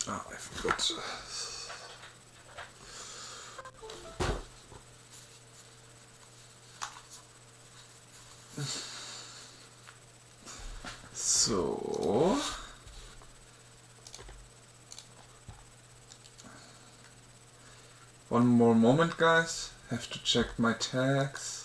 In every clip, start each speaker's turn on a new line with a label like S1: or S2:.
S1: Oh, I forgot. So... One more moment, guys. Have to check my tags.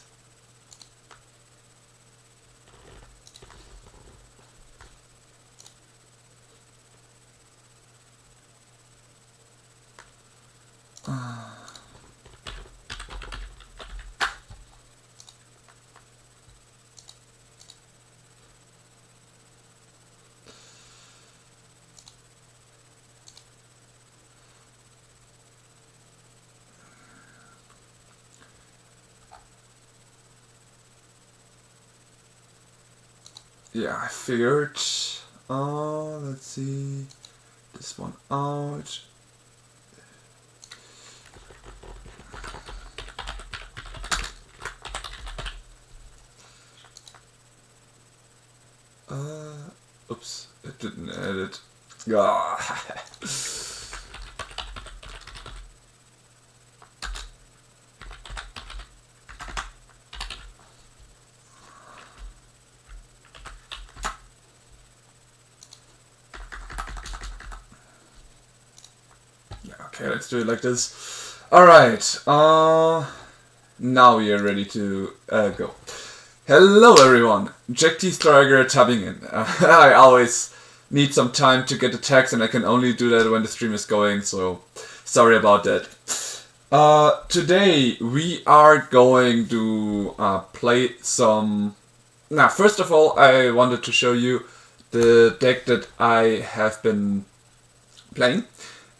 S1: Yeah, I figured. Let's see. This one out. Oops, it didn't edit. Ah. Yeah, okay, let's do it like this. Alright, now we are ready to go. Hello everyone, Jack T. Striker tapping in. I always need some time to get the text and I can only do that when the stream is going, so sorry about that. Today we are going to play some... Now, first of all, I wanted to show you the deck that I have been playing.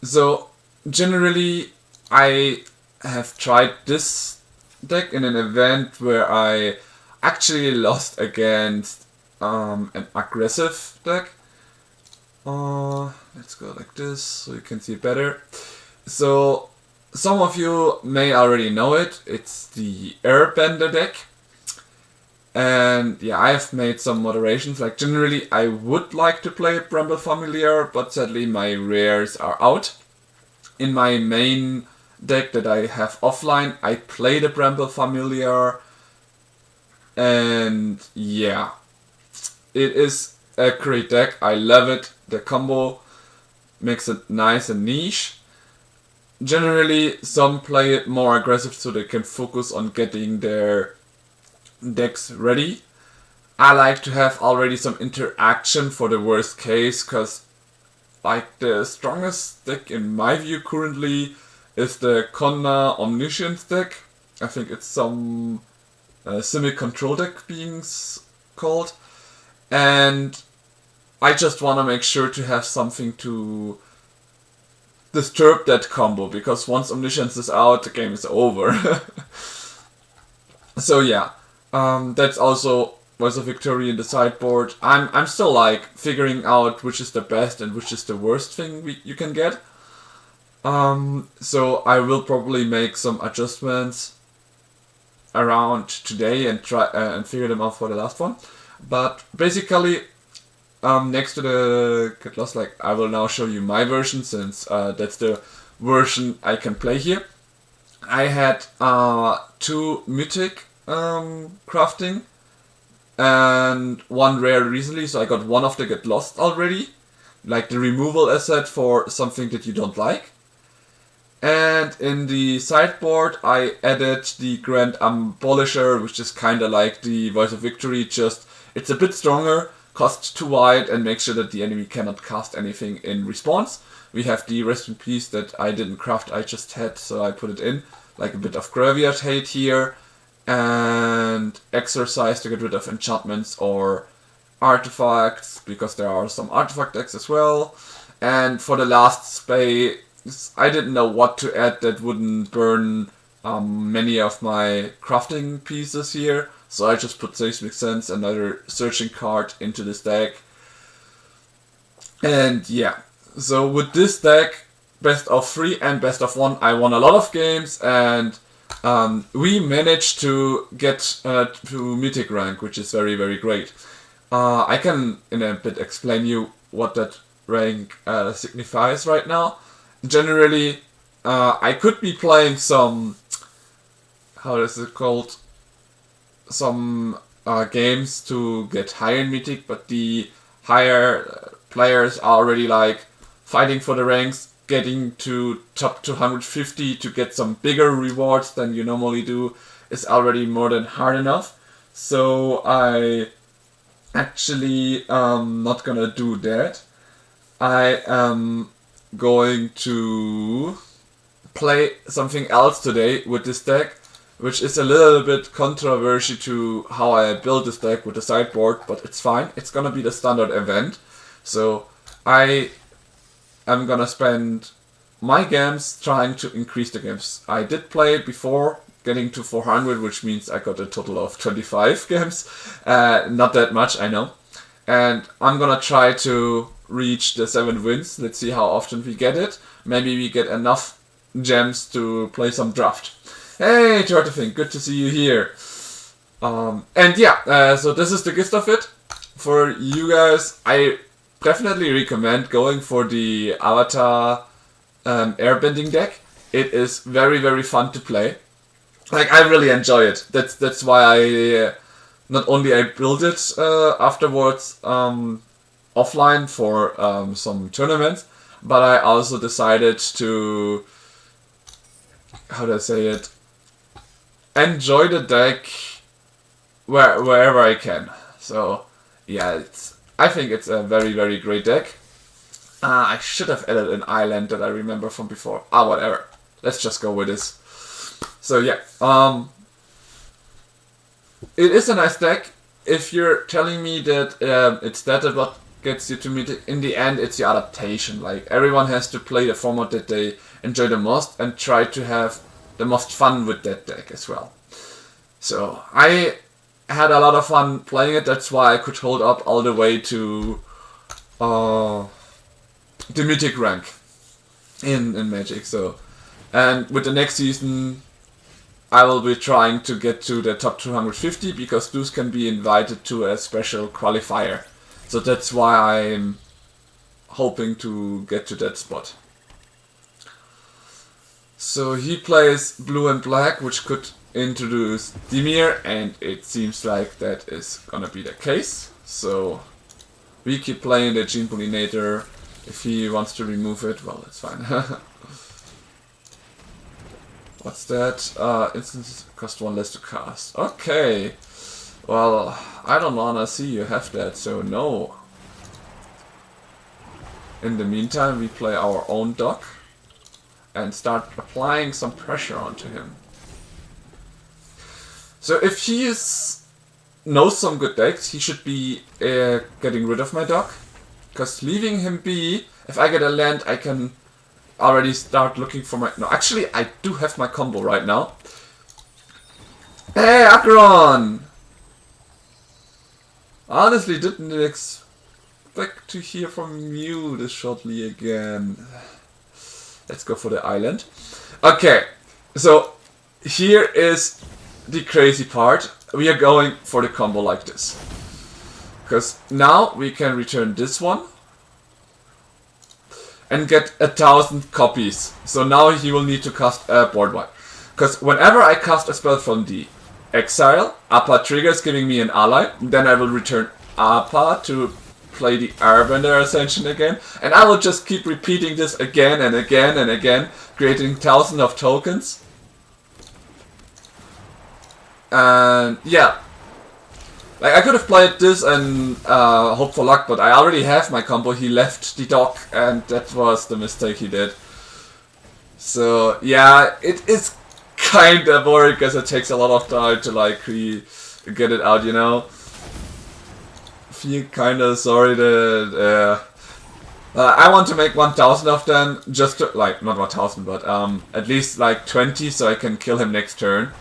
S1: So, generally, I have tried this deck in an event where I actually lost against an aggressive deck. Let's go like this so you can see it better. So, some of you may already know it. It's the Airbender deck. And yeah, I've made some moderations. Like, generally, I would like to play Bramble Familiar, but sadly my rares are out. In my main deck that I have offline, I play the Bramble Familiar. And yeah, it is a great deck. I love it. The combo makes it nice and niche. Generally, some play it more aggressive so they can focus on getting their decks ready. I like to have already some interaction for the worst case, because like the strongest deck in my view currently is the Konna Omniscience deck. I think it's some Simic control deck being called. And I just want to make sure to have something to disturb that combo, because once Omniscience is out, the game is over. So yeah, that's also was a victory in the sideboard. I'm still like figuring out which is the best and which is the worst thing you can get. So I will probably make some adjustments around today and try and figure them out for the last one. But basically, next to the Get Lost, like I will now show you my version, since that's the version I can play here. I had 2 mythic crafting and 1 rare recently, so I got one of the Get Lost already, like the removal asset for something that you don't like. And in the sideboard I added the Grand Abolisher, which is kinda like the Voice of Victory, just it's a bit stronger, costs 2 white, and makes sure that the enemy cannot cast anything in response. We have the Rest in Peace that I didn't craft, I just had, so I put it in, like a bit of Graveyard Hate here, and Exercise to get rid of enchantments or artifacts, because there are some artifact decks as well. And for the last space, I didn't know what to add that wouldn't burn many of my crafting pieces here, so I just put Seismic Sense, another searching card, into this deck. And yeah, so with this deck, best of 3 and best of 1, I won a lot of games, and we managed to get to Mythic rank, which is very, very great. I can in a bit explain you what that rank signifies right now. Generally, I could be playing some, how is it called, some games to get higher in Mythic, but the higher players are already like fighting for the ranks, getting to top 250 to get some bigger rewards than you normally do is already more than hard enough. So I actually not gonna do that. I am going to play something else today with this deck, which is a little bit controversial to how I built this deck with the sideboard, but it's fine. It's gonna be the standard event. So I am gonna spend my games trying to increase the games. I did play before getting to 400, which means I got a total of 25 games. Not that much, I know. And I'm gonna try to reach the 7 wins. Let's see how often we get it. Maybe we get enough gems to play some draft. Hey, Tortefink, good to see you here. And yeah, so this is the gist of it. For you guys, I definitely recommend going for the Avatar airbending deck. It is very, very fun to play. Like, I really enjoy it. That's why I not only I built it afterwards offline for some tournaments, but I also decided to, how do I say it, enjoy the deck wherever I can. So yeah, I think it's a very, very great deck. I should have added an island that I remember from before. Whatever. Let's just go with this. So yeah, it is a nice deck. If you're telling me that it's that what gets you to meet it, in the end it's the adaptation. Like, everyone has to play the format that they enjoy the most and try to have the most fun with that deck as well. So I had a lot of fun playing it. That's why I could hold up all the way to the Mythic rank in Magic. So, and with the next season I will be trying to get to the top 250, because those can be invited to a special qualifier. So that's why I'm hoping to get to that spot. So he plays blue and black, which could introduce Dimir, and it seems like that is gonna be the case. So we keep playing the Gene Pollinator. If he wants to remove it, well, it's fine. What's that? Instances cost 1 less to cast. Okay. Well, I don't wanna see you have that, so no. In the meantime, we play our own dock and start applying some pressure onto him. So if he knows some good decks, he should be getting rid of my dock. Because leaving him be, if I get a land, I can already start looking for my... No, actually, I do have my combo right now. Hey, Akron! Honestly, didn't expect to hear from you this shortly again. Let's go for the island. Okay, so here is the crazy part. We are going for the combo like this. Because now we can return this one and get 1,000 copies. So now he will need to cast a board wipe. Because whenever I cast a spell from the exile, Appa triggers giving me an ally. Then I will return Appa to play the Airbender Ascension again. And I will just keep repeating this again and again and again, creating thousands of tokens. And yeah. Like, I could have played this and hope for luck, but I already have my combo. He left the dock, and that was the mistake he did. So yeah, it is kinda boring because it takes a lot of time to like get it out, you know. Feel kinda sorry that I want to make 1,000 of them, just to, like, not 1,000, but at least like 20, so I can kill him next turn.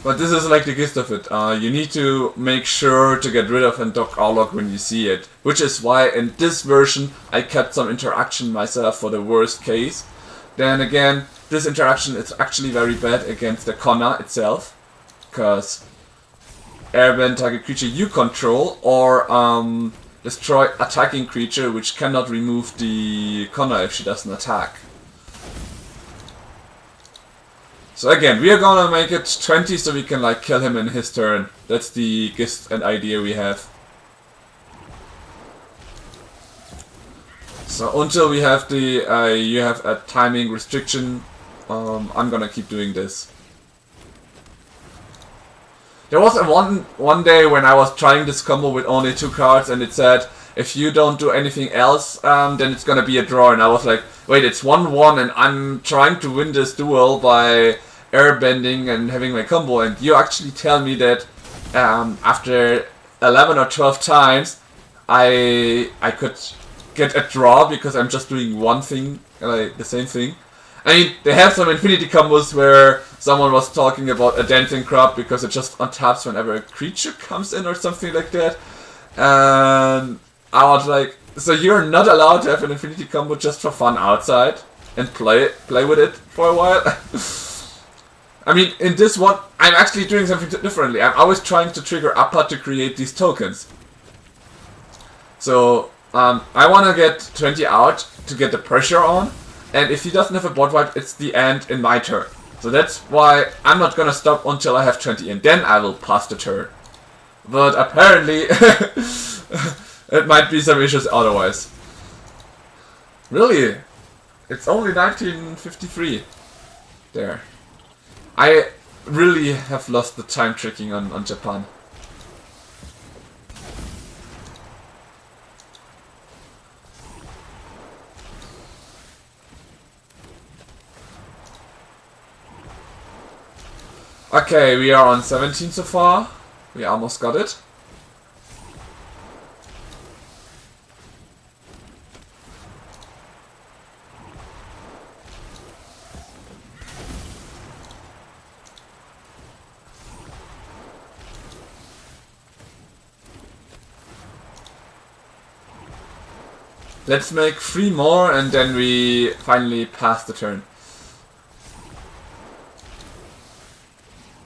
S1: But this is like the gist of it. You need to make sure to get rid of Endok Orlok when you see it. Which is why in this version I kept some interaction myself for the worst case. Then again, this interaction is actually very bad against the Connor itself. Because airbend target creature you control or destroy attacking creature which cannot remove the Connor if she doesn't attack. So again, we are gonna make it 20 so we can like kill him in his turn. That's the gist and idea we have. So until we have the you have a timing restriction, I'm gonna keep doing this. There was one day when I was trying this combo with only 2 cards and it said if you don't do anything else then it's gonna be a draw, and I was like, wait, it's 1-1 and I'm trying to win this duel by airbending and having my combo, and you actually tell me that after 11 or 12 times I could get a draw because I'm just doing one thing, like the same thing. I mean, they have some infinity combos where someone was talking about a dancing crop because it just untaps whenever a creature comes in or something like that. And I was like, so you're not allowed to have an infinity combo just for fun outside and play with it for a while? I mean, in this one, I'm actually doing something differently. I'm always trying to trigger Appa to create these tokens. So, I want to get 20 out to get the pressure on. And if he doesn't have a board wipe, it's the end in my turn. So that's why I'm not gonna stop until I have 20, and then I will pass the turn. But apparently, it might be some issues otherwise. Really? It's only 1953. There. I really have lost the time tricking on Japan. Okay, we are on 17 so far. We almost got it. Let's make 3 more and then we finally pass the turn.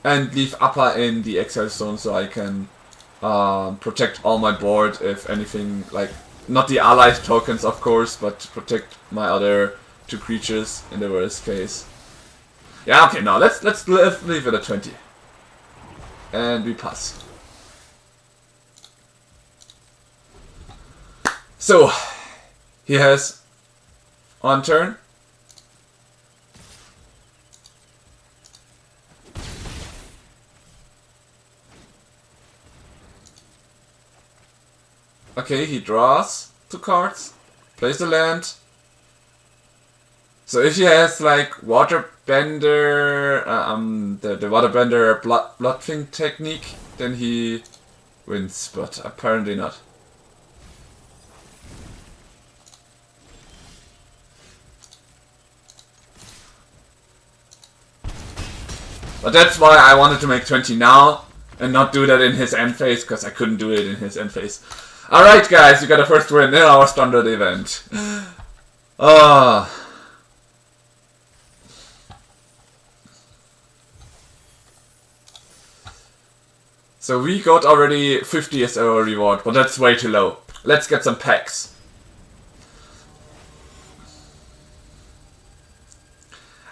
S1: And leave Appa in the exile zone so I can protect all my board if anything, like, not the allied tokens of course, but protect my other 2 creatures in the worst case. Yeah, okay, now let's leave it at 20. And we pass. So, he has on turn. Okay, he draws 2 cards, plays the land. So if he has like Waterbender, the Waterbender Bloodfing technique, then he wins, but apparently not. But that's why I wanted to make 20 now and not do that in his end phase, because I couldn't do it in his end phase. Alright guys, we got a first win in our standard event. So we got already 50 as our reward, but that's way too low. Let's get some packs.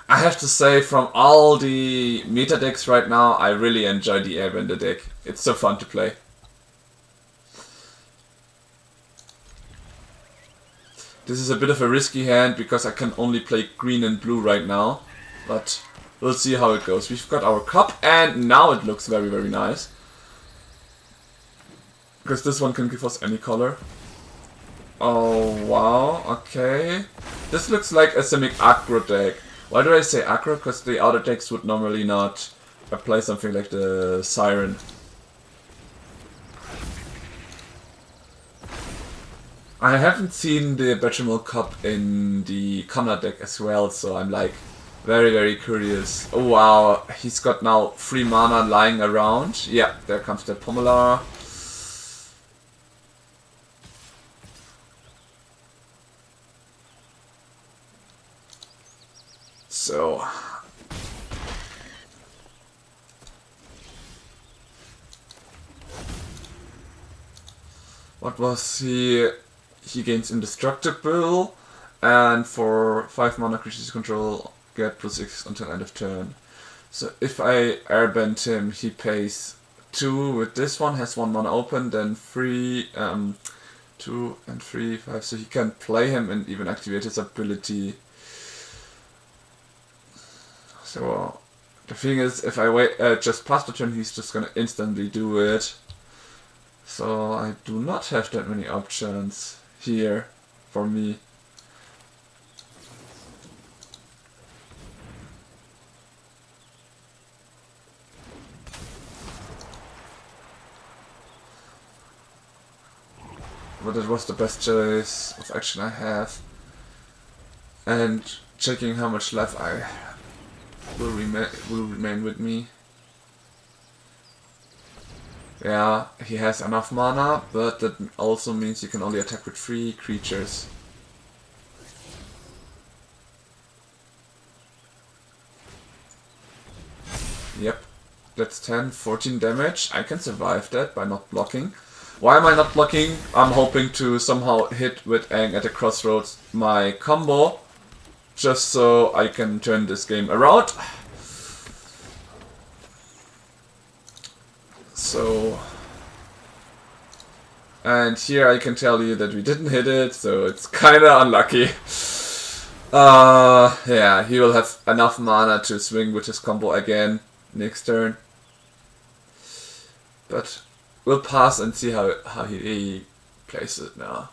S1: I have to say, from all the meta decks right now, I really enjoy the Airbender deck. It's so fun to play. This is a bit of a risky hand because I can only play green and blue right now. But we'll see how it goes. We've got our cup and now it looks very, very nice. Because this one can give us any color. Oh wow, okay. This looks like a Simic aggro deck. Why do I say aggro? Because the other decks would normally not play something like the Siren. I haven't seen the Bechamel Cup in the Connor deck as well, so I'm like, Very, very curious. Oh wow, he's got now 3 mana lying around. Yeah, there comes the Pommelar. So... what was he? He gains Indestructible, and for 5 mana creatures control, get +6 until end of turn. So if I airbend him, he pays 2 with this one, has 1 mana open, then 3, 2 and 3, 5, so he can play him and even activate his ability. So the thing is, if I wait, just pass the turn, he's just gonna instantly do it. So I do not have that many options here for me. But it was the best choice of action I have. And checking how much life I will remain with me. Yeah, he has enough mana, but that also means you can only attack with 3 creatures. Yep, that's 10, 14 damage. I can survive that by not blocking. Why am I not blocking? I'm hoping to somehow hit with Aang at the crossroads my combo, just so I can turn this game around. So, and here I can tell you that we didn't hit it, so it's kinda unlucky. Yeah, he will have enough mana to swing with his combo again next turn. But we'll pass and see how he plays it now.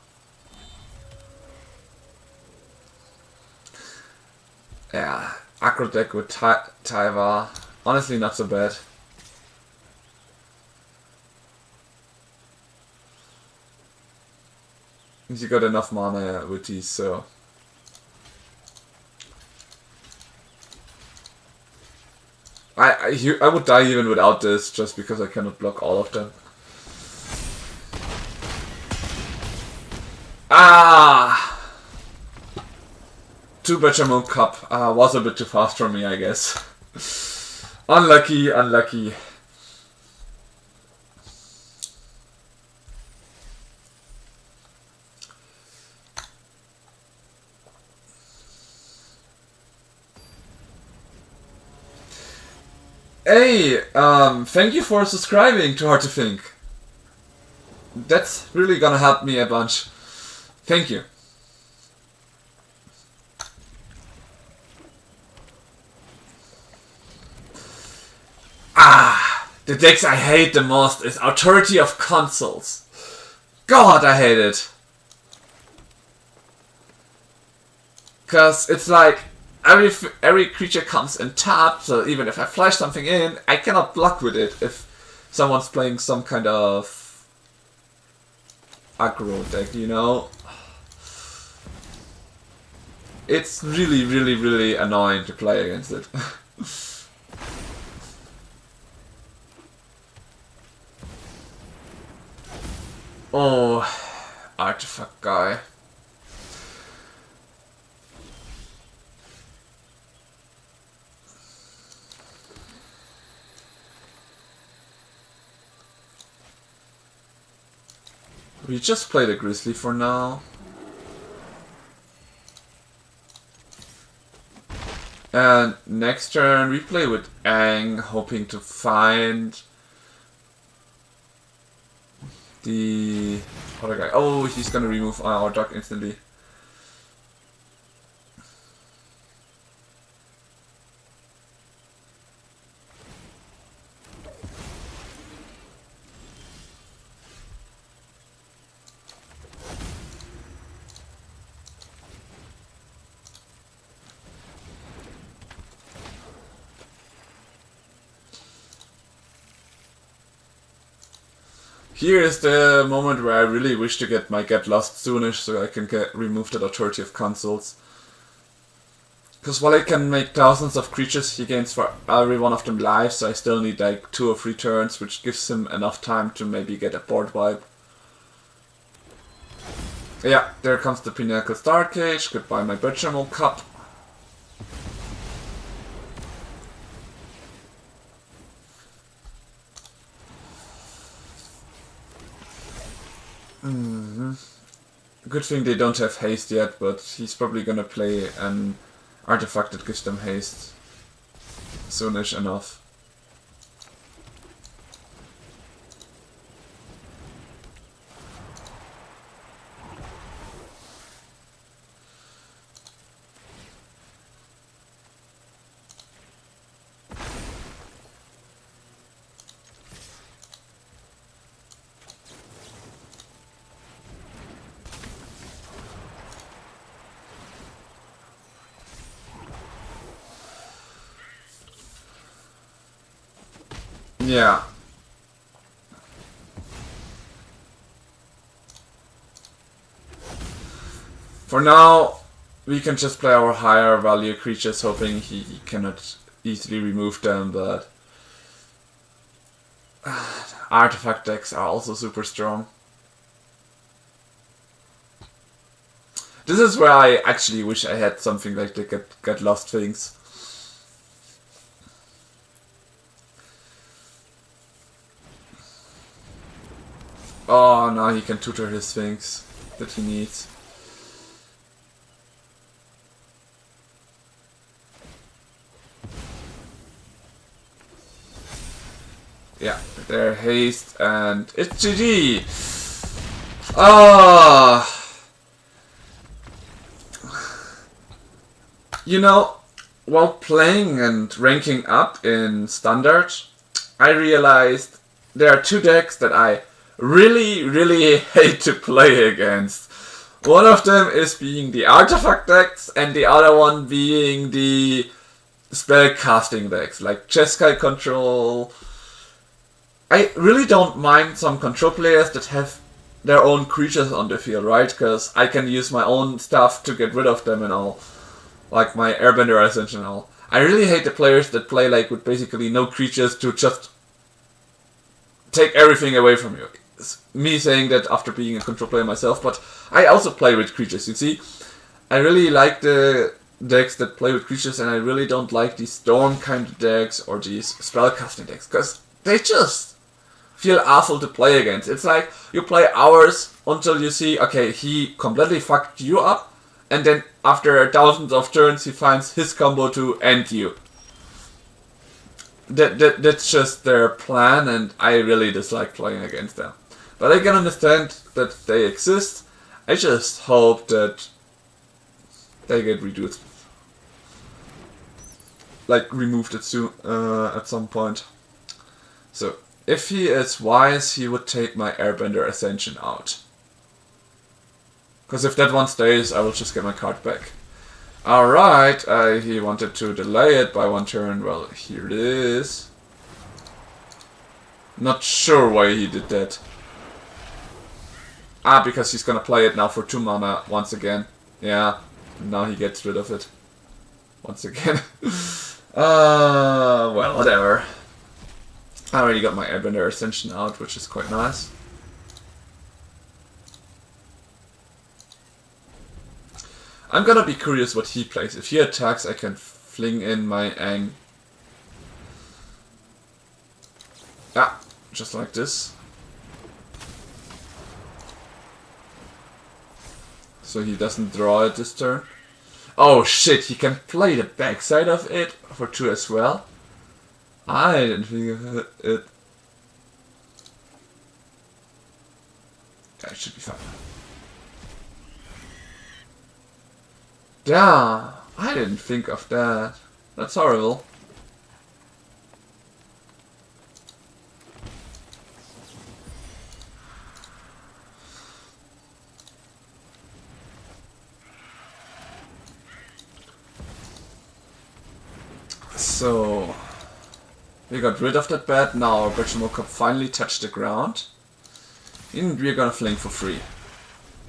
S1: Yeah, aggro deck with Taiva. Honestly, not so bad. You got enough mana with these, so... I would die even without this, just because I cannot block all of them. Ah! 2 Bechamel Cup was a bit too fast for me, I guess. Unlucky, unlucky. Hey, thank you for subscribing to Hard to Think. That's really gonna help me a bunch. Thank you. The decks I hate the most is Authority of Consuls. God, I hate it. Cause it's like every creature comes in tapped, so even if I flash something in, I cannot block with it if someone's playing some kind of aggro deck, you know? It's really, really, really annoying to play against it. Oh, artifact guy. We just played a Grizzly for now. And next turn we play with Aang, hoping to find the other guy. Oh, he's gonna remove our duck instantly. Here is the moment where I really wish to get my Get Lost soonish so I can remove that Authority of Consuls. Because while I can make thousands of creatures, he gains for every one of them life, so I still need like 2 or 3 turns, which gives him enough time to maybe get a board wipe. Yeah, there comes the Pinnacle Star Cage. Goodbye my Benjamin Cup. Good thing they don't have haste yet, but he's probably gonna play an artifact that gives them haste soonish enough. Yeah. For now, we can just play our higher value creatures, hoping he cannot easily remove them, but artifact decks are also super strong. This is where I actually wish I had something like the Get Lost things. Oh, now he can tutor his things that he needs. Yeah, they're haste and it's GG! Ah! You know, while playing and ranking up in Standard, I realized there are 2 decks that I really hate to play against. One of them is being the artifact decks and the other one being the spell casting decks, like Jeskai Control. I really don't mind some control players that have their own creatures on the field, right? Because I can use my own stuff to get rid of them and all. Like my Airbender Ascension and all. I really hate the players that play like with basically no creatures to just take everything away from you. It's me saying that after being a control player myself, but I also play with creatures, you see. I really like the decks that play with creatures, and I really don't like these storm kind of decks or these spellcasting decks, because they just feel awful to play against. It's like you play hours until you see, okay, he completely fucked you up, and then after thousands of turns he finds his combo to end you. That's just their plan, and I really dislike playing against them. But I can understand that they exist. I just hope that they get reduced. Like, removed it soon, at some point. So, if he is wise, he would take my Airbender Ascension out. Because if that one stays, I will just get my card back. Alright, he wanted to delay it by 1 turn. Well, here it is. Not sure why he did that. Ah, because he's gonna play it now for 2 mana once again. Yeah, now he gets rid of it. Once again. Well, whatever. I already got my Airbender Ascension out, which is quite nice. I'm gonna be curious what he plays. If he attacks, I can fling in my Aang. Ah, just like this. So he doesn't draw it this turn. Oh shit, he can play the backside of it for 2 as well. I didn't think of it. Yeah, it should be fine. Yeah, I didn't think of that. That's horrible. So, we got rid of that bat. Now our Virtual Cup finally touched the ground. And we're gonna fling for free.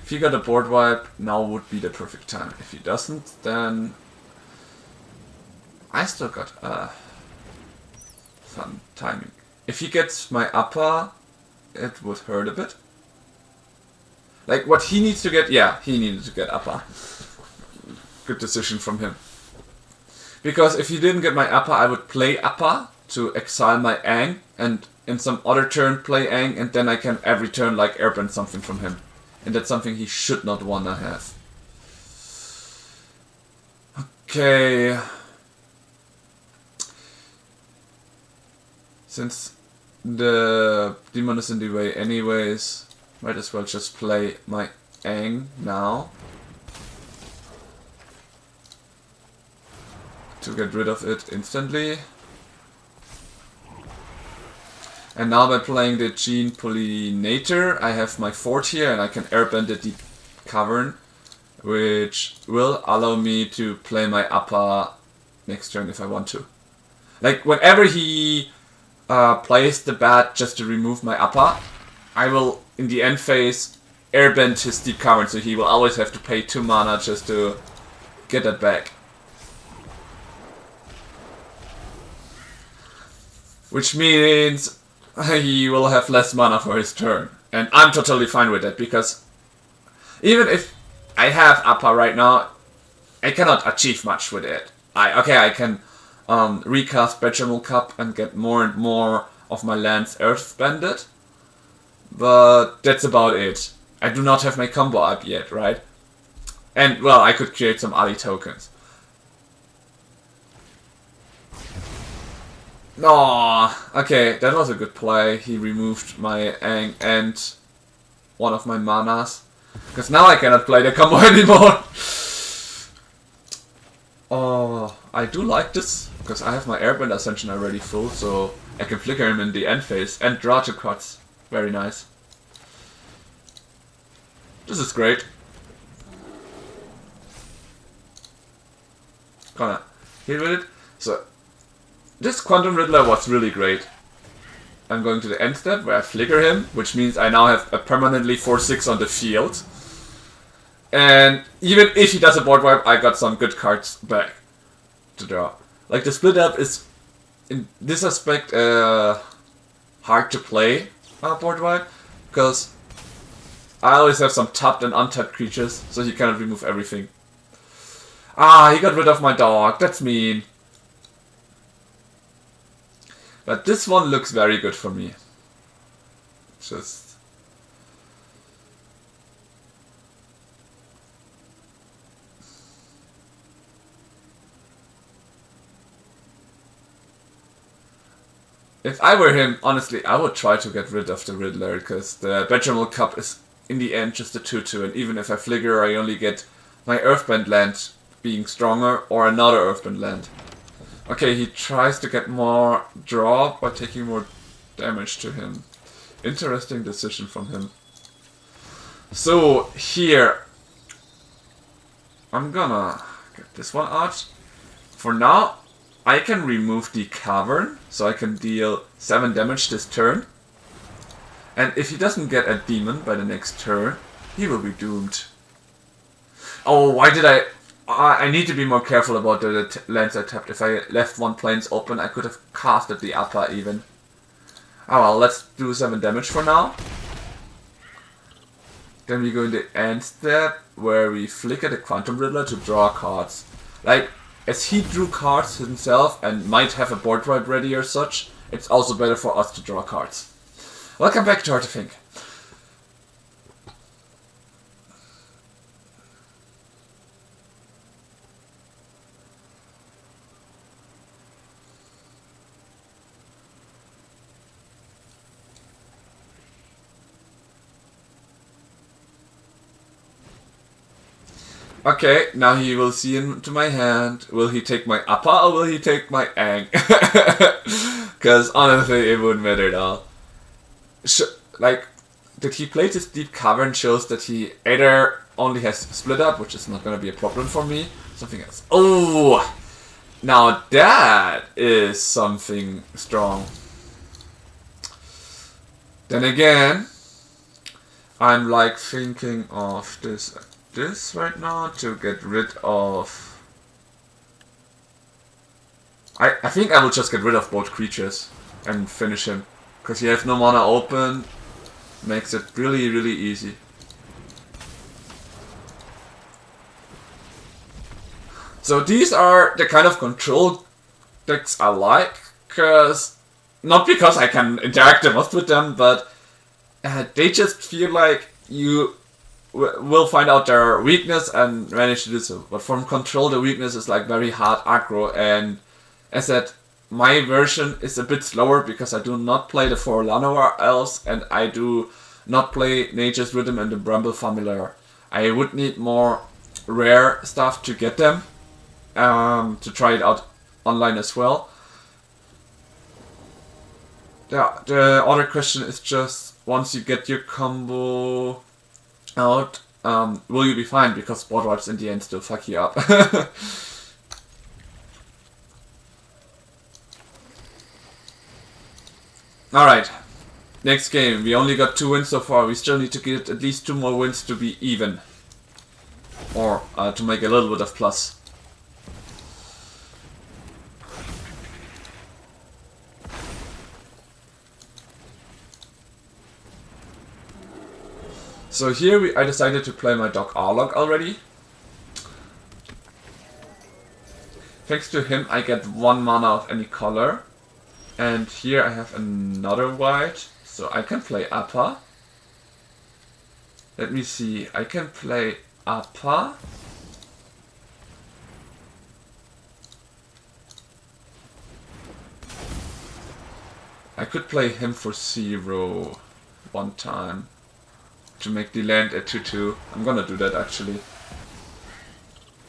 S1: If he got a board wipe, now would be the perfect time. If he doesn't, then I still got fun timing. If he gets my upper, it would hurt a bit. Like what he needs to get, yeah, he needed to get upper. Good decision from him. Because if he didn't get my upper, I would play upper to exile my Aang, and in some other turn play Aang, and then I can every turn like airbend something from him. And that's something he should not wanna have. Okay. Since the demon is in the way anyways, might as well just play my Aang now. To get rid of it instantly. And now by playing the Gene Pollinator, I have my fort here and I can airbend the Deep Cavern, which will allow me to play my upper next turn if I want to. Like whenever he plays the bat just to remove my upper, I will in the end phase airbend his Deep Cavern, so he will always have to pay 2 mana just to get that back. Which means he will have less mana for his turn. And I'm totally fine with that, because even if I have upper right now, I cannot achieve much with it. I can recast Bechamal Cup and get more and more of my lands earthbended, but that's about it. I do not have my combo up yet, right? And well, I could create some Ali tokens. Oh, okay, that was a good play. He removed my Aang and one of my manas. Because now I cannot play the combo anymore. Oh, I do like this. Because I have my Airbend Ascension already full, so I can flicker him in the end phase and draw 2 cards. Very nice. This is great. Gonna hit with it. So this Quantum Riddler was really great. I'm going to the end step where I flicker him, which means I now have a permanently 4/6 on the field. And even if he does a board wipe, I got some good cards back to draw. Like the split up is, in this aspect, hard to play board wipe, because I always have some tapped and untapped creatures, so he cannot remove everything. Ah, he got rid of my dog, that's mean. But this one looks very good for me. Just... if I were him, honestly, I would try to get rid of the Riddler, because the Bechamal Cup is in the end just a 2/2, and even if I flicker, I only get my Earthbend land being stronger or another Earthbend land. Okay, he tries to get more draw by taking more damage to him. Interesting decision from him. So, here, I'm gonna get this one out. For now, I can remove the Cavern, so I can deal 7 damage this turn. And if he doesn't get a demon by the next turn, he will be doomed. Oh, why did I need to be more careful about the lands I tapped. If I left one plains open, I could have casted the upper even. Oh well, let's do 7 damage for now. Then we go in the end step, where we flicker the Quantum Riddler to draw cards. Like, as he drew cards himself and might have a board wipe ready or such, it's also better for us to draw cards. Welcome back to Hard to Think. Okay, now he will see into my hand. Will he take my upper or will he take my Aang? Because honestly, it wouldn't matter at all. Like, did he play this Deep Cavern shows that he either only has split up, which is not going to be a problem for me, something else. Oh! Now that is something strong. Then again, I'm like thinking of this right now to get rid of I think I will just get rid of both creatures and finish him. Because he has no mana open. Makes it really, really easy. So these are the kind of control decks I like. Not because I can interact the most with them, but they just feel like you will find out their weakness and manage to do so. But from control, the weakness is like very hard aggro, and as said, my version is a bit slower because I do not play the 4 Llanowar elves and I do not play Nature's Rhythm and the Bramble Familiar. I would need more rare stuff to get them, to try it out online as well. The other question is just, once you get your combo out, will you be fine? Because board wipes in the end still fuck you up. Alright, next game. We only got 2 wins so far. We still need to get at least 2 more wins to be even. Or to make a little bit of plus. So here I decided to play my dog Arlog already. Thanks to him I get 1 mana of any color. And here I have another white, so I can play Appa. Let me see, I can play Appa. I could play him for 0 one time to make the land at 2/2. I'm gonna do that actually.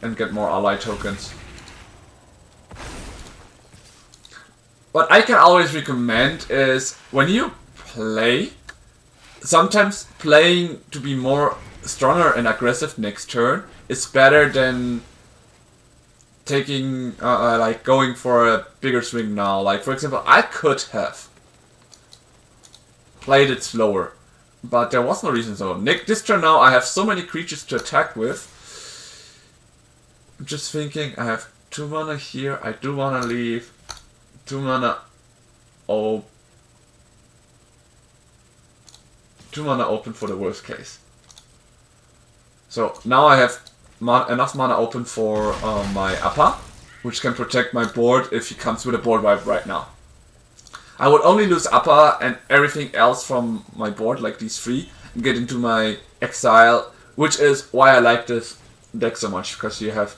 S1: And get more ally tokens. What I can always recommend is, when you play, sometimes playing to be more stronger and aggressive next turn is better than taking, like going for a bigger swing now. Like for example, I could have played it slower, but there was no reason so. This turn now I have so many creatures to attack with. I'm just thinking, I have 2 mana here, I do want to leave 2 mana open for the worst case. So now I have enough mana open for my Appa, which can protect my board if he comes with a board wipe right now. I would only lose Appa and everything else from my board, like these 3, and get into my exile, which is why I like this deck so much, because you have,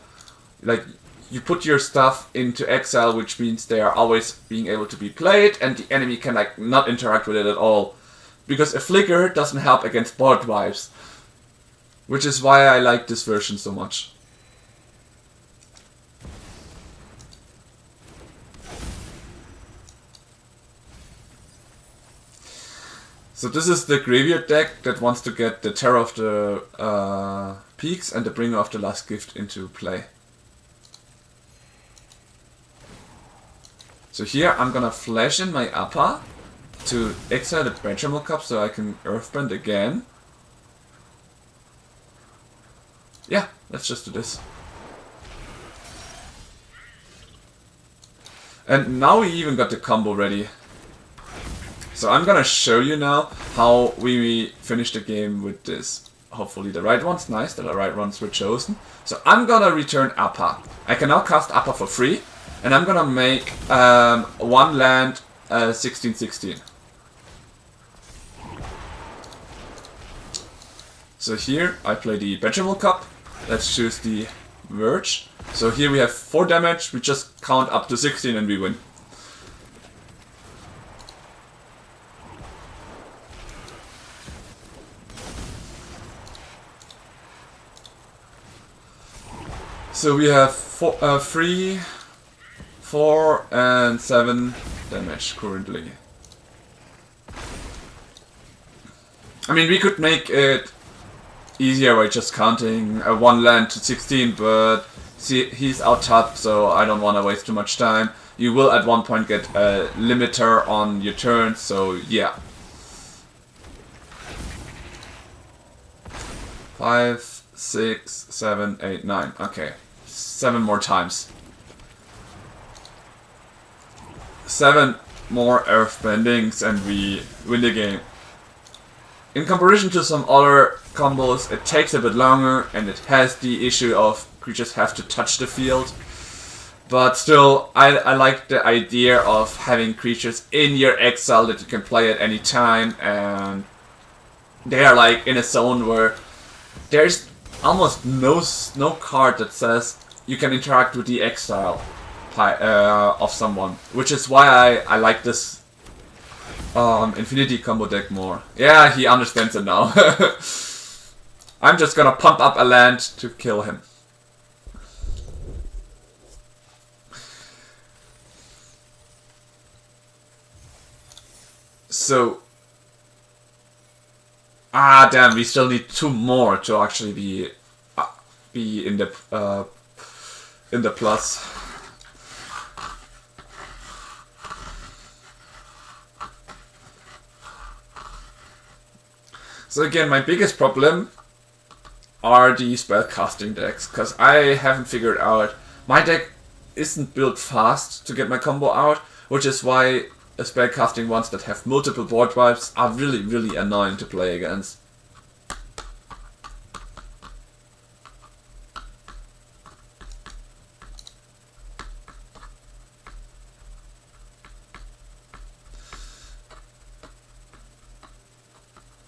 S1: like, you put your stuff into exile, which means they are always being able to be played, and the enemy can like not interact with it at all. Because a flicker doesn't help against board wipes. Which is why I like this version so much. So this is the graveyard deck that wants to get the Terror of the Peaks and the Bringer of the Last Gift into play. So here I'm gonna flash in my Appa to exile the Benjamin Cup so I can Earthbend again. Yeah, let's just do this. And now we even got the combo ready. So I'm gonna show you now how we finish the game with this. Hopefully the right ones, nice, the right ones were chosen. So I'm gonna return Appa. I can now cast Appa for free. And I'm gonna make 1 land 16/16. So here I play the Benjamin Cup. Let's choose the Verge. So here we have 4 damage. We just count up to 16 and we win. So we have 3, 4 and 7 damage currently. I mean, we could make it easier by just counting 1 land to 16, but see, he's out top, so I don't want to waste too much time. You will at one point get a limiter on your turn, so yeah. 5, 6, 7, 8, 9. Okay, 7 more times. 7 more earth bendings and we win the game. In comparison to some other combos, it takes a bit longer and it has the issue of creatures have to touch the field. But still, I like the idea of having creatures in your exile that you can play at any time, and they are like in a zone where there's almost no card that says you can interact with the exile of someone, which is why I like this Infinity combo deck more. Yeah, he understands it now. I'm just gonna pump up a land to kill him. So, damn, we still need 2 more to actually be in the plus. So again, my biggest problem are the spellcasting decks, because I haven't figured out. My deck isn't built fast to get my combo out, which is why spellcasting ones that have multiple board wipes are really, really annoying to play against.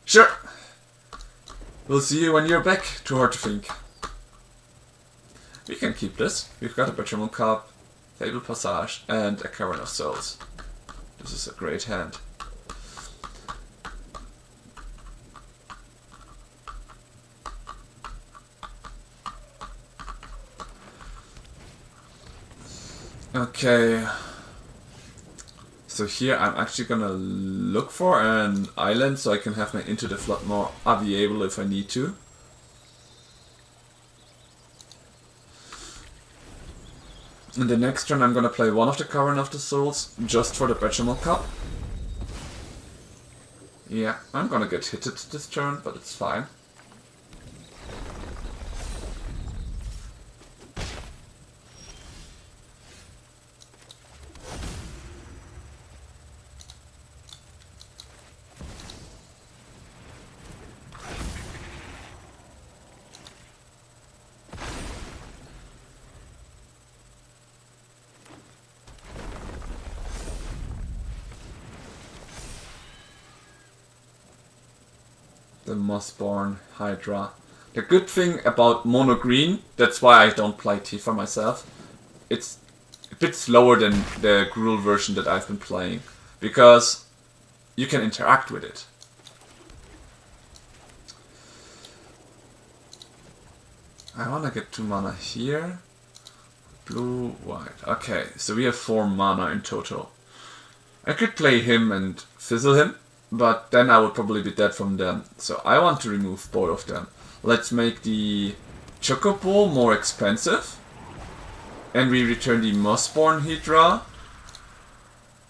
S1: Sure! We'll see you when you're back. Too hard to think. We can keep this. We've got a Betterment Cup, Fable Passage, and a Cavern of Souls. This is a great hand. Okay. So here I'm actually gonna look for an island so I can have my Into the Flood more available if I need to. In the next turn I'm gonna play one of the Cavern of the Souls just for the Betterment Cup. Yeah, I'm gonna get hit this turn, but it's fine. The Mossborn Hydra. The good thing about mono green, that's why I don't play Tifa myself, it's a bit slower than the Gruul version that I've been playing, because you can interact with it. I wanna get 2 mana here. Blue, white. Okay, so we have 4 mana in total. I could play him and fizzle him, but then I would probably be dead from them. So I want to remove both of them. Let's make the Chocobo more expensive. And we return the Mossborn Hydra.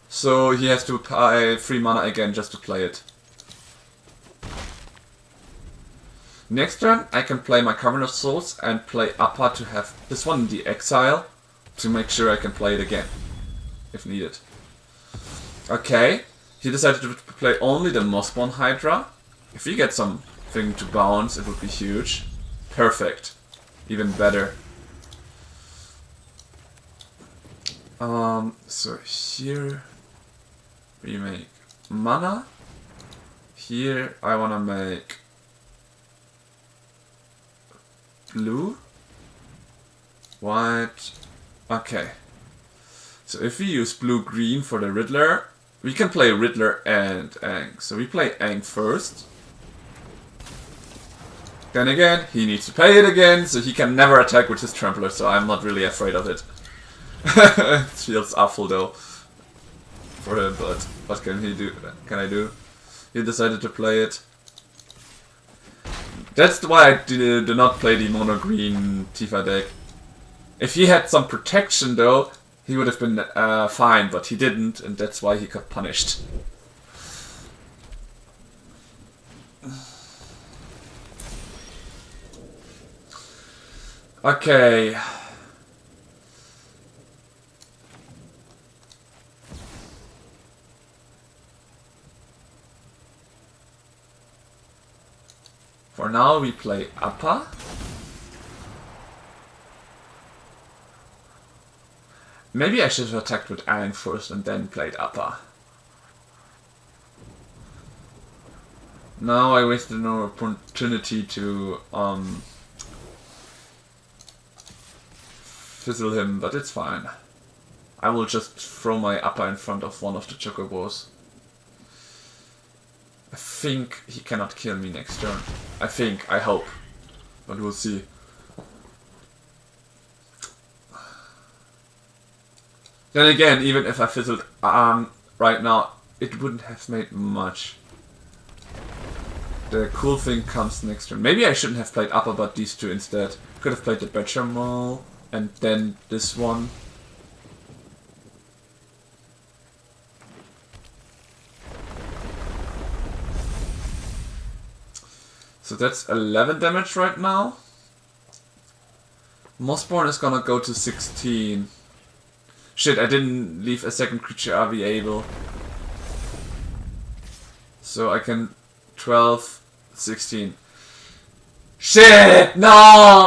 S1: So he has to pay 3 mana again just to play it. Next turn I can play my Cavern of Souls and play Appa to have this one in the exile to make sure I can play it again if needed. Okay. He decided to play only the Mossborn Hydra. If we get something to bounce, it would be huge. Perfect. Even better. So here we make mana. Here I wanna make blue, white. Okay. So if we use blue-green for the Riddler, we can play Riddler and Aang. So we play Aang first. Then again, he needs to pay it again, so he can never attack with his Trampler, so I'm not really afraid of it. It feels awful though for him, but what can he do? Can I do? He decided to play it. That's why I do not play the mono green Tifa deck. If he had some protection though, he would have been fine, but he didn't, and that's why he got punished. Okay. For now we play Appa. Maybe I should have attacked with Aang first and then played Appa. Now I wasted an opportunity to fizzle him, but it's fine. I will just throw my Appa in front of one of the chocobos. I think he cannot kill me next turn. I hope. But we'll see. Then again, even if I fizzled right now, it wouldn't have made much. The cool thing comes next turn. Maybe I shouldn't have played Upper, but these two instead. Could have played the Bechamel and then this one. So that's 11 damage right now. Mossborn is gonna go to 16. Shit, I didn't leave a second creature RV-able. So I can 12, 16. Shit! No!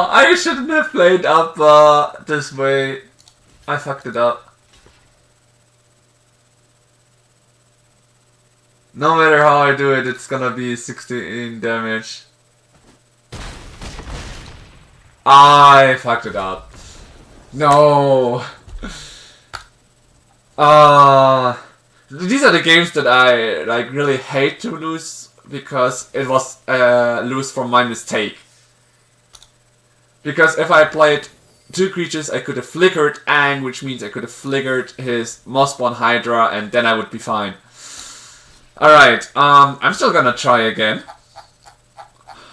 S1: I shouldn't have played up this way. I fucked it up. No matter how I do it, it's gonna be 16 damage. I fucked it up. No! These are the games that I like really hate to lose because it was lose from my mistake. Because if I played two creatures, I could have flickered Aang, which means I could have flickered his Mossborn Hydra, and then I would be fine. Alright, I'm still gonna try again.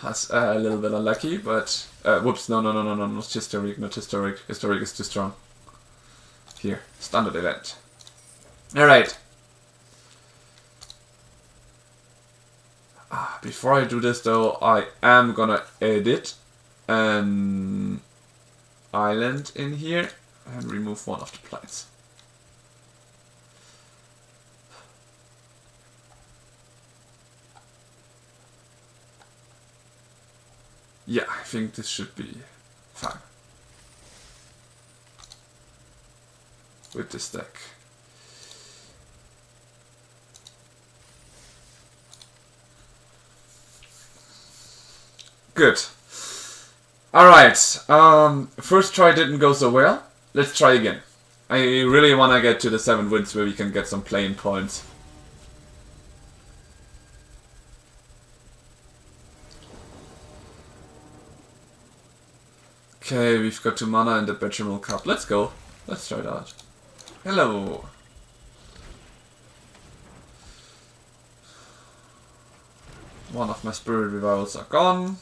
S1: That's a little bit unlucky, but whoops, no, not historic, not historic. Historic is too strong. Here, standard event. Alright. Before I do this though, I am gonna edit an island in here and remove one of the planes. Yeah, I think this should be fine with this deck. Good. Alright, first try didn't go so well. Let's try again. I really want to get to the 7 wins where we can get some playing points. Okay, we've got 2 mana in the Bechamel Cup. Let's go. Let's try it out. Hello. One of my Spirit Revivals are gone.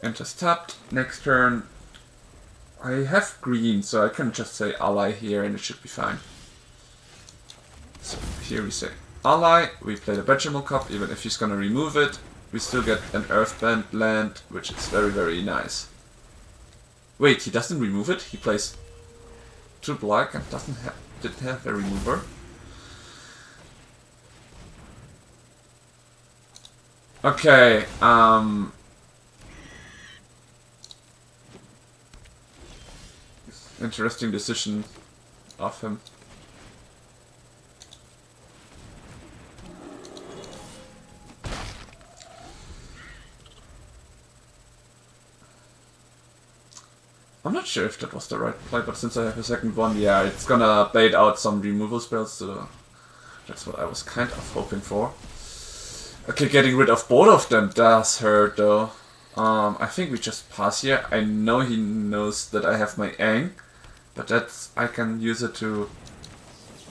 S1: Enters tapped. Next turn, I have green, so I can just say ally here and it should be fine. So here we say ally, we play the Bechamel Cup, even if he's gonna remove it, we still get an Earthband land, which is very, very nice. Wait, he doesn't remove it? He plays 2 black and didn't have a remover. Okay, interesting decision of him. I'm not sure if that was the right play, but since I have a second one, yeah, it's gonna bait out some removal spells, so that's what I was kind of hoping for. Okay, getting rid of both of them does hurt though. I think we just pass here. I know he knows that I have my Aang, but that's, I can use it to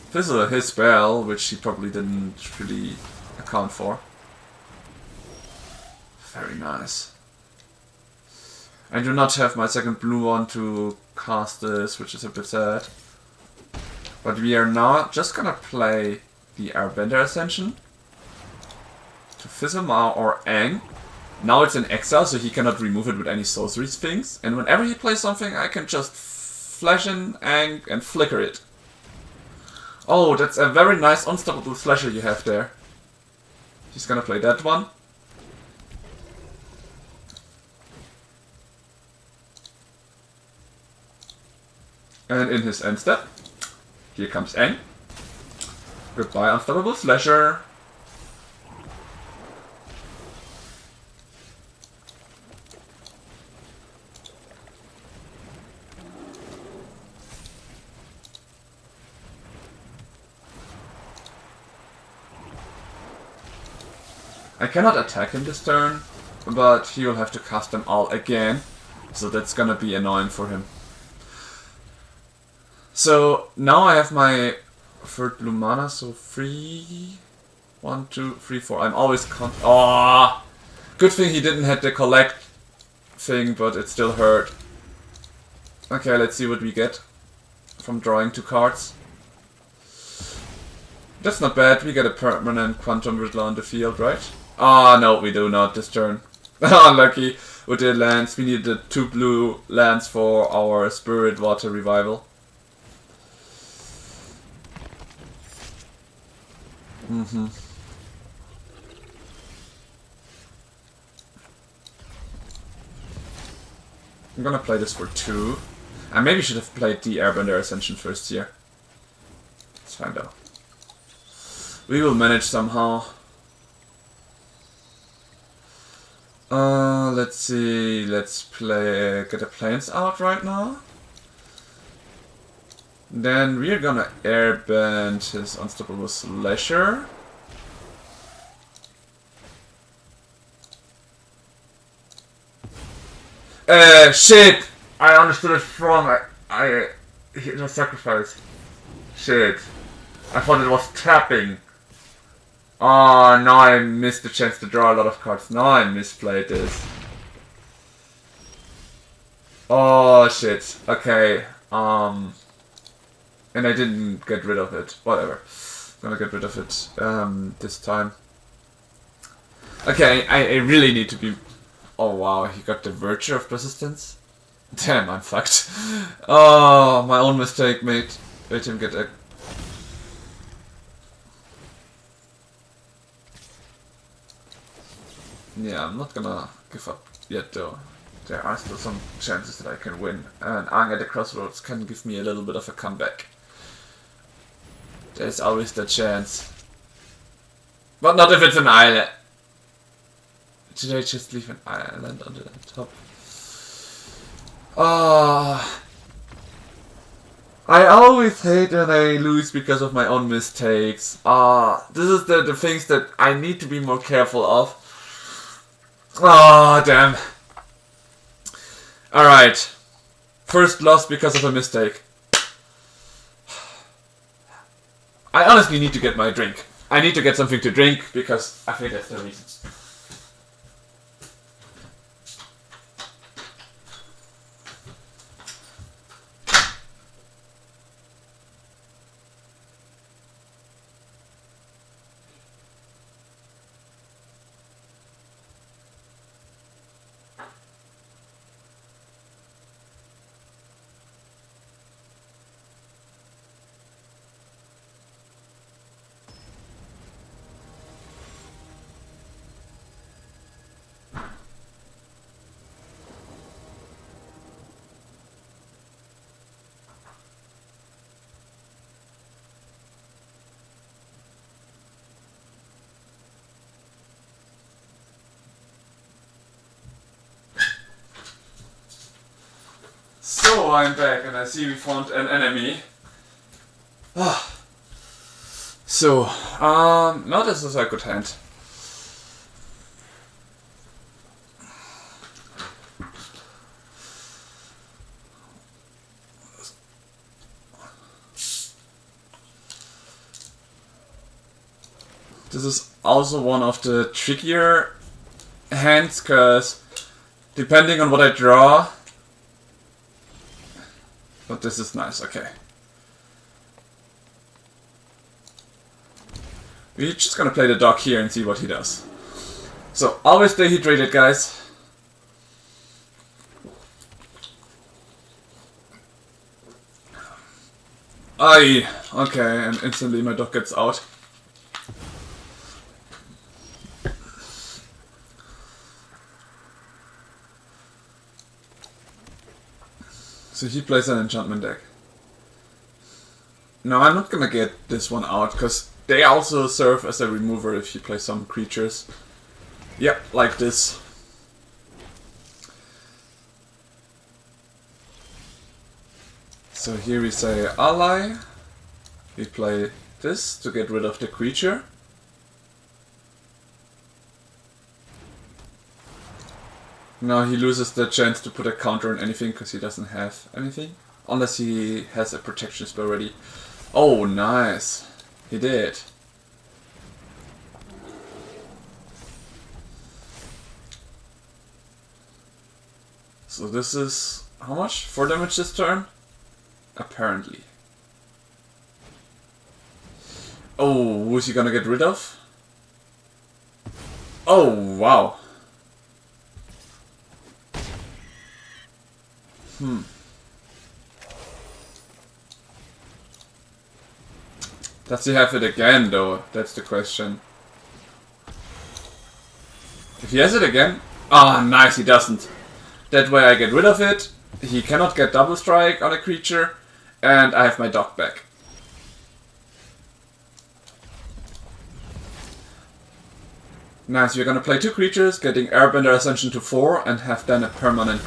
S1: fizzle his spell, which he probably didn't really account for. Very nice. I do not have my second blue one to cast this, which is a bit sad. But we are now just gonna play the Airbender Ascension to fizzle Mao or Aang. Now it's in exile, so he cannot remove it with any sorcery things. And whenever he plays something, I can just flash in Aang and flicker it. Oh, that's a very nice unstoppable flasher you have there. He's gonna play that one. And in his end step, here comes Aang. Goodbye, Unstoppable Slasher. I cannot attack him this turn, but he will have to cast them all again, so that's gonna be annoying for him. So now I have my third blue mana, so 3, 1, 2, 3, 4. I'm always oh, good thing he didn't have the collect thing, but it still hurt. Okay, let's see what we get from drawing 2 cards. That's not bad. We get a permanent Quantum Riddler on the field, right? Ah, no, we do not this turn. Unlucky. With the lands, we need the 2 blue lands for our Spirit Water Revival. I'm gonna play this for 2. I maybe should have played the Airbender Ascension first here. It's fine though. We will manage somehow. Let's see. Let's get a Plains out right now. Then we're gonna airbend his Unstoppable Slasher. Shit! I understood it wrong. I hit a sacrifice. Shit. I thought it was tapping. Oh, now I missed the chance to draw a lot of cards. Now I misplayed this. Oh, shit. Okay. And I didn't get rid of it. Whatever. I'm gonna get rid of it this time. Okay, I really need to be... Oh wow, he got the Virtue of Persistence? Damn, I'm fucked. Oh, my own mistake made him get a... Yeah, I'm not gonna give up yet though. There are still some chances that I can win. And Aang at the Crossroads can give me a little bit of a comeback. There's always the chance. But not if it's an island. Did I just leave an island on the top? I always hate when I lose because of my own mistakes. This is the things that I need to be more careful of. Damn. Alright. First loss because of a mistake. I honestly need to get my drink. I need to get something to drink because I think that's the reason. So I'm back and I see we found an enemy. So, now this is a good hand. This is also one of the trickier hands, because depending on what I draw... But this is nice, okay. We're just gonna play the dog here and see what he does. So, always stay hydrated, guys. Aye, okay, and instantly my dog gets out. So he plays an enchantment deck. No, I'm not gonna get this one out, because they also serve as a remover if you play some creatures. Yep, like this. So here we say ally. We play this to get rid of the creature. Now he loses the chance to put a counter on anything because he doesn't have anything. Unless he has a protection spell ready. Oh, nice. He did. So this is how much? 4 damage this turn? Apparently. Oh, who is he gonna get rid of? Oh, wow. Does he have it again, though? That's the question. If he has it again... Ah, nice, he doesn't. That way I get rid of it. He cannot get double strike on a creature. And I have my dog back. Nice, you're gonna play 2 creatures, getting Airbender Ascension to 4, and have then a permanent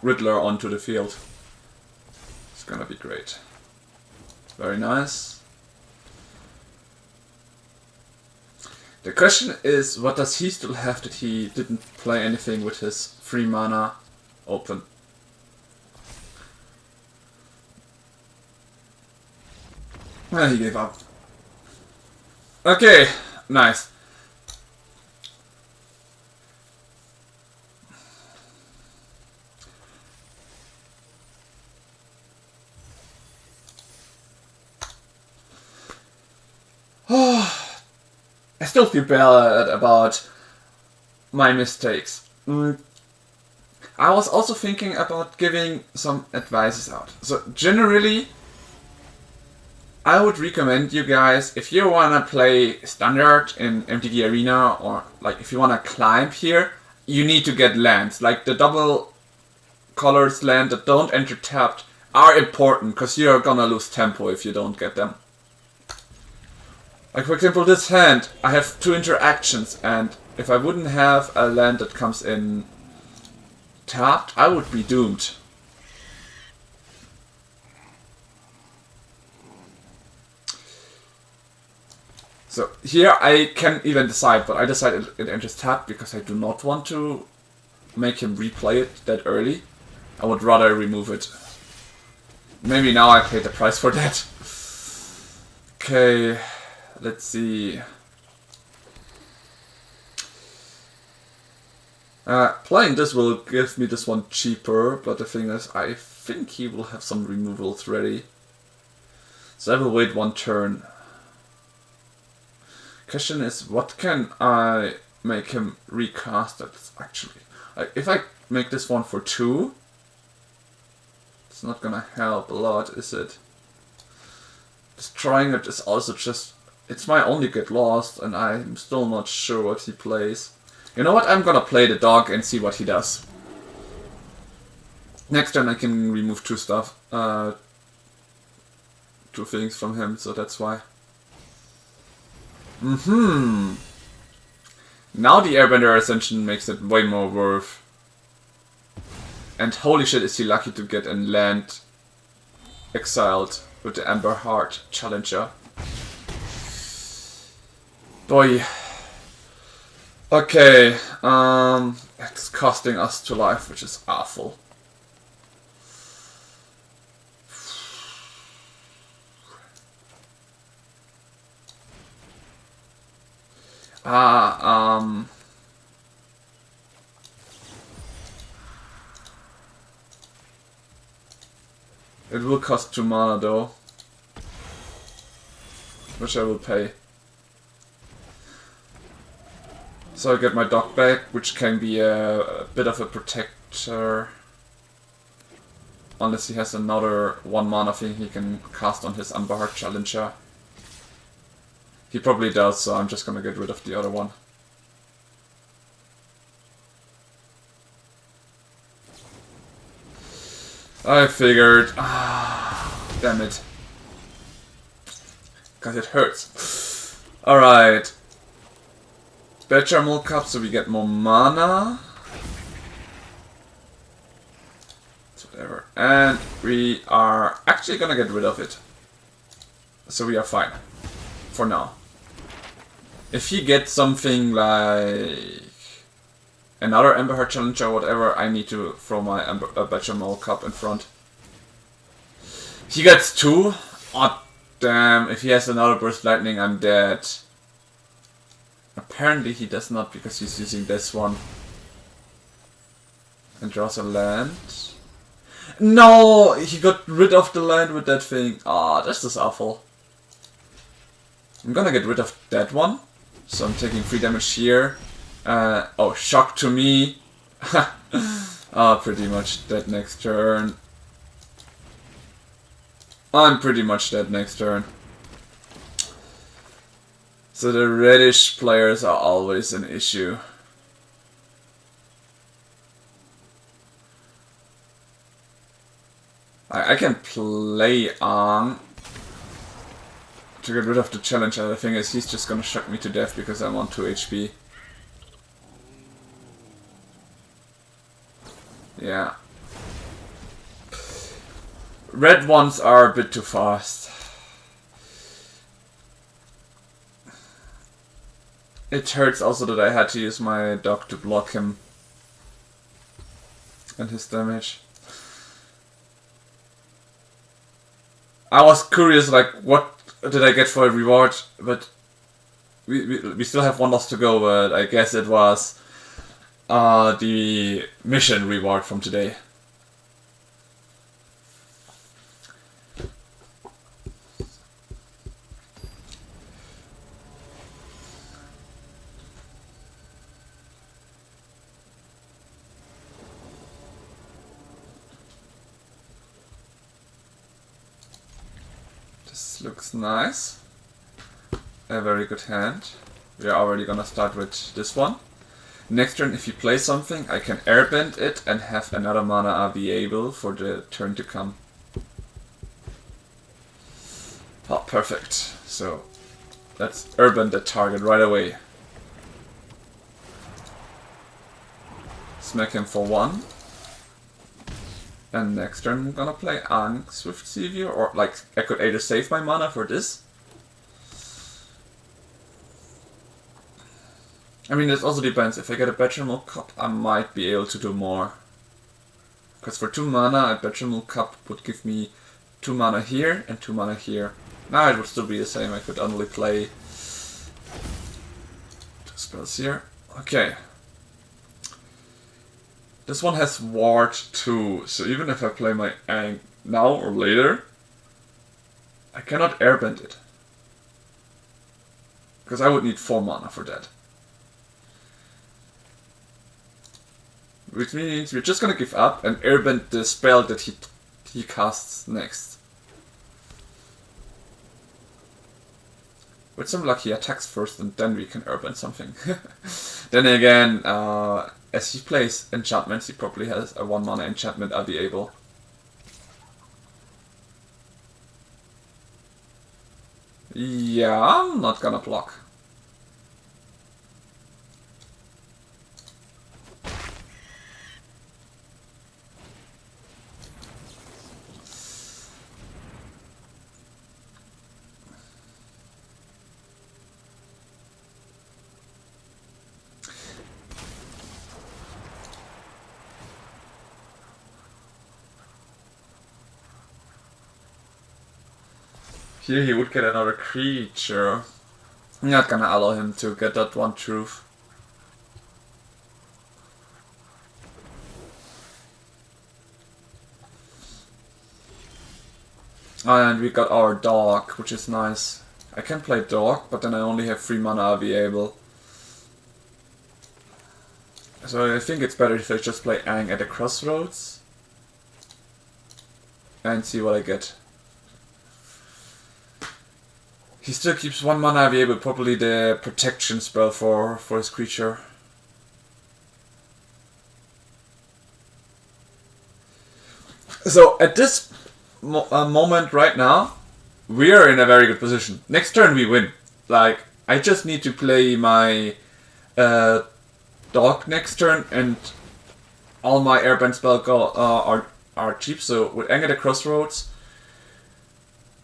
S1: Riddler onto the field. It's gonna be great. Very nice. The question is, what does he still have that he didn't play anything with his 3 mana open? Well, he gave up. Okay, nice. I still feel bad about my mistakes. I was also thinking about giving some advices out. So generally, I would recommend you guys, if you wanna play Standard in MTG Arena, or like if you wanna climb here, you need to get lands. Like the double colors land that don't enter tapped are important, because you're gonna lose tempo if you don't get them. Like for example this hand, I have 2 interactions, and if I wouldn't have a land that comes in tapped, I would be doomed. So here I can even decide, but I decided it enters tapped because I do not want to make him replay it that early. I would rather remove it. Maybe now I paid the price for that. Okay. Let's see. Playing this will give me this one cheaper, but the thing is, I think he will have some removals ready. So I will wait 1 turn. Question is, what can I make him recast it actually? Like, if I make this one for 2, it's not gonna help a lot, is it? Destroying it is also just... It's my only get lost, and I'm still not sure what he plays. You know what? I'm gonna play the dog and see what he does. Next turn I can remove 2 stuff. 2 things from him, so that's why. Now the Airbender Ascension makes it way more worth. And holy shit, is he lucky to get a land exiled with the Amber Heart Challenger. Boy. Okay, it's costing us 2 life, which is awful. It will cost 2 mana though, which I will pay. So I get my dog back, which can be a bit of a protector. Unless he has another 1 mana thing he can cast on his Amber Heart Challenger. He probably does, so I'm just gonna get rid of the other one. I figured. Ah, damn it. Because it hurts. Alright. Bechamel Cup, so we get more mana. Whatever. And we are actually gonna get rid of it. So we are fine. For now. If he gets something like another Ember Heart Challenge or whatever, I need to throw my Bechamel Cup in front. He gets 2. Oh damn, if he has another Burst Lightning, I'm dead. Apparently he does not, because he's using this one. And draws a land. No! He got rid of the land with that thing. Ah, oh, this is awful. I'm gonna get rid of that one. So I'm taking 3 damage here. Oh, shock to me. Pretty much dead next turn. I'm pretty much dead next turn. So the reddish players are always an issue. I can play Aang to get rid of the challenge. The thing is, he's just gonna shock me to death because I'm on 2 HP. Yeah. Red ones are a bit too fast. It hurts also that I had to use my dog to block him and his damage. I was curious, like, what did I get for a reward, but we still have 1 loss to go, but I guess it was the mission reward from today. This looks nice. A very good hand. We are already gonna start with this one. Next turn, if you play something, I can airbend it and have another mana available for the turn to come. Oh, perfect. So, let's airbend the target right away. Smack him for 1. And next turn I'm gonna play Aang Swift Seaview, or like I could either save my mana for this. I mean, it also depends. If I get a Bechamel Cup, I might be able to do more. Because for 2 mana, a Bechamel Cup would give me 2 mana here and 2 mana here. Now it would still be the same. I could only play 2 spells here. Okay. This one has Ward 2, so even if I play my Aang now or later, I cannot airbend it. Because I would need 4 mana for that. Which means we're just gonna give up and airbend the spell that he casts next. With some luck he attacks first and then we can airbend something. Then again, as he plays enchantments, he probably has a 1 mana enchantment available. Yeah, I'm not gonna block. Here he would get another creature. I'm not gonna allow him to get that one truth. And we got our dog, which is nice. I can play dog, but then I only have 3 mana available. So I think it's better if I just play Aang at the crossroads. And see what I get. He still keeps 1 mana available, probably the protection spell for his creature. So at this moment right now, we are in a very good position. Next turn we win. Like, I just need to play my dog next turn, and all my airbend spells are cheap. So with Aang at the Crossroads,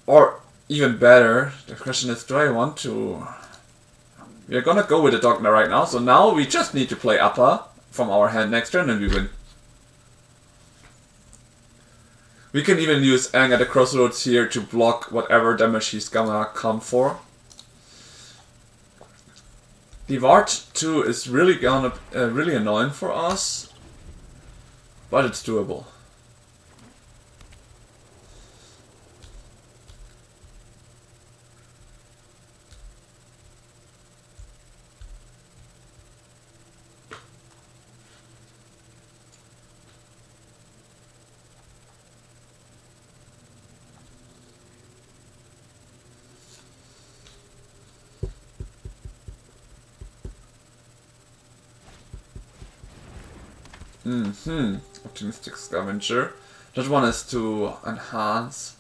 S1: or even better, the question is, do I want to? We're gonna go with the dog right now. So now we just need to play Appa from our hand next turn, and we win. We can even use Aang at the Crossroads here to block whatever damage he's gonna come for. The Ward 2 is really gonna really annoying for us, but it's doable. Optimistic Scavenger. That one is to enhance.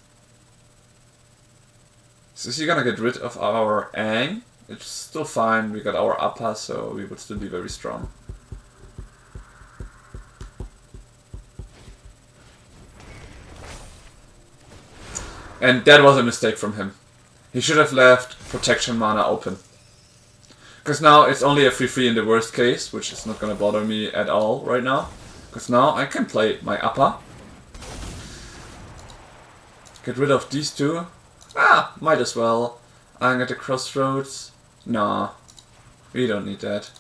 S1: So is he gonna get rid of our Aang? It's still fine, we got our Appa, so we would still be very strong. And that was a mistake from him. He should have left Protection Mana open. Because now it's only a 3-3 in the worst case, which is not gonna bother me at all right now. Because now I can play my Appa. Get rid of these two. Ah, might as well. Aang at the Crossroads. Nah, we don't need that.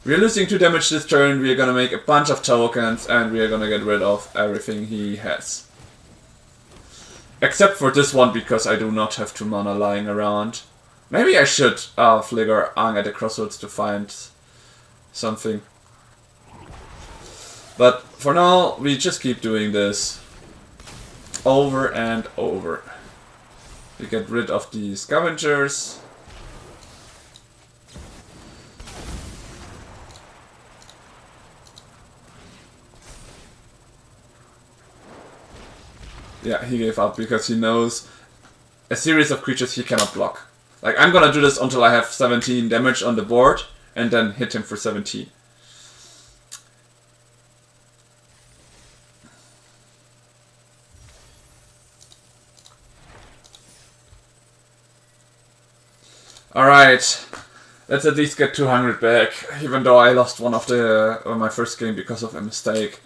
S1: We're losing 2 damage this turn, we're gonna make a bunch of tokens, and we're gonna get rid of everything he has. Except for this one, because I do not have 2 mana lying around. Maybe I should flicker Aang at the Crossroads to find something. But for now, we just keep doing this over and over. We get rid of the scavengers. Yeah, he gave up because he knows a series of creatures he cannot block. Like, I'm gonna do this until I have 17 damage on the board, and then hit him for 17. Alright, let's at least get 200 back, even though I lost one of my first game because of a mistake.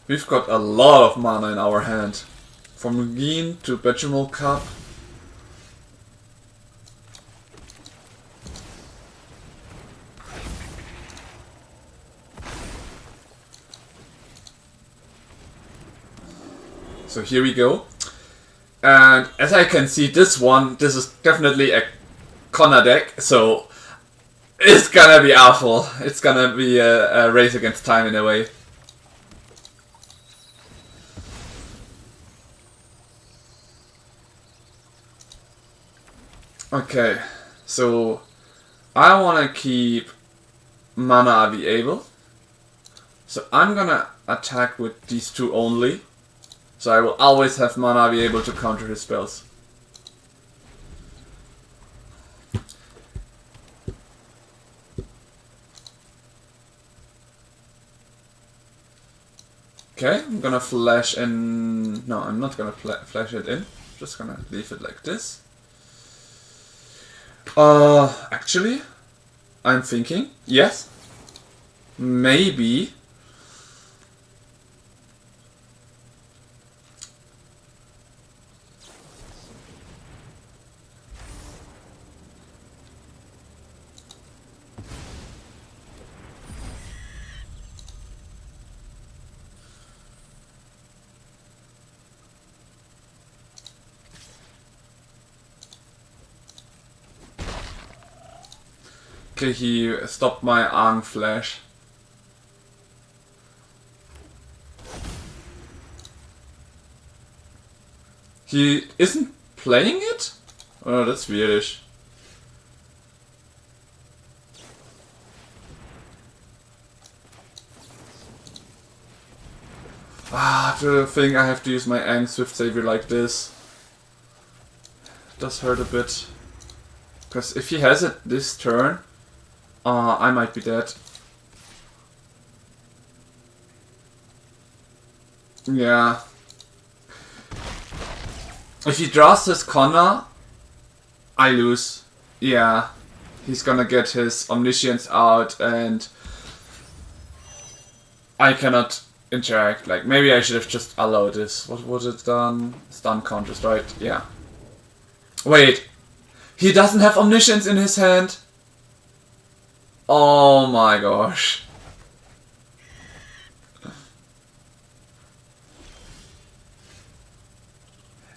S1: We've got a lot of mana in our hand. From Rugin to Bechemal Cup. So here we go. And as I can see, this is definitely a Connor deck, so it's gonna be awful. It's gonna be a race against time in a way. Okay, so I want to keep mana available. So I'm gonna attack with these 2 only. So I will always have mana able to counter his spells. Okay, I'm gonna flash in. No, I'm not gonna flash it in. Just gonna leave it like this. Actually, I'm thinking, yes, maybe Okay, he stopped my Aang flash. He isn't playing it? Oh, that's weirdish. Ah, the thing I have to use my Aang Swift Savior like this. Does hurt a bit. Because if he has it this turn, I might be dead. Yeah. If he draws his Connor, I lose. Yeah. He's gonna get his Omniscience out and I cannot interact. Like, maybe I should have just allowed this. What would it done? Stun counters, right? Yeah. Wait. He doesn't have Omniscience in his hand? Oh my gosh.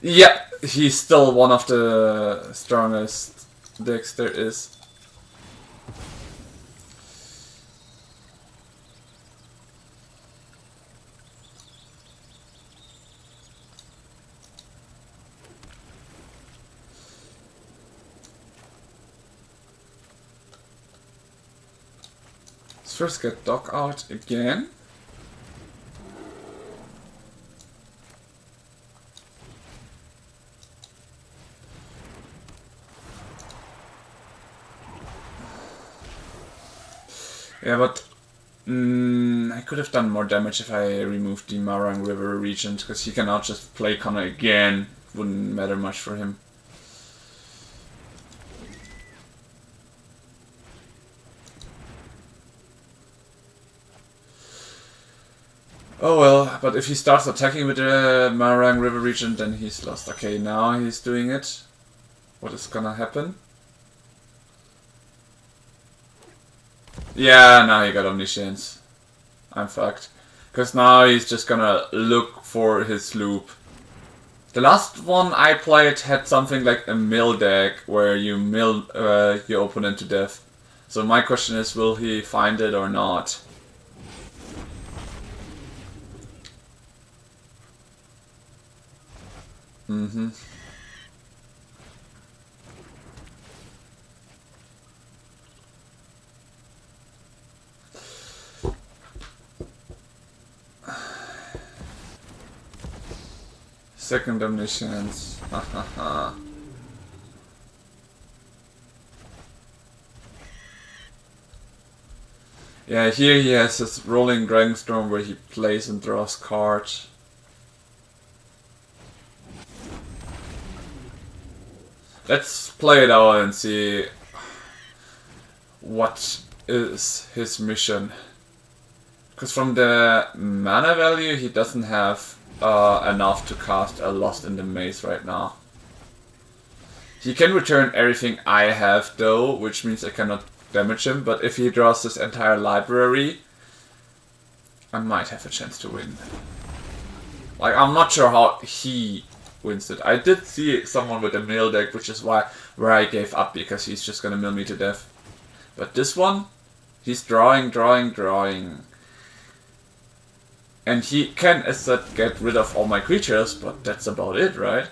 S1: Yeah, he's still one of the strongest decks there is. Let's first get Doc out again. Yeah, but I could have done more damage if I removed the Marang River Regent, because he can now just play Connor again. Wouldn't matter much for him. Oh well, but if he starts attacking with the Marang River Regent, then he's lost. Okay, now he's doing it. What is gonna happen? Yeah, now he got Omniscience. I'm fucked. Because now he's just gonna look for his loop. The last one I played had something like a mill deck, where you mill your opponent to death. So my question is, will he find it or not? Mm-hmm. Second Omniscience. Yeah, here he has his Rolling Dragonstorm where he plays and draws cards. Let's play it out and see what is his mission. Because from the mana value he doesn't have enough to cast a Lost in the Maze right now. He can return everything I have though, which means I cannot damage him, but if he draws this entire library, I might have a chance to win. Like, I'm not sure how he wins it. I did see someone with a mill deck, which is where I gave up, because he's just gonna mill me to death. But this one, he's drawing. And he can, as said, get rid of all my creatures, but that's about it, right?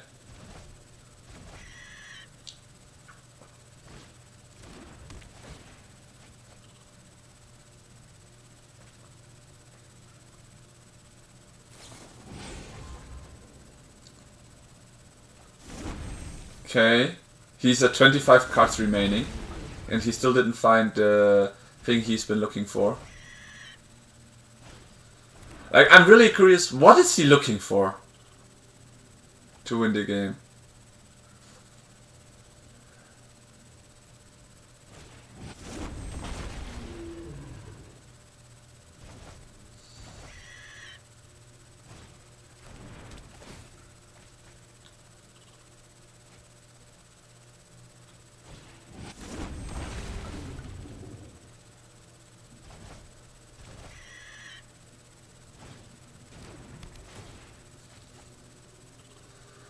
S1: Okay, he's at 25 cards remaining, and he still didn't find the thing he's been looking for. Like, I'm really curious, what is he looking for to win the game?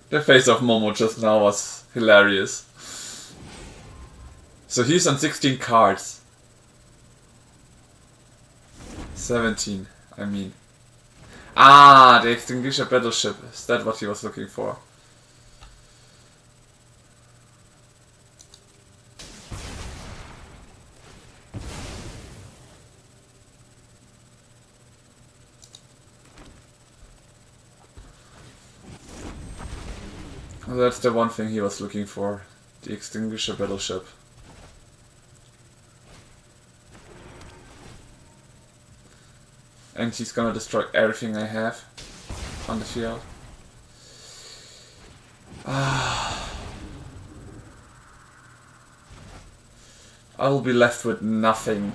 S1: The face of Momo just now was hilarious. So he's on 16 cards. 17, I mean. Ah, the Extinguisher Battleship. Is that what he was looking for? Well, that's the one thing he was looking for. The Extinguisher Battleship. And he's gonna destroy everything I have on the field. I will be left with nothing.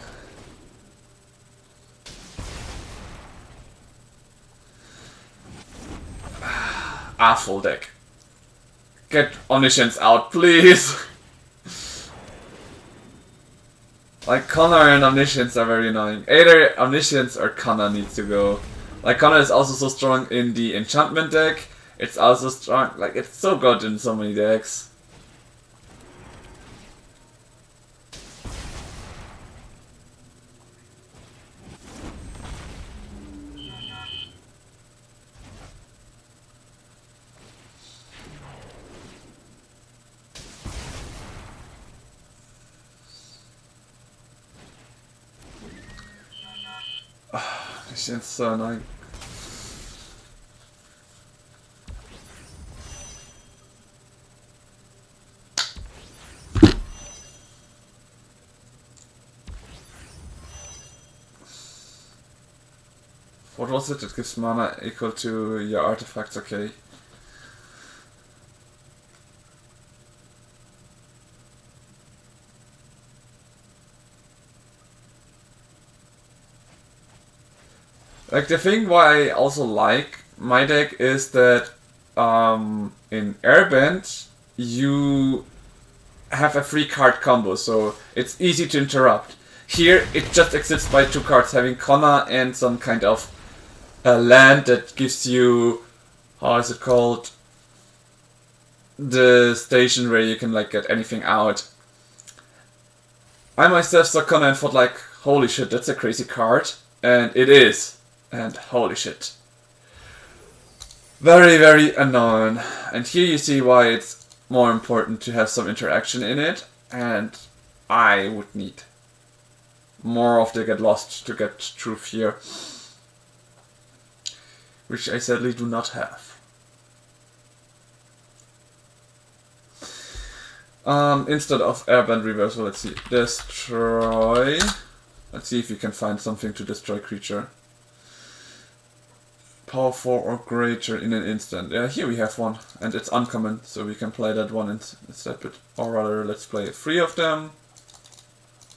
S1: Full deck. Get Omniscience out, please! Like, Connor and Omniscience are very annoying. Either Omniscience or Connor needs to go. Like, Connor is also so strong in the enchantment deck. It's also strong, like, it's so good in so many decks. It's so annoying. What was it? It gives mana equal to your artifacts, okay. Like, the thing why I also like my deck is that in Airband you have a 3-card combo, so it's easy to interrupt. Here it just exists by 2 cards, having Connor and some kind of land that gives you, how is it called, the station where you can like get anything out. I myself saw Connor and thought like, holy shit, that's a crazy card, and it is. And holy shit. Very, very annoying. And here you see why it's more important to have some interaction in it. And I would need more of the Get Lost to get through here. Which I sadly do not have. Instead of Airband Reversal, let's see. Destroy. Let's see if you can find something to destroy creature. Power 4 or greater in an instant. Yeah, here we have one, and it's uncommon, so we can play that one instead. But, or rather, let's play 3 of them,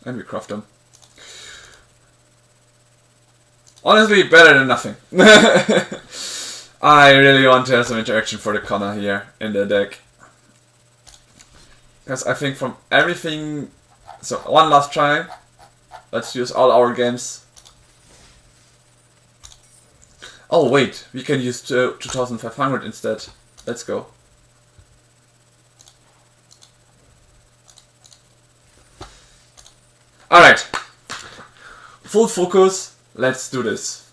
S1: and we craft them. Honestly, better than nothing. I really want to have some interaction for the Connor here in the deck. Because I think from everything... So, one last try. Let's use all our games. Oh wait, we can use 2500 instead. Let's go. Alright. Full focus. Let's do this.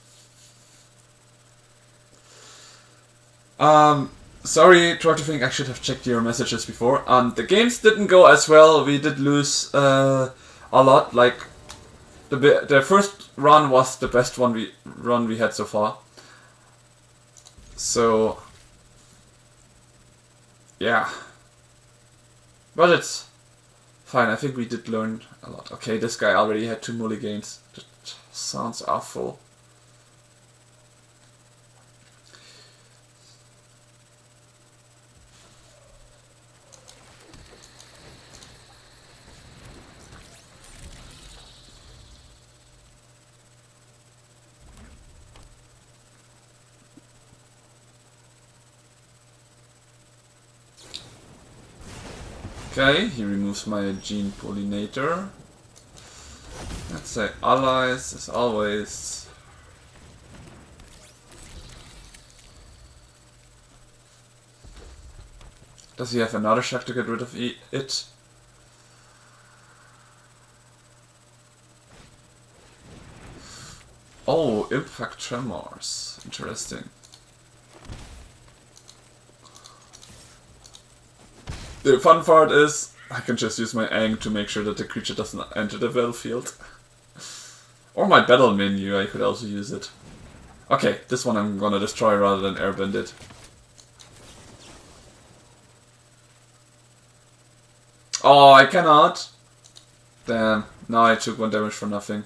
S1: Sorry, try to think I should have checked your messages before. The games didn't go as well. We did lose a lot. Like the first run was the best run we had so far. So, yeah. But it's fine, I think we did learn a lot. Okay, this guy already had 2 mulligans. That sounds awful. Okay, he removes my gene pollinator. Let's say allies as always. Does he have another shack to get rid of it? Oh, Impact Tremors. Interesting. The fun part is, I can just use my Aang to make sure that the creature doesn't enter the battlefield. Or my battle menu, I could also use it. Okay, this one I'm gonna destroy rather than airbend it. Oh, I cannot! Damn, now I took 1 damage for nothing.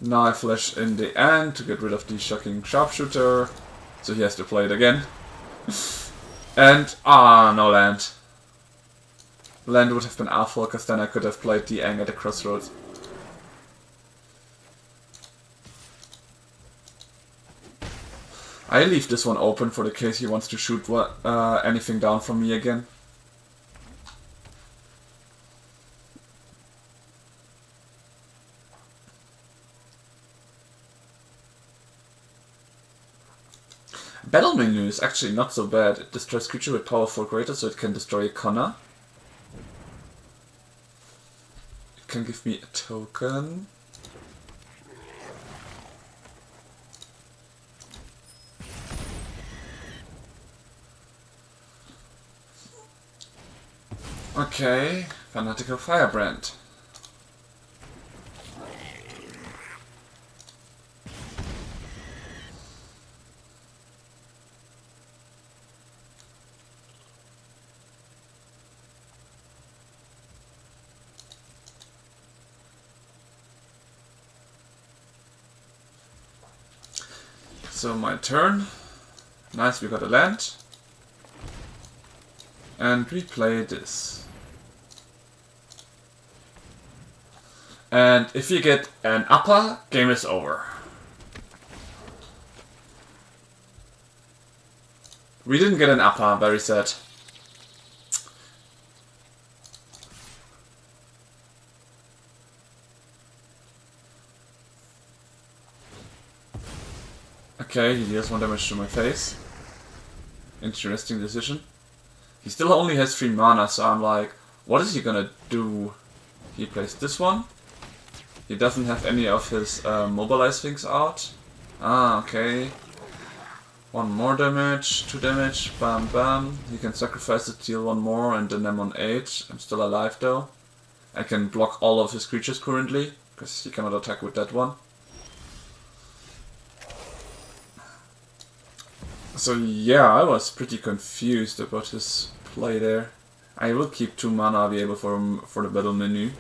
S1: Now I flash in the Aang to get rid of the shocking sharpshooter. So he has to play it again. And, no land. Land would have been awful, because then I could have played the Aang at the crossroads. I leave this one open for the case he wants to shoot anything down from me again. Battle menu is actually not so bad. It destroys creature with power 4 greater, so it can destroy a Connor. It can give me a token. Okay, Fanatical Firebrand. So my turn. Nice, we got a land. And we play this. And if you get an upper, game is over. We didn't get an upper, very sad. Okay, he deals 1 damage to my face. Interesting decision. He still only has 3 mana, so I'm like, what is he gonna do? He plays this one. He doesn't have any of his mobilize things out. Okay. 1 more damage, 2 damage, bam bam. He can sacrifice it, deal 1 more, and then I'm on 8. I'm still alive though. I can block all of his creatures currently, because he cannot attack with that one. So yeah, I was pretty confused about his play there. I will keep 2 mana available for the battle menu.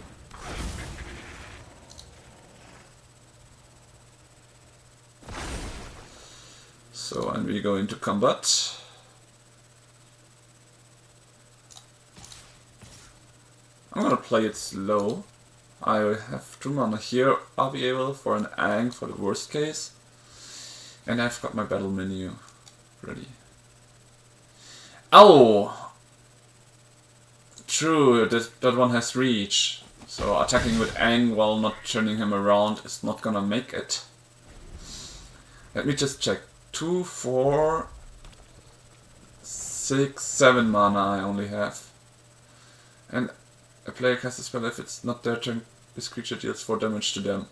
S1: So, and we go into combat. I'm gonna play it slow. I have 2 mana here available for an Aang for the worst case. And I've got my battle menu ready. Oh! True, that one has reach. So attacking with Aang while not turning him around is not gonna make it. Let me just check. 2, 4, 6, 7 mana I only have. And a player casts a spell if it's not their turn, this creature deals 4 damage to them.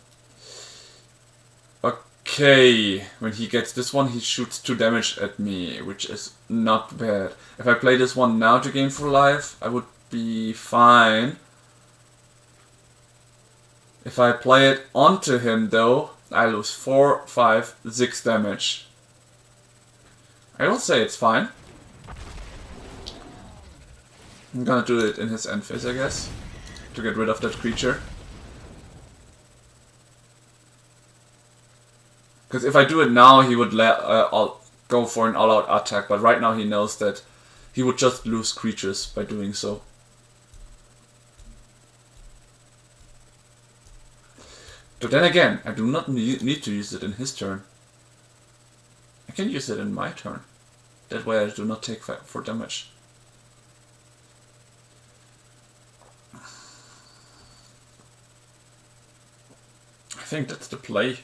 S1: Okay, when he gets this one he shoots 2 damage at me, which is not bad. If I play this one now to gain for life, I would be fine. If I play it onto him though, I lose 4, 5, 6 damage. I will say it's fine. I'm gonna do it in his end phase, I guess, to get rid of that creature. Because if I do it now, he would go for an all-out attack, but right now he knows that he would just lose creatures by doing so. But then again, I do not need to use it in his turn. I can use it in my turn. That way I do not take 4 damage. I think that's the play.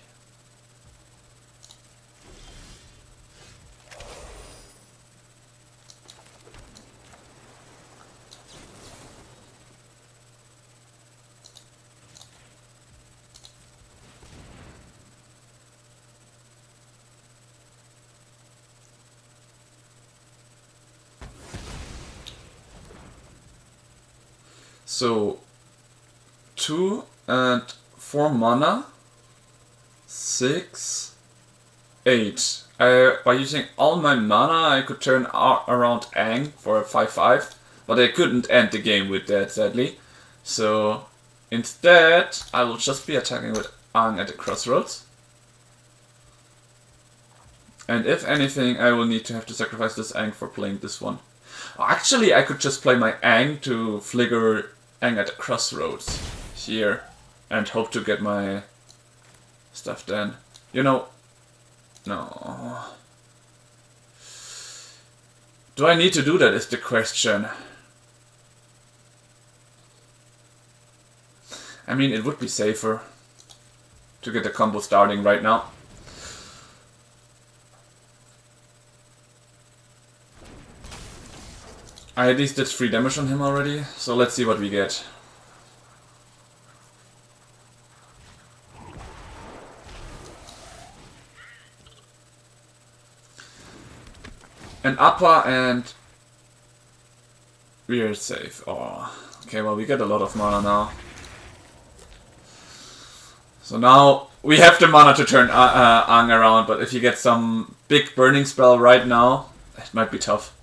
S1: So 2 and 4 mana. 6, 8. By using all my mana I could turn around Aang for a 5/5, but I couldn't end the game with that, sadly. So instead I will just be attacking with Aang at the crossroads. And if anything, I will need to have to sacrifice this Aang for playing this one. Actually, I could just play my Aang to flicker Aang at the crossroads here and hope to get my stuff then. You know, no. Do I need to do that is the question. I mean, it would be safer to get the combo starting right now. I at least did 3 damage on him already, so let's see what we get. An upper and we're safe. Oh, okay, well we get a lot of mana now. So now we have the mana to turn Aang around, but if you get some big burning spell right now, it might be tough.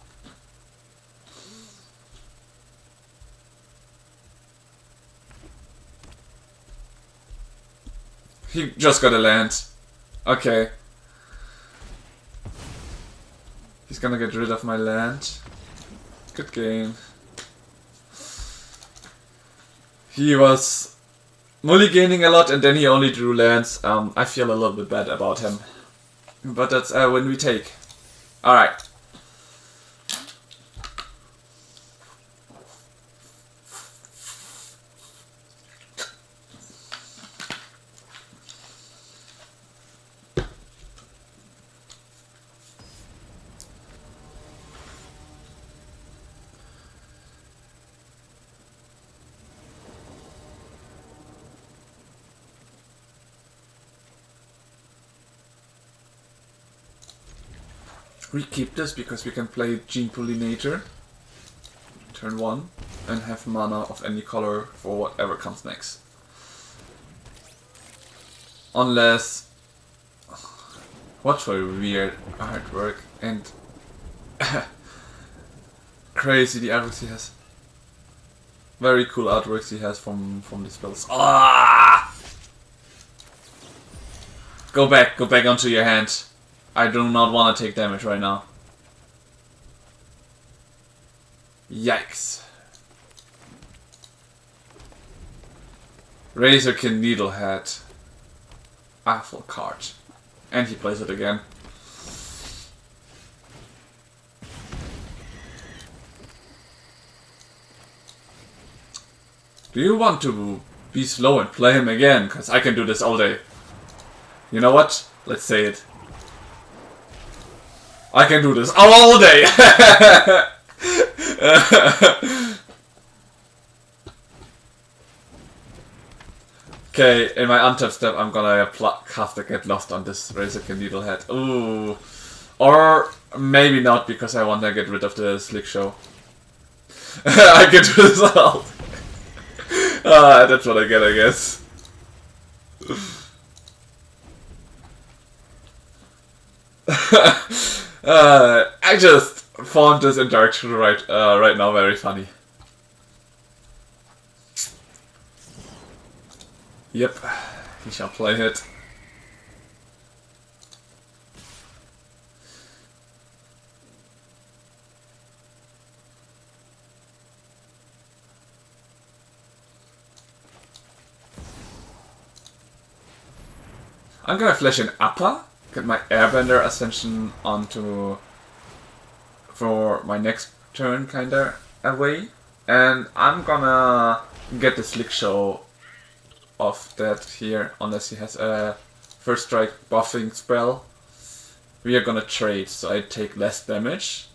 S1: He just got a land. Okay. He's gonna get rid of my land. Good game. He was mulliganing a lot and then he only drew lands. I feel a little bit bad about him. But that's a win we take. Alright. We keep this because we can play Gene Pollinator turn 1 and have mana of any color for whatever comes next. Unless... What for weird artwork and... Crazy the artworks he has. Very cool artworks he has from the spells. Ah! Go back onto your hand. I do not want to take damage right now. Yikes. Razorkin Needlehead. Awful card. And he plays it again. Do you want to be slow and play him again? Because I can do this all day. You know what? Let's say it. I can do this all day! Okay, in my untapped step I'm gonna cast a Get Lost on this Razorkin Needlehead. Ooh. Or maybe not, because I want to get rid of the Slick Show. I can do this all. That's what I get, I guess. I just found this interaction right now very funny. Yep, he shall play it. I'm gonna flash an upper, get my Airbender Ascension onto for my next turn kinda away, and I'm gonna get the Slick Show off that here, unless he has a first strike buffing spell. We are gonna trade, so I take less damage.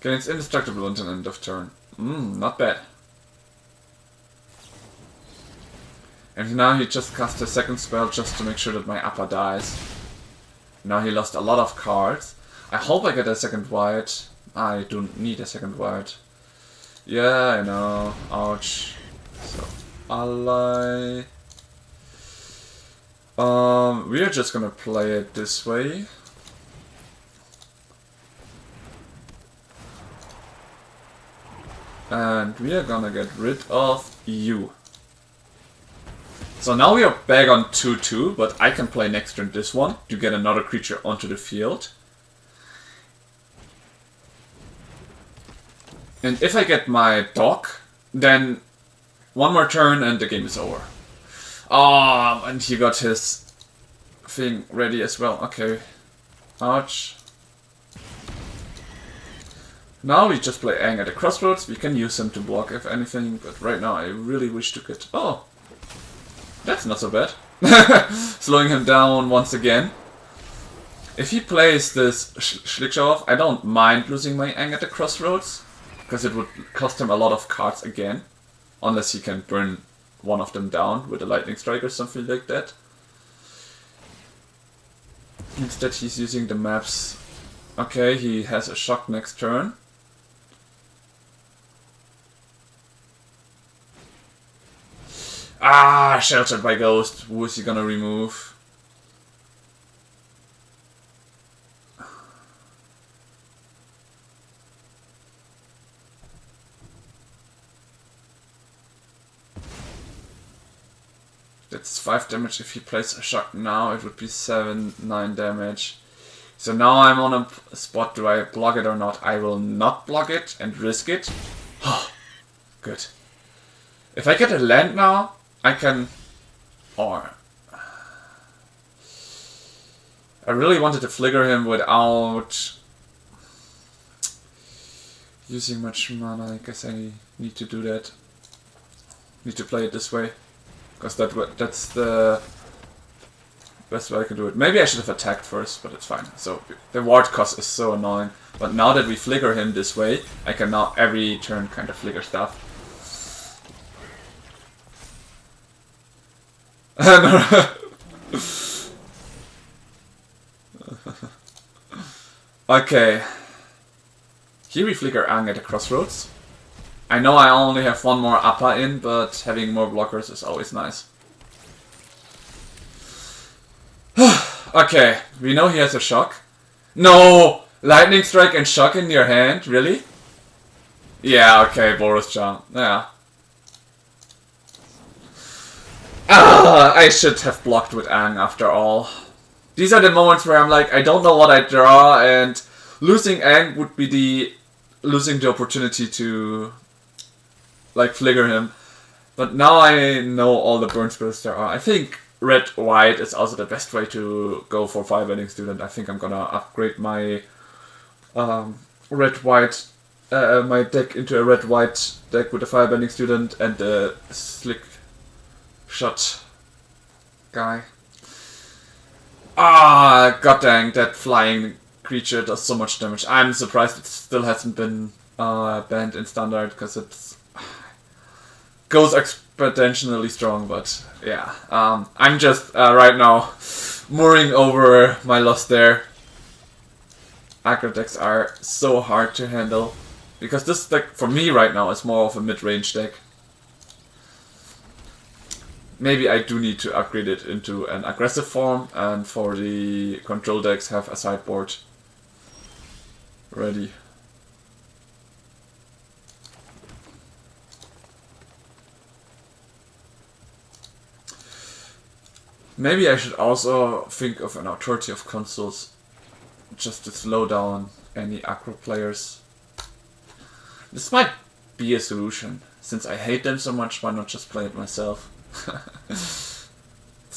S1: Okay, it's indestructible until end of turn. Not bad. And now he just cast a second spell just to make sure that my upper dies. Now he lost a lot of cards. I hope I get a second white. I don't need a second white. Yeah, I know. Ouch. So, ally. We are just gonna play it this way. And we are gonna get rid of you. So now we are back on 2-2, but I can play next turn this one to get another creature onto the field. And if I get my dog, then one more turn and the game is over. Oh, and he got his thing ready as well. Okay. Ouch. Now we just play Aang at the crossroads. We can use him to block if anything, but right now I really wish to get... Oh! That's not so bad. Slowing him down once again. If he plays this Schlickshow, I don't mind losing my Aang at the crossroads, because it would cost him a lot of cards again. Unless he can burn one of them down with a lightning strike or something like that. Instead he's using the maps. Okay, he has a shock next turn. Ah, sheltered by ghost. Who is he gonna remove? That's 5 damage. If he plays a shock now, it would be 7-9 damage. So now I'm on a spot. Do I block it or not? I will not block it and risk it. Good. If I get a land now, I can... Or... I really wanted to flicker him without using much mana. I guess I need to do that. Need to play it this way. Because that's the best way I can do it. Maybe I should have attacked first, but it's fine. So the ward cost is so annoying. But now that we flicker him this way, I can now every turn kind of flicker stuff. Okay. Here we flicker Aang at the crossroads. I know I only have one more upper in, but having more blockers is always nice. Okay, we know he has a shock. No! Lightning strike and shock in your hand? Really? Yeah, okay, Boros Charm. Yeah. Ah, I should have blocked with Aang after all. These are the moments where I'm like, I don't know what I draw, and losing Aang would be losing the opportunity to like flicker him. But now I know all the burn spells there are. I think red-white is also the best way to go for Firebending Student. I think I'm gonna upgrade my red-white my deck into a red-white deck with a Firebending Student and a Slick Shot guy. Ah, god dang, that flying creature does so much damage. I'm surprised it still hasn't been banned in Standard, because it goes exponentially strong, but yeah. I'm just right now mooring over my loss there. Aggro decks are so hard to handle, because this deck for me right now is more of a mid-range deck. Maybe I do need to upgrade it into an aggressive form, and for the control decks have a sideboard ready. Maybe I should also think of an Authority of Consuls, just to slow down any aggro players. This might be a solution. Since I hate them so much, why not just play it myself? It's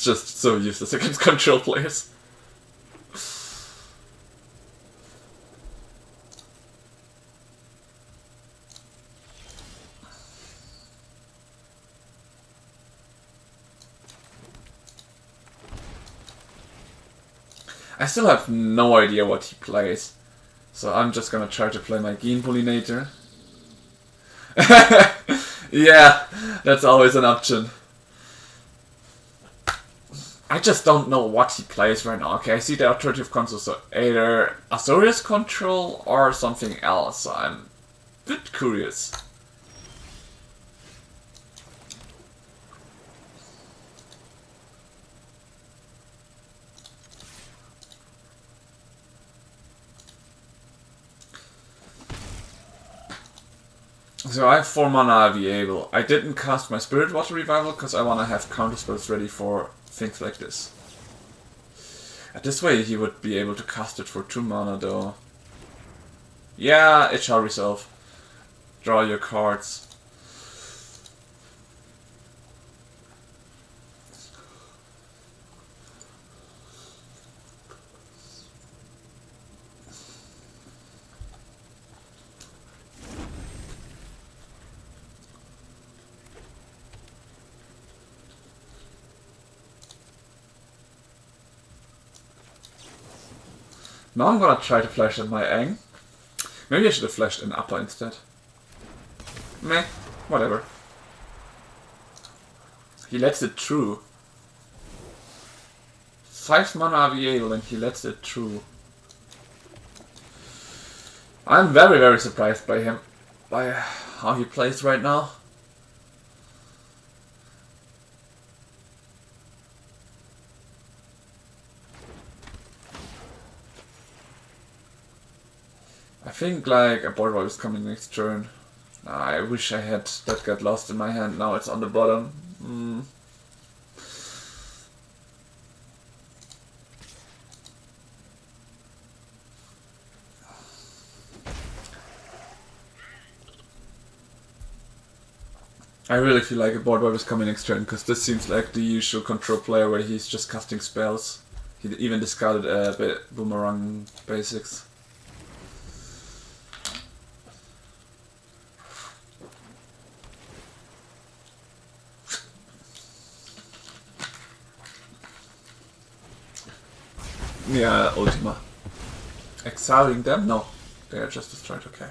S1: just so useless against control players. I still have no idea what he plays, so I'm just gonna try to play my Gene Pollinator. Yeah, that's always an option. I just don't know what he plays right now. Okay, I see the alternative console, so either Azorius control or something else. So I'm a bit curious. So I have 4 mana available. I didn't cast my Spirit Water Revival because I want to have counter spells ready for things like this. This way he would be able to cast it for 2 mana though. Yeah, it shall resolve. Draw your cards. Now I'm gonna try to flash in my Aang. Maybe I should have flashed in upper instead. Meh, whatever. He lets it through. 5 mana available and he lets it through. I'm very, very surprised by him. By how he plays right now. I think like a board wipe is coming next turn. I wish I had that got lost in my hand. Now it's on the bottom. I really feel like a board wipe is coming next turn because this seems like the usual control player where he's just casting spells. He even discarded a bit boomerang basics. Yeah, Ultima. Exiling them? No. They are just destroyed, okay.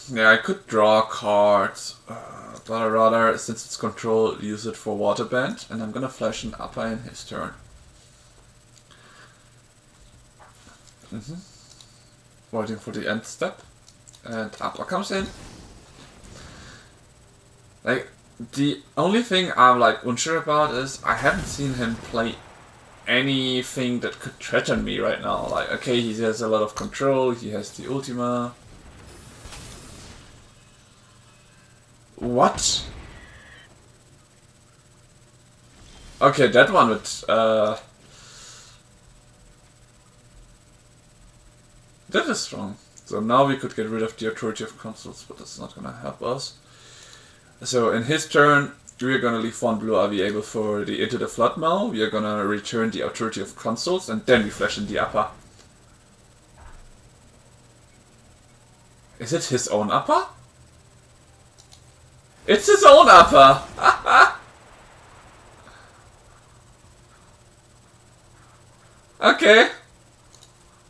S1: Yeah, I could draw cards, but I'd rather, since it's control, use it for Waterbend, and I'm gonna flash an upper in his turn. Waiting for the end step, and upper comes in. Like, the only thing I'm like unsure about is I haven't seen him play anything that could threaten me right now. Like, okay, he has a lot of control, he has the Ultima. What? Okay, that one would, that is strong. So now we could get rid of the authority of consuls, but that's not gonna help us. So in his turn, we're gonna leave 1 blue available for the Into the Flood Maw. We are gonna return the authority of consuls, and then we flash in the upper. Is it his own upper? It's his own upper! Okay.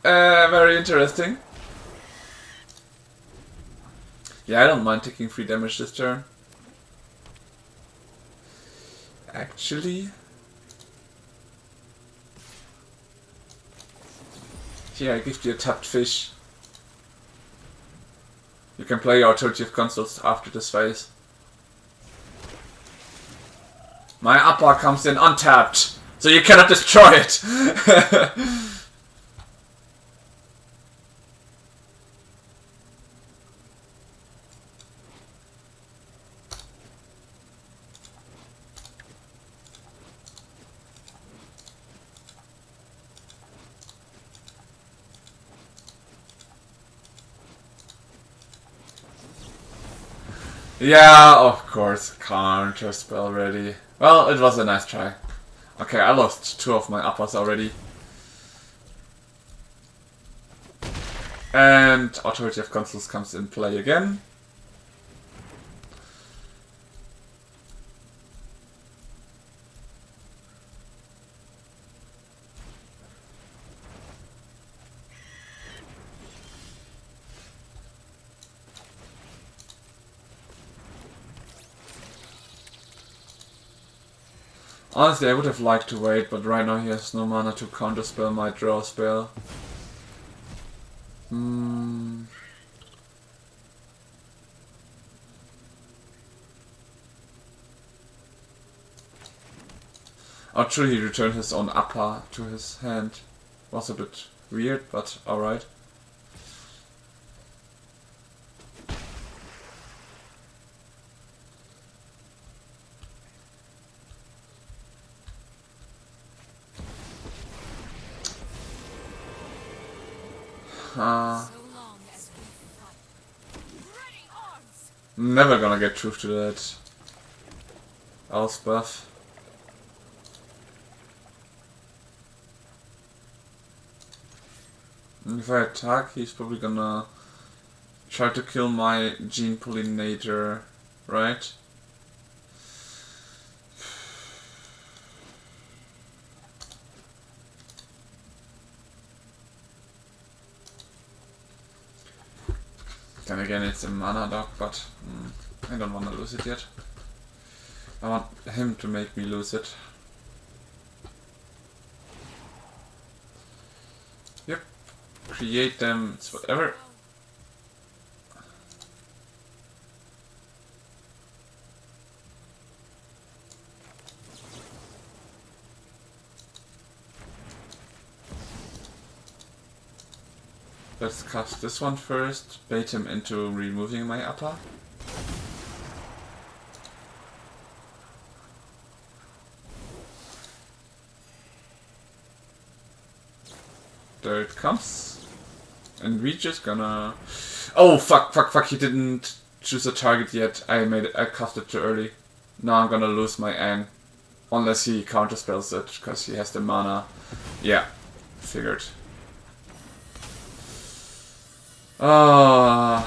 S1: Very interesting. Yeah, I don't mind taking 3 damage this turn. Actually... Here, I give you a tapped fish. You can play your authority of consuls after this phase. My upper comes in untapped, so you cannot destroy it! Yeah, of course, counter spell ready. Well, it was a nice try. Okay, I lost 2 of my uppers already. And Authority of Consuls comes in play again. Honestly, I would have liked to wait, but right now he has no mana to counterspell my draw spell. Oh, true, he returned his own upper to his hand. Was a bit weird, but alright. Never gonna get truth to that. Else buff. If I attack, he's probably gonna try to kill my gene pollinator, right? Then again, it's a mana dog, but I don't want to lose it yet. I want him to make me lose it. Yep. Create them, it's whatever. Let's cast this one first, bait him into removing my upper. There it comes. And we just gonna... Oh, fuck, he didn't choose a target yet. I cast it too early. Now I'm gonna lose my Aang. Unless he counterspells it, because he has the mana. Yeah, figured. Yeah,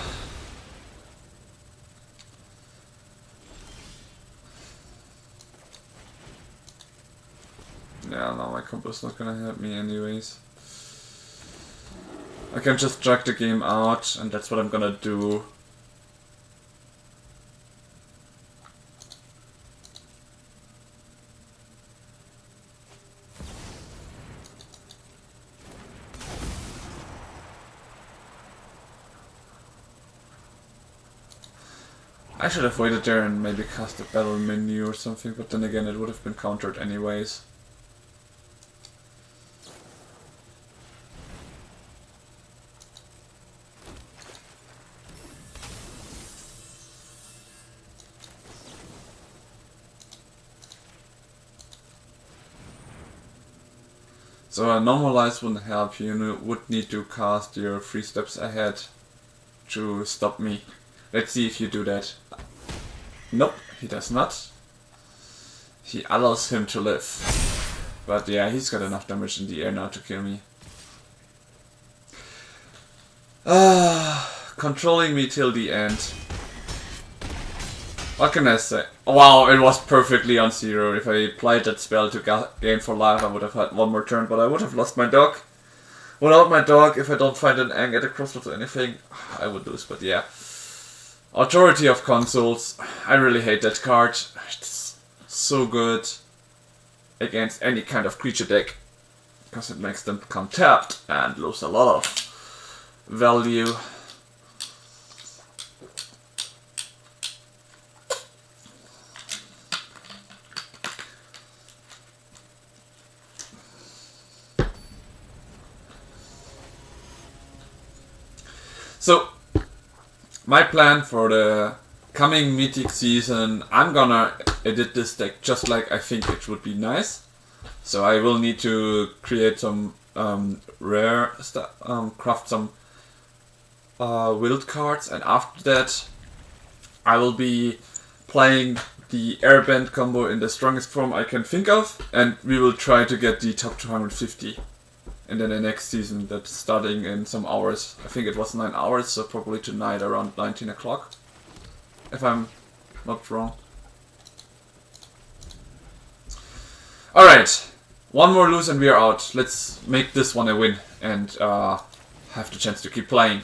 S1: now my combo's not gonna help me anyways. I can just drag the game out, and that's what I'm gonna do. I should have waited there and maybe cast a battle menu or something, but then again it would have been countered anyways. So a normalize wouldn't help, you would need to cast your 3 steps ahead to stop me. Let's see if you do that. Nope, he does not. He allows him to live. But yeah, he's got enough damage in the air now to kill me. Controlling me till the end. What can I say? Wow, it was perfectly on 0. If I applied that spell to gain for life, I would have had one more turn, but I would have lost my dog. Without my dog, if I don't find an Aang at the crossroads or anything, I would lose, but yeah. Authority of Consuls. I really hate that card. It's so good against any kind of creature deck, because it makes them become tapped and lose a lot of value. So, my plan for the coming Mythic season, I'm gonna edit this deck just like I think it would be nice. So I will need to create some rare stuff, craft some wild cards, and after that I will be playing the airbend combo in the strongest form I can think of, and we will try to get the top 250. And then the next season, that's starting in some hours. I think it was 9 hours, so probably tonight around 19 o'clock. If I'm not wrong. Alright, one more lose and we are out. Let's make this one a win and have the chance to keep playing.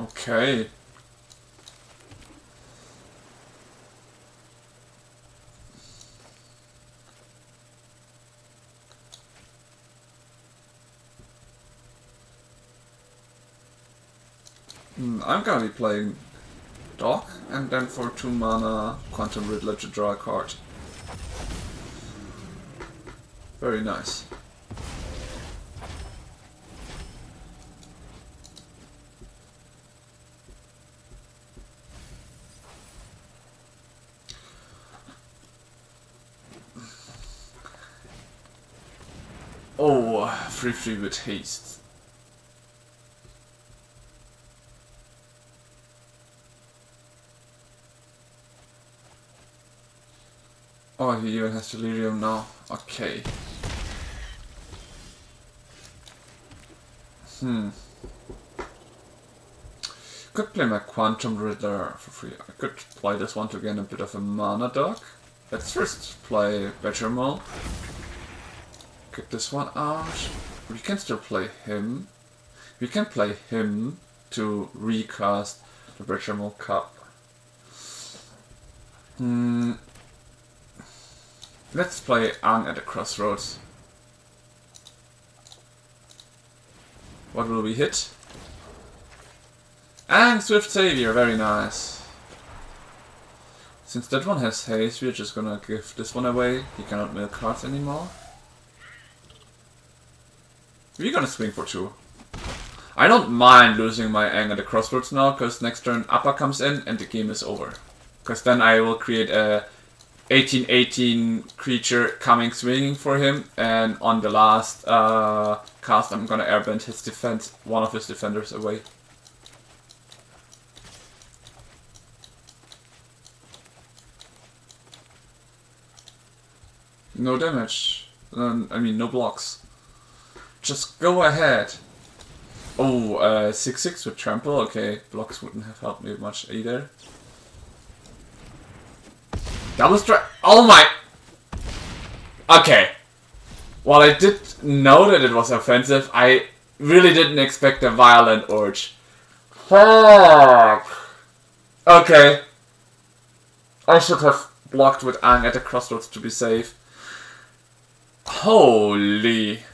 S1: Okay. I'm gonna be playing Dock, and then for 2 mana, Quantum Riddler to draw a card. Very nice. Oh, 3/3 with haste. Oh, he even has Delirium now. Okay. Could play my Quantum Riddler for free. I could play this one to gain a bit of a mana dock. Let's first play Bechermal. Get this one out. We can still play him. We can play him to recast the Bechermal Cup. Let's play Aang at the Crossroads. What will we hit? Aang, Swift Savior, very nice. Since that one has haste, we're just gonna give this one away. He cannot mill cards anymore. We're gonna swing for 2. I don't mind losing my Aang at the Crossroads now, because next turn Appa comes in and the game is over. Because then I will create a 18/18 creature coming swinging for him, and on the last cast I'm gonna airbend his defense, one of his defenders away. No damage. I mean, no blocks. Just go ahead. Oh, 6/6 with trample. Okay, blocks wouldn't have helped me much either. Double strike. Oh my. Okay. While I did know that it was offensive, I really didn't expect a violent urge. Fuck. Okay. I should have blocked with Aang at the Crossroads to be safe. Holy.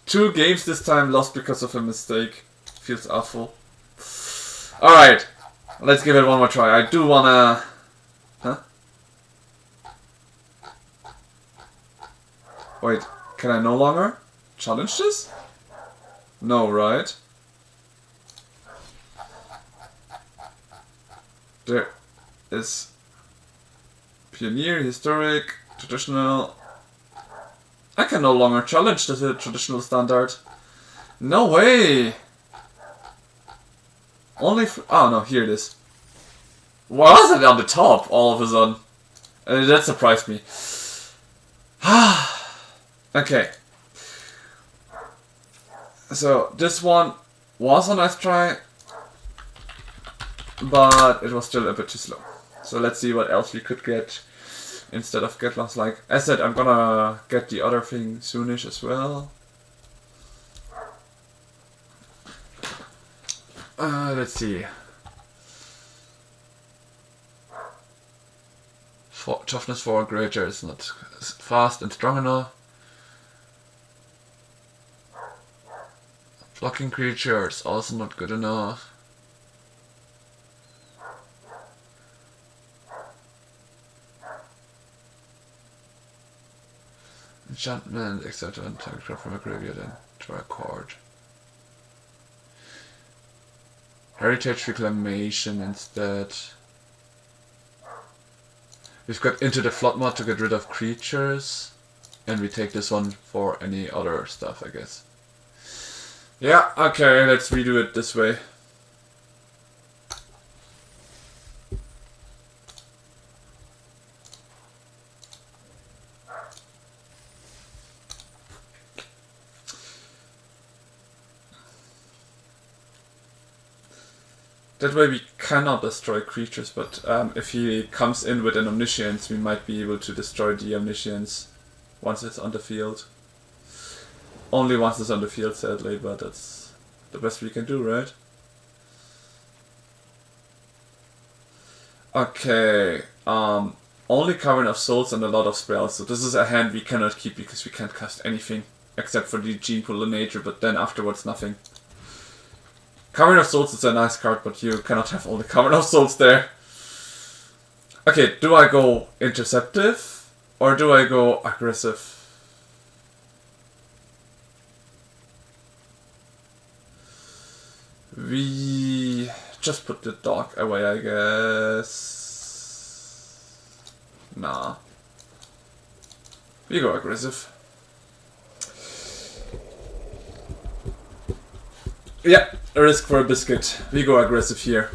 S1: 2 games this time lost because of a mistake. Feels awful. Alright. Let's give it one more try. I do wanna... Huh? Wait, can I no longer challenge this? No, right? There is Pioneer, Historic, Traditional. I can no longer challenge the Traditional Standard. No way! Only oh no, here it is. Why was it on the top all of a sudden? That surprised me. Okay. So this one was a nice try, but it was still a bit too slow. So let's see what else we could get instead of get lost. Like I said, I'm gonna get the other thing soonish as well. Let's see. Toughness 4 greater is not fast and strong enough. Blocking creatures also not good enough. Enchantment, except on target card from a graveyard and draw a card. Heritage Reclamation instead. We've got Into the Flood mod to get rid of creatures. And we take this one for any other stuff, I guess. Yeah, okay, let's redo it this way. That way we cannot destroy creatures, but if he comes in with an Omniscience, we might be able to destroy the Omniscience once it's on the field. Only once it's on the field, sadly, but that's the best we can do, right? Okay, only Cavern of Souls and a lot of spells, so this is a hand we cannot keep because we can't cast anything except for the Gene Pool of Nature, but then afterwards nothing. Cavern of Souls is a nice card, but you cannot have all the Cavern of Souls there. Okay, do I go interceptive or do I go aggressive? We just put the dog away, I guess. Nah. We go aggressive. Yeah, a risk for a biscuit. We go aggressive here.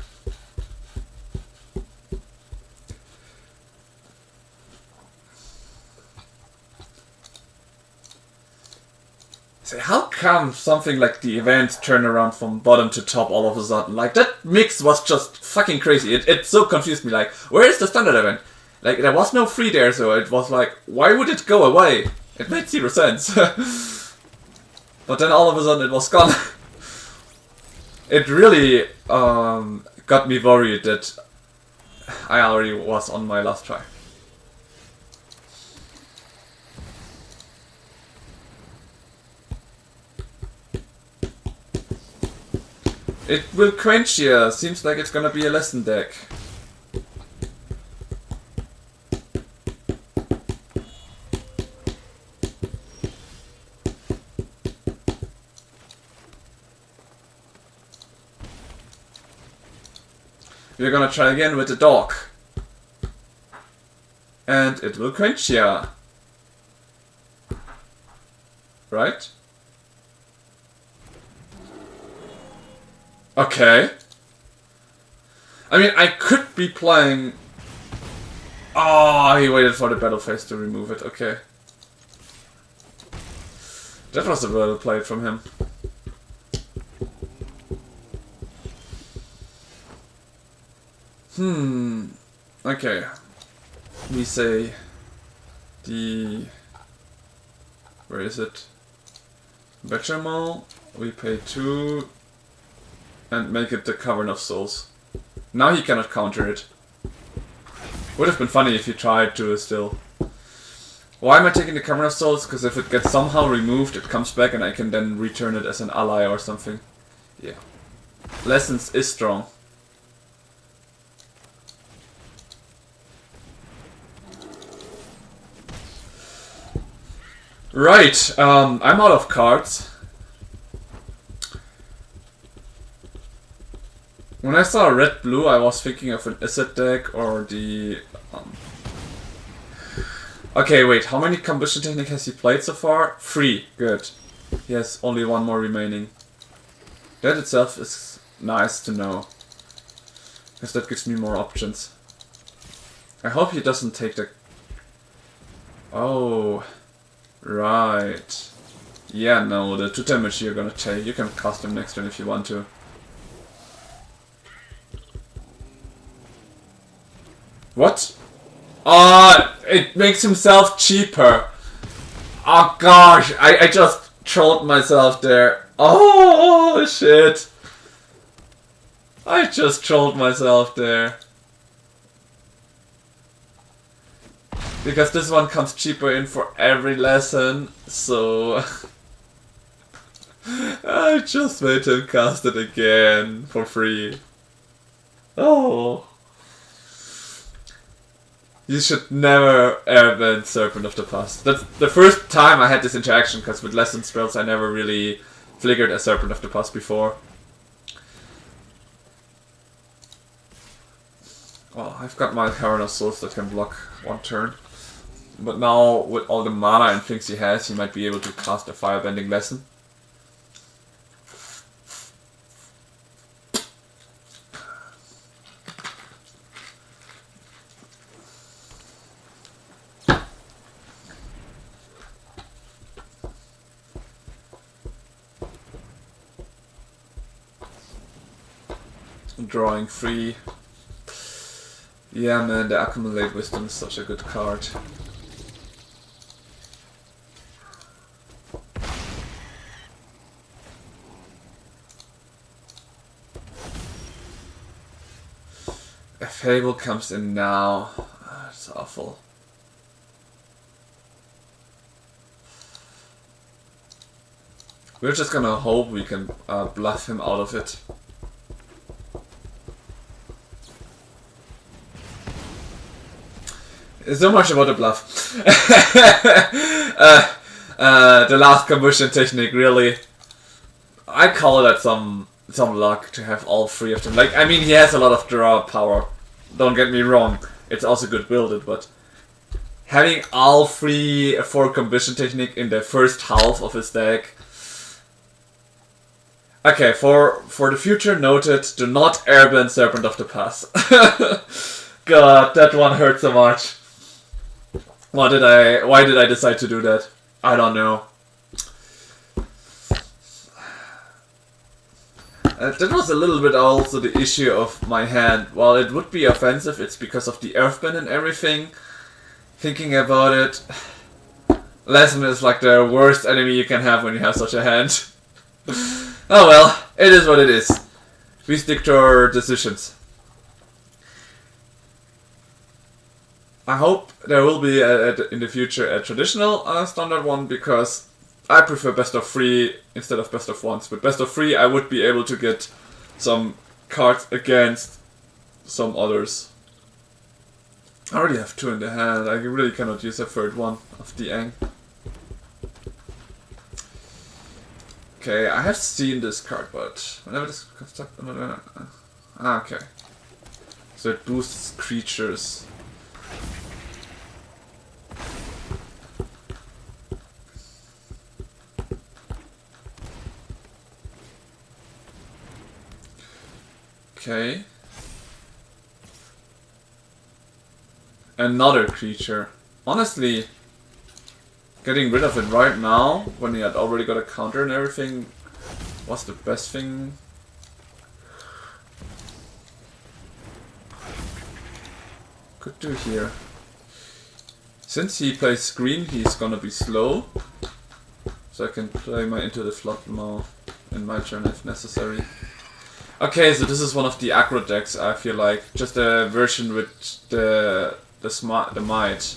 S1: So how come something like the event turned around from bottom to top all of a sudden? Like, that mix was just fucking crazy. It so confused me. Like, where is the standard event? Like, there was no free there, so it was like, why would it go away? It made zero sense. But then all of a sudden it was gone. It really got me worried that I already was on my last try. It will quench you. Seems like it's gonna be a lesson deck. We're gonna try again with the dog. And it will quench ya. Right? Okay. I mean, I could be playing... Oh, he waited for the battle phase to remove it. Okay. That was a well played from him. Okay. We say the... Where is it? Bechamel. We pay 2 and make it the Cavern of Souls. Now he cannot counter it. Would have been funny if he tried to still. Why am I taking the Cavern of Souls? Because if it gets somehow removed, it comes back and I can then return it as an ally or something. Yeah. Lessons is strong. Right, I'm out of cards. When I saw red-blue, I was thinking of an acid deck or the... Okay, wait, how many combustion technique has he played so far? 3, good. He has only 1 more remaining. That itself is nice to know. Because that gives me more options. I hope he doesn't take the... Oh... Right. Yeah, no, the 2 damage you're gonna take. You can cast him next turn if you want to. What? Ah, it makes himself cheaper. Oh gosh, I just trolled myself there. Oh shit. I just trolled myself there. Because this one comes cheaper in for every lesson, so... I just made him cast it again for free. Oh. You should never airbend Serpent of the Past. That's the first time I had this interaction, because with lesson spells I never really flickered a Serpent of the Past before. Well, I've got my Cavern of Souls that can block 1 turn. But now, with all the mana and things he has, he might be able to cast a Firebending Lesson. Drawing 3. Yeah man, the Accumulate Wisdom is such a good card. Fable comes in now. It's awful. We're just gonna hope we can bluff him out of it. So much about the bluff. The last combustion technique, really. I call that some luck to have all three of them. Like, I mean, he has a lot of draw power. Don't get me wrong. It's also good builded, but having all four combustion technique in the first half of his deck. Okay, for the future, noted: do not airbend Serpent of the Past. God, that one hurt so much. Why did I decide to do that? I don't know. That was a little bit also the issue of my hand. While it would be offensive, it's because of the Earthbend and everything. Thinking about it, Lesson is like the worst enemy you can have when you have such a hand. Oh well, it is what it is. We stick to our decisions. I hope there will be in the future a traditional standard one, because I prefer best of 3 instead of best of 1s. With best of 3 I would be able to get some cards against some others. I already have 2 in the hand, I really cannot use a third one of the Aang. Okay, I have seen this card, but whenever this comes up... okay. So it boosts creatures. Okay. Another creature. Honestly, getting rid of it right now, when he had already got a counter and everything, was the best thing. Could do here. Since he plays green, he's gonna be slow. So I can play my Into the Flood now in my turn if necessary. Okay, so this is one of the aggro decks, I feel like. Just a version with the might.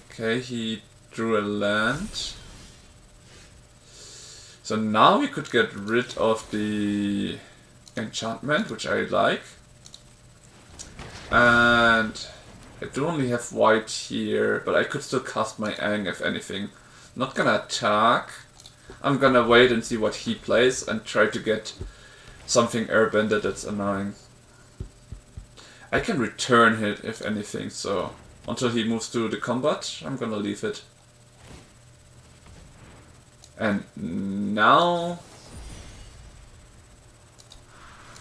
S1: Okay, he drew a land. So now we could get rid of the enchantment, which I like. And I do only have white here, but I could still cast my Aang if anything. Not gonna attack. I'm gonna wait and see what he plays and try to get something airbended that's annoying. I can return it if anything, so until he moves to the combat, I'm gonna leave it. And now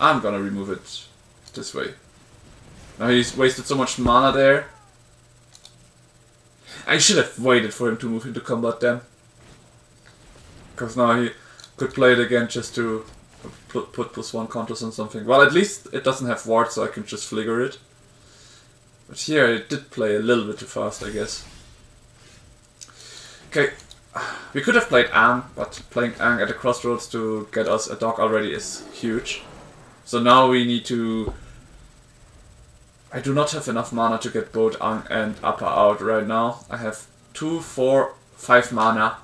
S1: I'm gonna remove it this way. Now he's wasted so much mana there. I should have waited for him to move into combat then. Because now he could play it again just to put +1 counters on something. Well, at least it doesn't have ward, so I can just fligure it. But here it did play a little bit too fast, I guess. Okay, we could have played Aang, but playing Aang at the crossroads to get us a dog already is huge. So now we need to... I do not have enough mana to get both Aang and Appa out right now. I have 2, 4, 5 mana.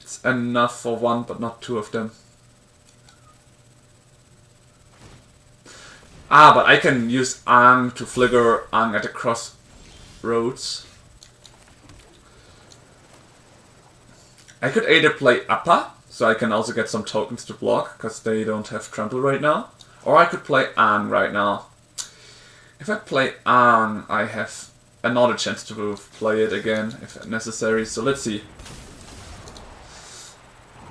S1: It's enough for 1, but not 2 of them. Ah, but I can use Aang to fligure Aang at the crossroads. I could either play Appa, so I can also get some tokens to block, because they don't have trample right now. Or I could play Aang right now. If I play Aang, I have another chance to play it again, if necessary, so let's see.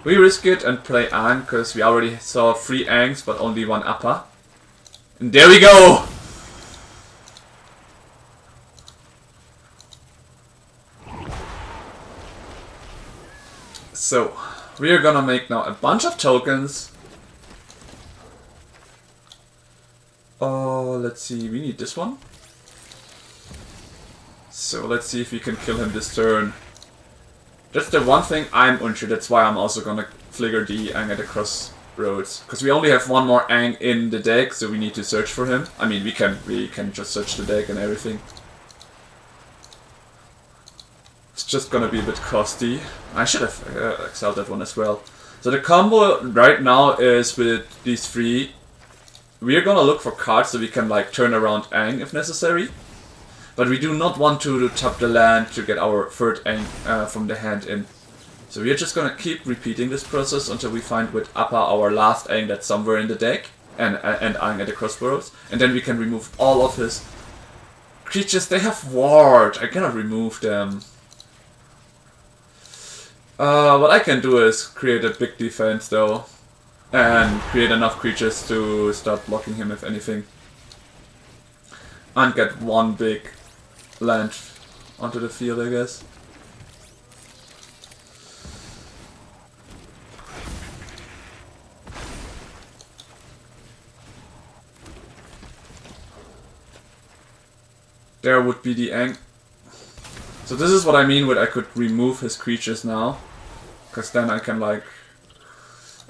S1: We risk it and play Aang, because we already saw 3 Aangs, but only 1 Appa. And there we go! So, we are gonna make now a bunch of tokens. Oh, let's see, we need this one. So let's see if we can kill him this turn. That's the one thing I'm unsure, that's why I'm also gonna fligure the Aang at the crossroads roads, because we only have one more Aang in the deck, so we need to search for him. I mean, we can just search the deck and everything. It's just gonna be a bit costly. I should have excelled that one as well. So the combo right now is with these three. We're gonna look for cards so we can like turn around Aang if necessary. But we do not want to tap the land to get our third Aang from the hand in. So we're just gonna keep repeating this process until we find with Appa our last Aang that's somewhere in the deck. And Aang at the crossroads. And then we can remove all of his creatures. They have ward. I cannot remove them. What I can do is create a big defense though, and create enough creatures to start blocking him if anything, and get one big land onto the field, I guess. There would be the Aang. So this is what I mean with I could remove his creatures now. Because then I can like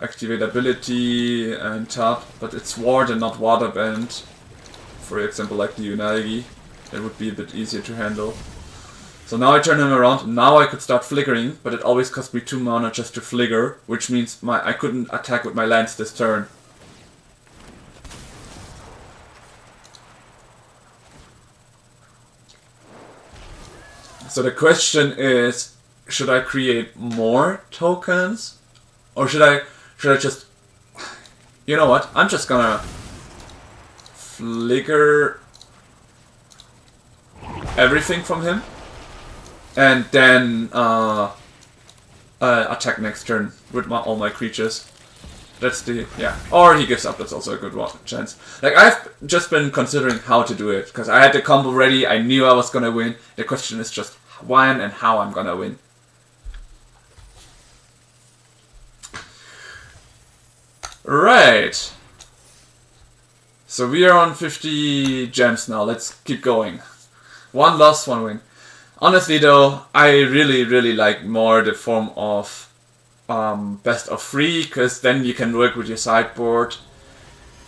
S1: activate ability and tap, but it's ward and not water band. For example, like the Unagi, it would be a bit easier to handle. So now I turn him around. Now I could start flickering, but it always cost me 2 mana just to flicker, which means I couldn't attack with my lands this turn. So the question is, should I create more tokens? Or should I just... You know what? I'm just gonna flicker everything from him. And then attack next turn with all my creatures. That's the... yeah. Or he gives up, that's also a good chance. Like, I've just been considering how to do it. Because I had the combo ready, I knew I was gonna win. The question is just when and how I'm gonna win. Right. So we are on 50 gems now. Let's keep going. One loss, one win. Honestly though, I really like more the form of best of 3, because then you can work with your sideboard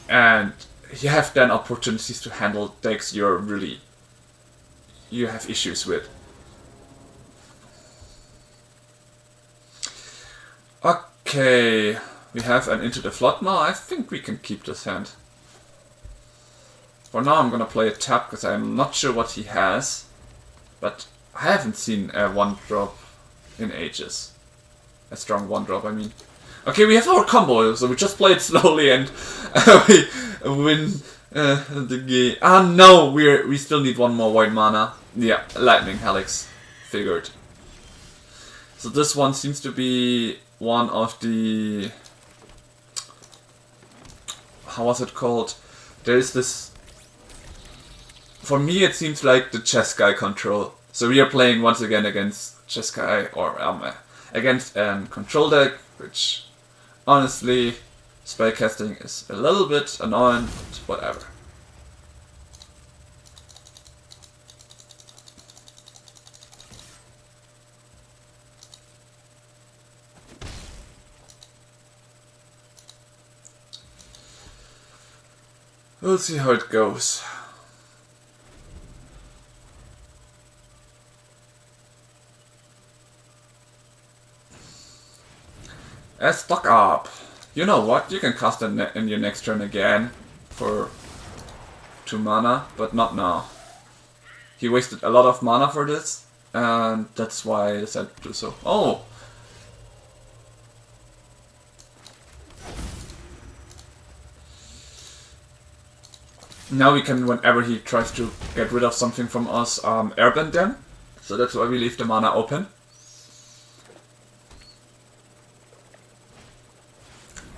S1: and you have then opportunities to handle decks you have issues with. Okay, we have an Into the Flood now. I think we can keep this hand. For now I'm gonna play a tap because I'm not sure what he has. But I haven't seen a 1-drop in ages. A strong 1-drop, I mean. Okay, we have our combo, so we just play it slowly and we win the game. Ah no, we still need one more white mana. Yeah, Lightning Helix. Figured. So this one seems to be one of the... how was it called? There is this... for me it seems like the chess guy control. So we are playing once again against chess guy, or against control deck, which honestly spellcasting is a little bit annoying, but whatever. We'll see how it goes. Stock up. You know what? You can cast it in your next turn again for 2 mana, but not now. He wasted a lot of mana for this, and that's why I decided to do so. Oh! Now we can, whenever he tries to get rid of something from us, airbend them. So that's why we leave the mana open.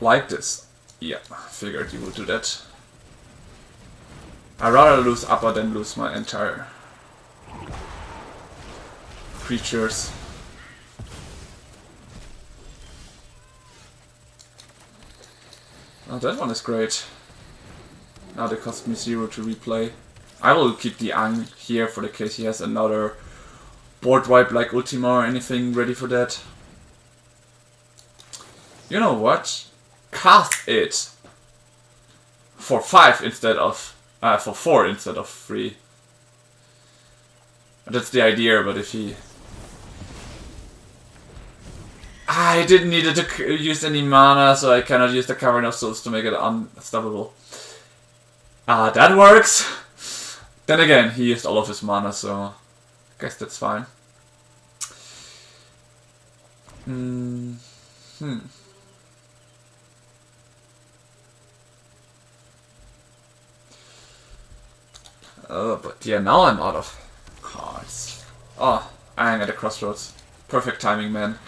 S1: Like this. Yeah, figured you would do that. I'd rather lose Appa than lose my entire creatures. Oh, that one is great. Now they cost me 0 to replay. I will keep the Aang here for the case he has another board wipe like Ultima or anything ready for that. You know what? cast it for 5 instead of for 4 instead of 3. That's the idea, but if he... I didn't need it to use any mana, so I cannot use the Cavern of Souls to make it unstoppable. That works! Then again, he used all of his mana, so I guess that's fine. But yeah, now I'm out of cards. Oh, Aang at the crossroads. Perfect timing, man.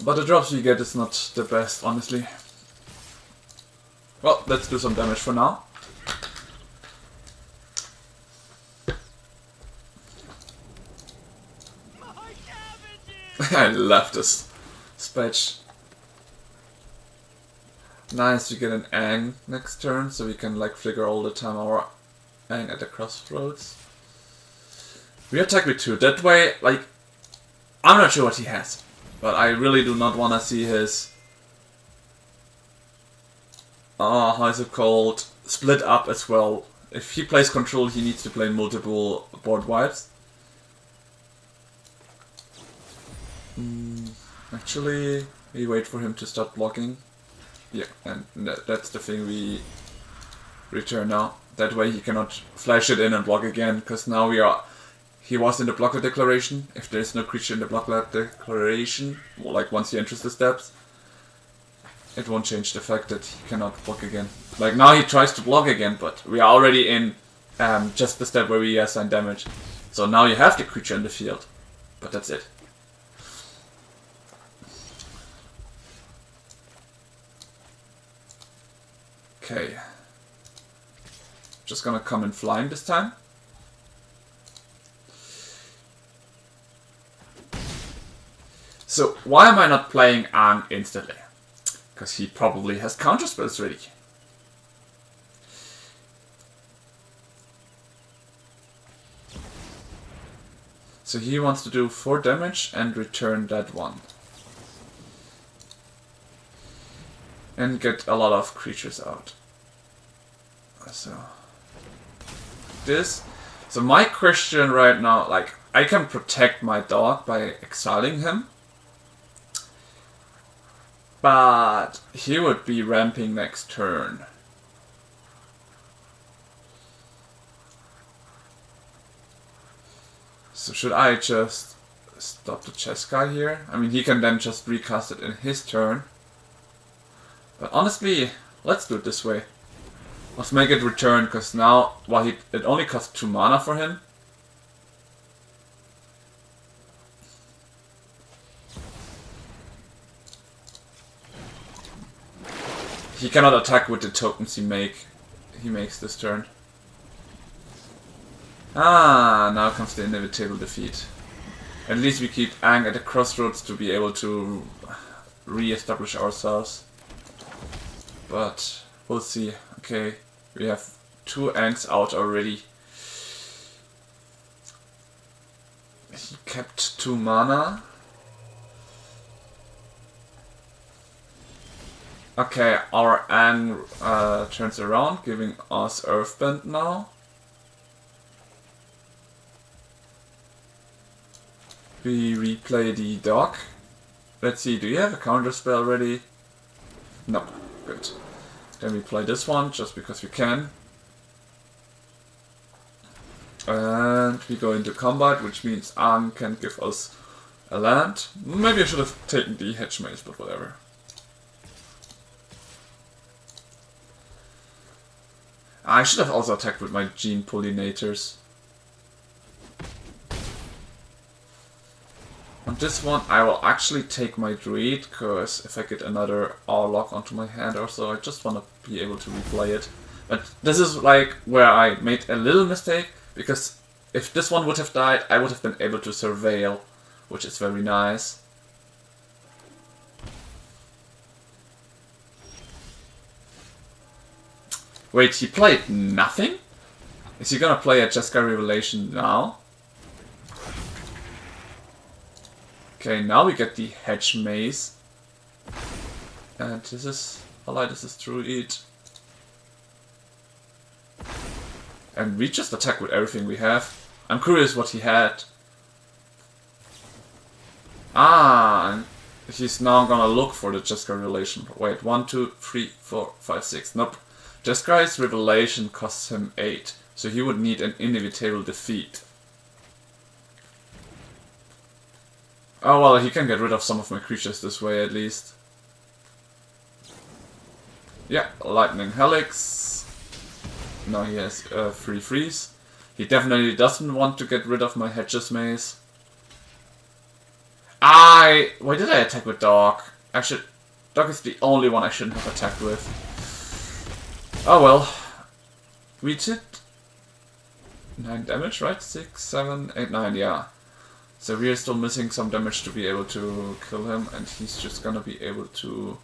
S1: But the drops we get is not the best, honestly. Well, let's do some damage for now. I love this patch. Nice, we get an Aang next turn, so we can like flicker all the time our Aang at the crossroads. We attack with 2. That way, like, I'm not sure what he has, but I really do not want to see his... how is it called? Split up as well. If he plays control, he needs to play multiple board wipes. Actually, we wait for him to start blocking. Yeah, and that's the thing we return now. That way he cannot flash it in and block again, because now he was in the blocker declaration. If there is no creature in the blocker declaration, like once he enters the steps, it won't change the fact that he cannot block again. Like now he tries to block again, but we are already in just the step where we assign damage. So now you have the creature in the field, but that's it. Okay. Just gonna come in flying this time. So why am I not playing Aang instantly? Because he probably has counter spells ready. So he wants to do 4 damage and return that one. And get a lot of creatures out. So this. So my question right now, like, I can protect my dog by exiling him. But he would be ramping next turn. So should I just stop the chess guy here? I mean, he can then just recast it in his turn. But honestly, let's do it this way. Let's make it return, because now, well, it only costs 2 mana for him. He cannot attack with the tokens he makes this turn. Now comes the inevitable defeat. At least we keep Aang at the crossroads to be able to re-establish ourselves. But we'll see. Okay, we have 2 Aangs out already. He kept 2 mana. Okay, our Aang turns around, giving us Earthbend now. We replay the dog. Let's see, do you have a counter spell ready? No, good. Then we play this one, just because we can. And we go into combat, which means Aang can give us a land. Maybe I should have taken the Hedge Maze, but whatever. I should have also attacked with my Gene Pollinators. On this one, I will actually take my Druid, because if I get another Aurlock onto my hand or so, I just want to be able to replay it. But this is like where I made a little mistake, because if this one would have died, I would have been able to Surveil, which is very nice. Wait, he played nothing? Is he gonna play a Jeskai Revelation now? Okay, now we get the Hedge Maze. And this is... Ally, this is Druid. And we just attack with everything we have. I'm curious what he had. Ah, and he's now gonna look for the Jeskai Revelation. Wait, 1, 2, 3, 4, 5, 6. Nope. Jeskai's Revelation costs him 8. So he would need an inevitable defeat. Oh well, he can get rid of some of my creatures this way at least. Yeah, Lightning Helix. Now he has 3 freeze. He definitely doesn't want to get rid of my Hedge's Maze. Why did I attack with Dog? Dog is the only one I shouldn't have attacked with. Oh well. We did 9 damage, right? 6, 7, 8, 9, yeah. So we are still missing some damage to be able to kill him, and he's just gonna be able to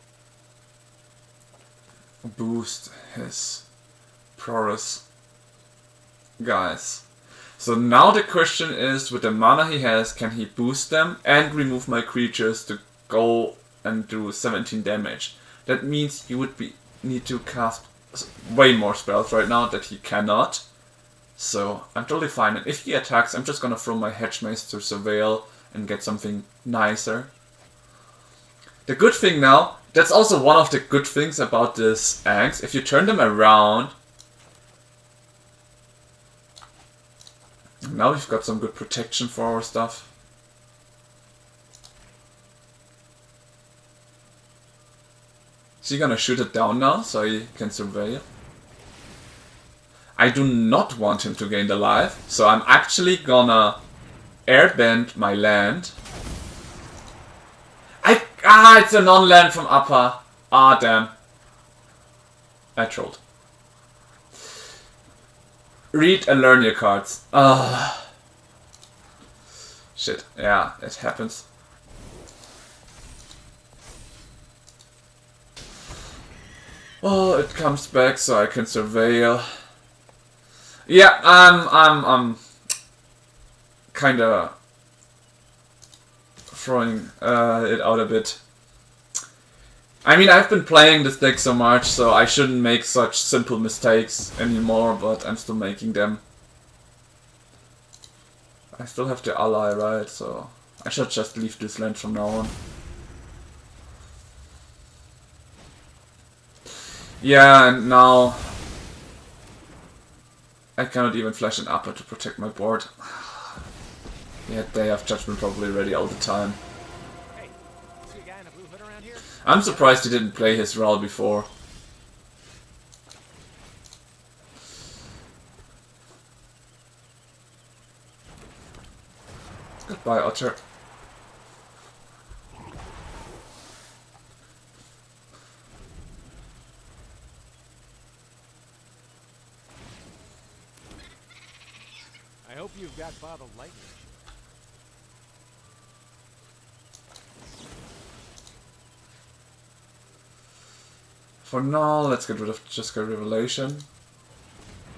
S1: boost his prowess. Guys. So now the question is, with the mana he has, can he boost them and remove my creatures to go and do 17 damage? That means he would need to cast way more spells right now that he cannot. So I'm totally fine, and if he attacks, I'm just gonna throw my Hedge Maze to Surveil and get something nicer. The good thing now, that's also one of the good things about this Aang. If you turn them around, now we've got some good protection for our stuff. Is he gonna shoot it down now so he can Surveil? I do not want him to gain the life, so I'm actually gonna airbend my land. It's a non-land from upper. Ah, damn. I trolled. Read and learn your cards. Shit, yeah, it happens. Oh, it comes back so I can Surveil. Yeah, I'm kinda throwing it out a bit. I mean, I've been playing this deck so much, so I shouldn't make such simple mistakes anymore, but I'm still making them. I still have the ally, right? So I should just leave this land from now on. Yeah, and now I cannot even flash an upper to protect my board. Yeah, Day of Judgment probably ready all the time.
S2: Hey, see a guy in a blue hood around here?
S1: I'm surprised he didn't play his Ral before. Goodbye, Otter.
S2: I hope you've got bottled lightning.
S1: For now, let's get rid of Jeskai Revelation.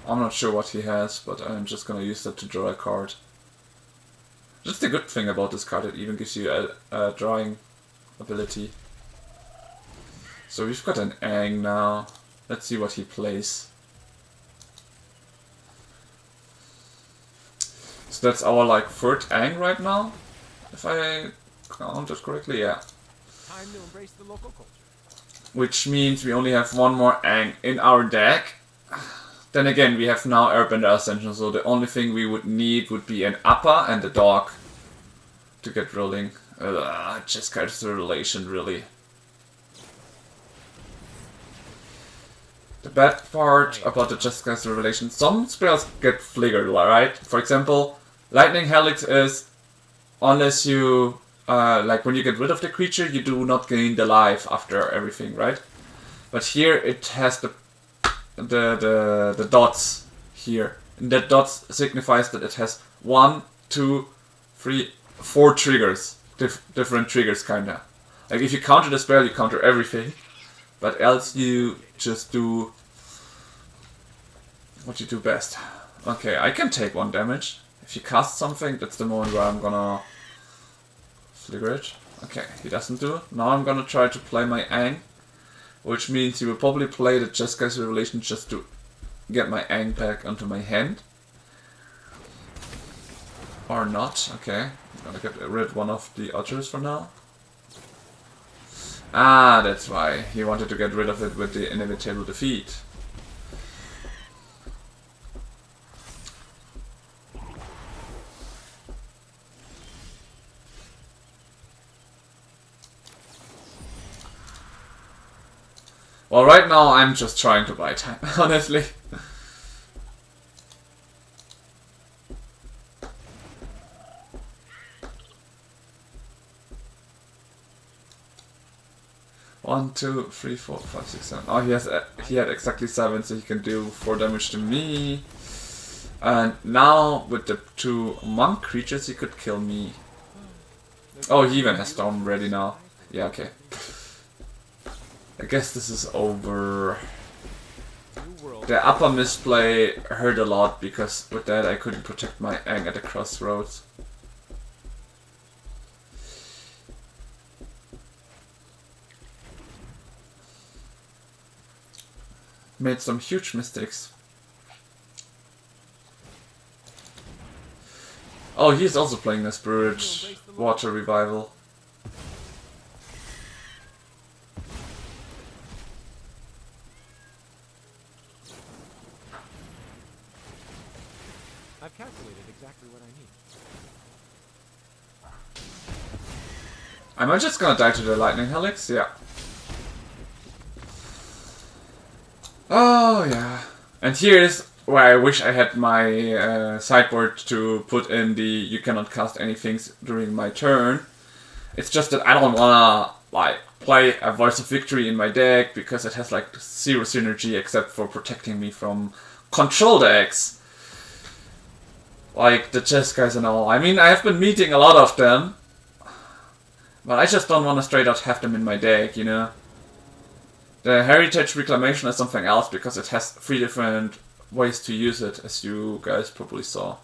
S1: I'm not sure what he has, but I'm just gonna use that to draw a card. That's the good thing about this card, it even gives you a drawing ability. So we've got an Aang now. Let's see what he plays. So that's our like third Aang right now, if I counted correctly, yeah.
S2: Time to embrace the local culture.
S1: Which means we only have one more Aang in our deck. Then again, we have now Airbender Ascension, so the only thing we would need would be an upper and a dog to get rolling. Just kind of the relation, really. The bad part about the Jeskai's Revelation, some spells get flickered, right? For example, Lightning Helix is, unless you, like when you get rid of the creature, you do not gain the life after everything, right? But here it has the dots here. And that dots signifies that it has 1, 2, 3, 4 triggers. Different triggers, kinda. Like if you counter the spell, you counter everything. But else you just do what you do best. Okay, I can take 1 damage. If you cast something, that's the moment where I'm gonna Flicker it. Okay, he doesn't do it. Now I'm gonna try to play my Aang, which means he will probably play the Jeskai Revelation just to get my Aang back onto my hand. Or not. Okay, I'm gonna get rid of one of the otters for now. Ah, that's why. He wanted to get rid of it with the inevitable defeat. Well, right now I'm just trying to buy time, honestly. One, two, three, four, five, six, seven. Oh, he had exactly 7, so he can do 4 damage to me. And now with the 2 monk creatures, he could kill me. Oh, he even has Storm ready now. Yeah, okay. I guess this is over. The upper misplay hurt a lot because with that I couldn't protect my Aang at the crossroads. Made some huge mistakes. Oh, he's also playing a Spirit Water Revival.
S2: I've calculated exactly what I need.
S1: Am I just gonna die to the Lightning Helix? Yeah. Oh, yeah. And here's where I wish I had my sideboard to put in the you cannot cast anything during my turn. It's just that I don't wanna, like, play a Voice of Victory in my deck because it has, like, 0 synergy except for protecting me from control decks. Like the chess guys and all. I mean, I have been meeting a lot of them. But I just don't want to straight out have them in my deck, you know? The Heritage Reclamation is something else because it has 3 different ways to use it, as you guys probably saw.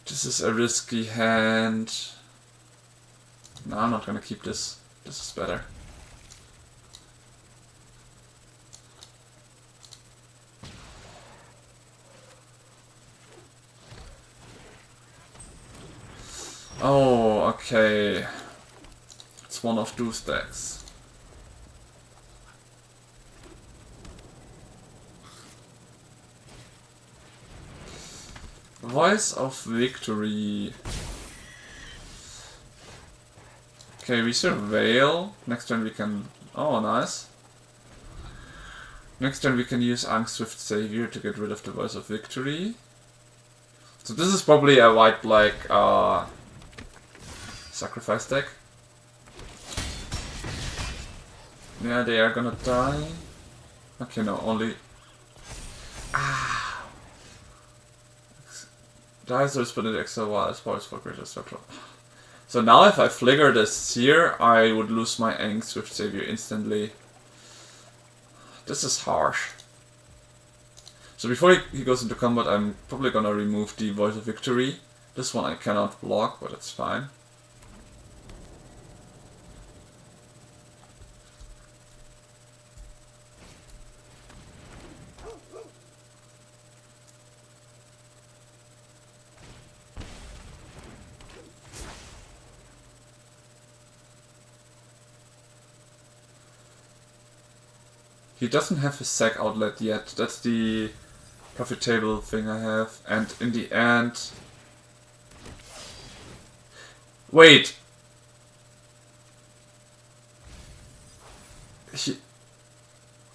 S1: This is a risky hand. No, I'm not gonna keep this. This is better. Oh, okay. It's one of those decks. Voice of Victory. Okay, we surveil. Next turn we can... Oh, nice. Next turn we can use Aang Swift Savior to get rid of the Voice of Victory. So this is probably a white-black sacrifice deck. Yeah, they are gonna die. Okay, no, only... Ah! Dies or split it extra while as parts for greater structure. So now if I flicker this here, I would lose my Aang Swift Savior instantly. This is harsh. So before he goes into combat, I'm probably gonna remove the Voice of Victory. This one I cannot block, but it's fine. He doesn't have his sack outlet yet. That's the profitable thing I have. And in the end... Wait!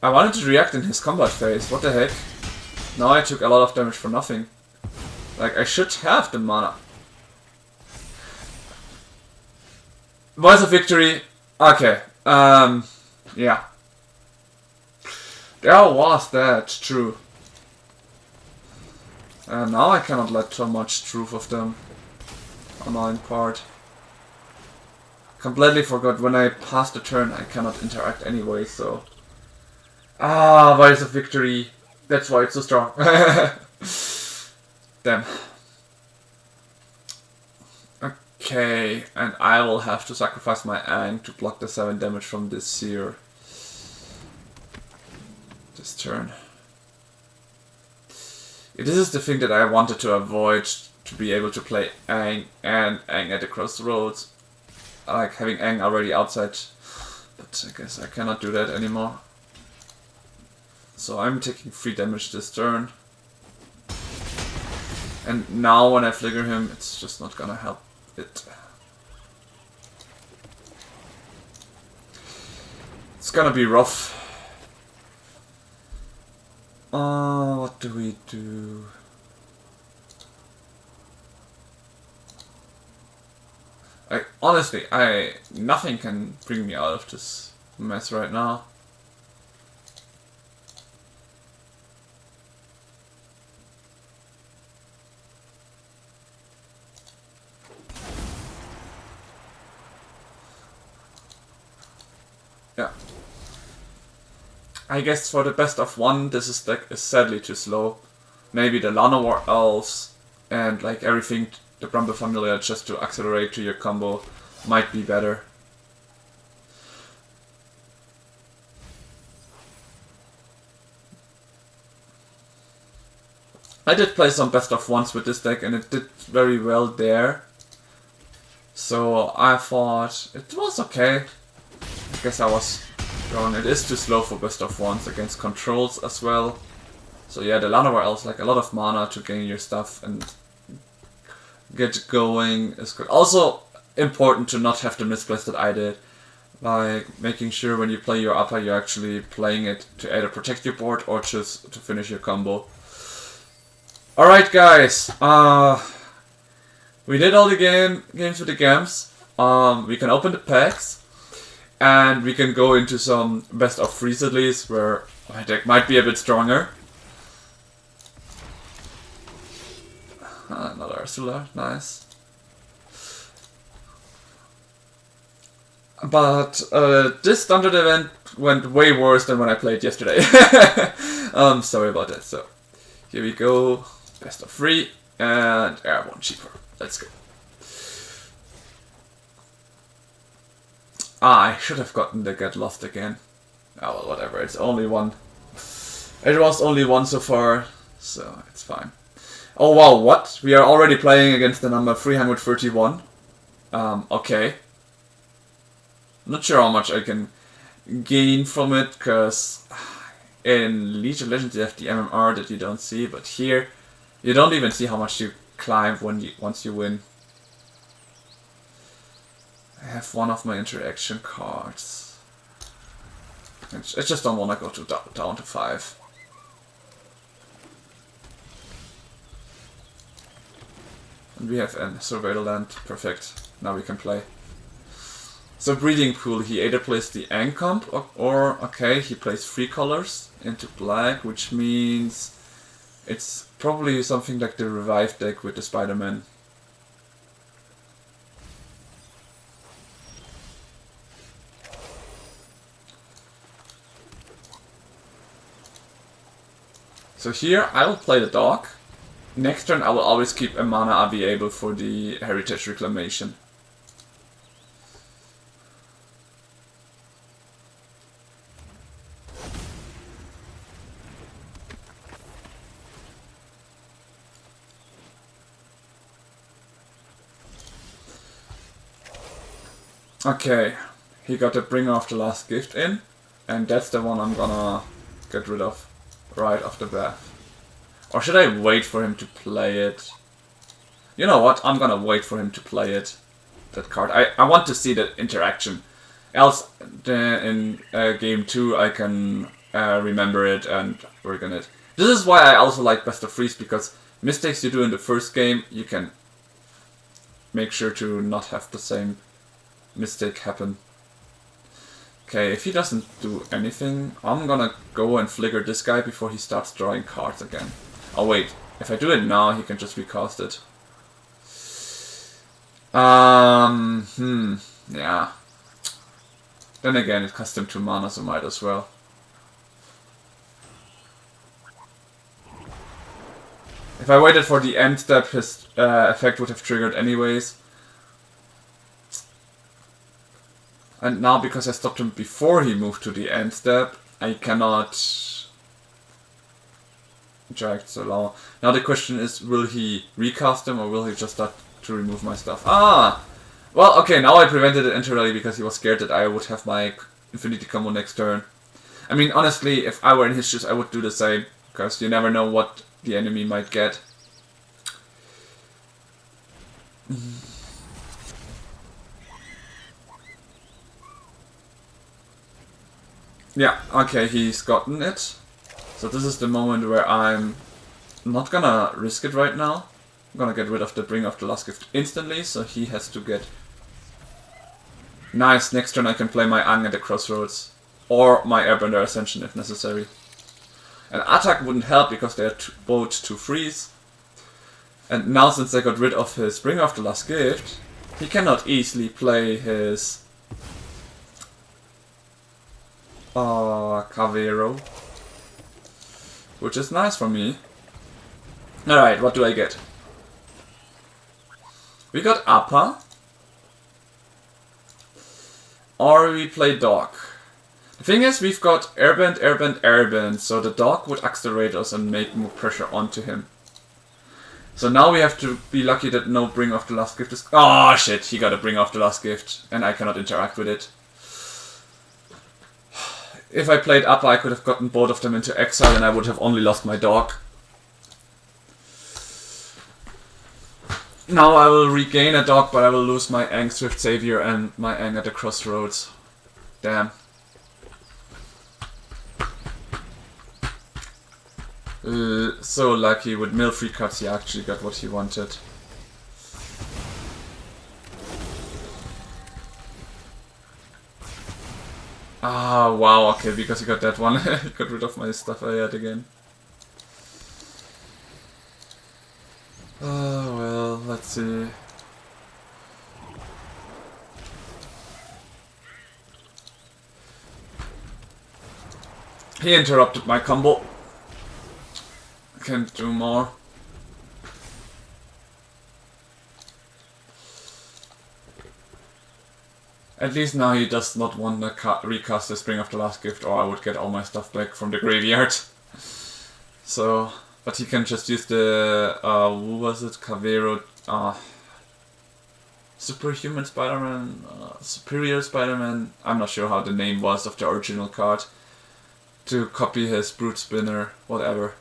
S1: I wanted to react in his combat phase. What the heck? Now I took a lot of damage for nothing. Like, I should have the mana. Voice of Victory. Okay. Yeah. There was that, true. Now I cannot let so much truth of them. Annoying part. Completely forgot when I pass the turn I cannot interact anyway, so... Ah, Voice of Victory. That's why it's so strong. Damn. Okay, and I will have to sacrifice my Aang to block the 7 damage from this Seer. This turn. This is the thing that I wanted to avoid, to be able to play Aang and Aang at the crossroads. I like having Aang already outside, but I guess I cannot do that anymore. So I'm taking 3 damage this turn. And now when I flicker him, it's just not gonna help it. It's gonna be rough. What do we do? Honestly, nothing can bring me out of this mess right now. Yeah. I guess for the best of 1, this deck is sadly too slow. Maybe the Llanowar Elves and like everything, the Bramble Familiar, just to accelerate to your combo might be better. I did play some best of 1s with this deck and it did very well there. So I thought it was okay. I guess I was wrong. It is too slow for best of 1s against controls as well. So yeah, the Llanowar Elves, like a lot of mana to gain your stuff and get going is good. Also important to not have the misplays that I did. Like making sure when you play your upper, you're actually playing it to either protect your board or just to finish your combo. Alright guys, we did all the games with the games. We can open the packs. And we can go into some best of 3s at least, where my deck might be a bit stronger. Another Ursula, nice. But this standard event went way worse than when I played yesterday. Sorry about that. So here we go, best of 3 and Airborne cheaper. Let's go. I should have gotten the Get Lost again. Oh well, whatever, it's only one. It was only one so far, so it's fine. Oh wow, what? We are already playing against the number 331. Okay. Not sure how much I can gain from it, because in League of Legends you have the MMR that you don't see, but here you don't even see how much you climb once you win. I have one of my interaction cards. I just don't want to go down to 5. And we have a Surveil Land. Perfect. Now we can play. So Breeding Pool, he either plays the Aang comp or okay, he plays 3 colors into black, which means it's probably something like the Revive deck with the Spider-Man. So here I will play the dog. Next turn I will always keep a mana available for the Heritage Reclamation. Okay, he got the Bringer of the Last Gift in, and that's the one I'm gonna get rid of right off the bat. Or should I wait for him to play it? You know what, I'm gonna wait for him to play it. That card. I want to see the interaction. Else, in game 2 I can remember it and work on it. This is why I also like Best of Threes, because mistakes you do in the first game, you can make sure to not have the same mistake happen. Okay, if he doesn't do anything, I'm gonna go and flicker this guy before he starts drawing cards again. Oh wait, if I do it now, he can just recast it. Yeah. Then again, it cost him 2 mana, so might as well. If I waited for the end step, his effect would have triggered anyways. And now, because I stopped him before he moved to the end step, I cannot interact so long. Now the question is, will he recast him or will he just start to remove my stuff? Ah! Well, okay, now I prevented it entirely because he was scared that I would have my Infinity combo next turn. I mean, honestly, if I were in his shoes, I would do the same. Because you never know what the enemy might get. Yeah, okay, he's gotten it. So this is the moment where I'm not gonna risk it right now. I'm gonna get rid of the Bring of the Last Gift instantly, so he has to get... Nice, next turn I can play my Aang at the Crossroads. Or my Airbender Ascension if necessary. An attack wouldn't help because they are both 2 freeze. And now since I got rid of his Bring of the Last Gift, he cannot easily play his... Cavero. Which is nice for me. Alright, what do I get? We got Appa. Or we play Dog. The thing is, we've got Airbend, Airbend, Airbend, so the Dog would accelerate us and make more pressure onto him. So now we have to be lucky that no Bring of the Last Gift is... Oh shit, he got a Bring of the Last Gift, and I cannot interact with it. If I played Appa, I could have gotten both of them into exile and I would have only lost my Dog. Now I will regain a Dog, but I will lose my Aang Swift Savior and my Aang at the Crossroads. Damn. So lucky, with mill free cuts he actually got what he wanted. Ah, wow, okay, because he got that one, he got rid of my stuff I had again. Oh, well, let's see. He interrupted my combo. Can't do more. At least now he does not want to recast the Spring of the Last Gift, or I would get all my stuff back from the graveyard. So, but he can just use the, who was it, Cavero, Superhuman Spider-Man, Superior Spider-Man, I'm not sure how the name was of the original card, to copy his Brute Spinner, whatever.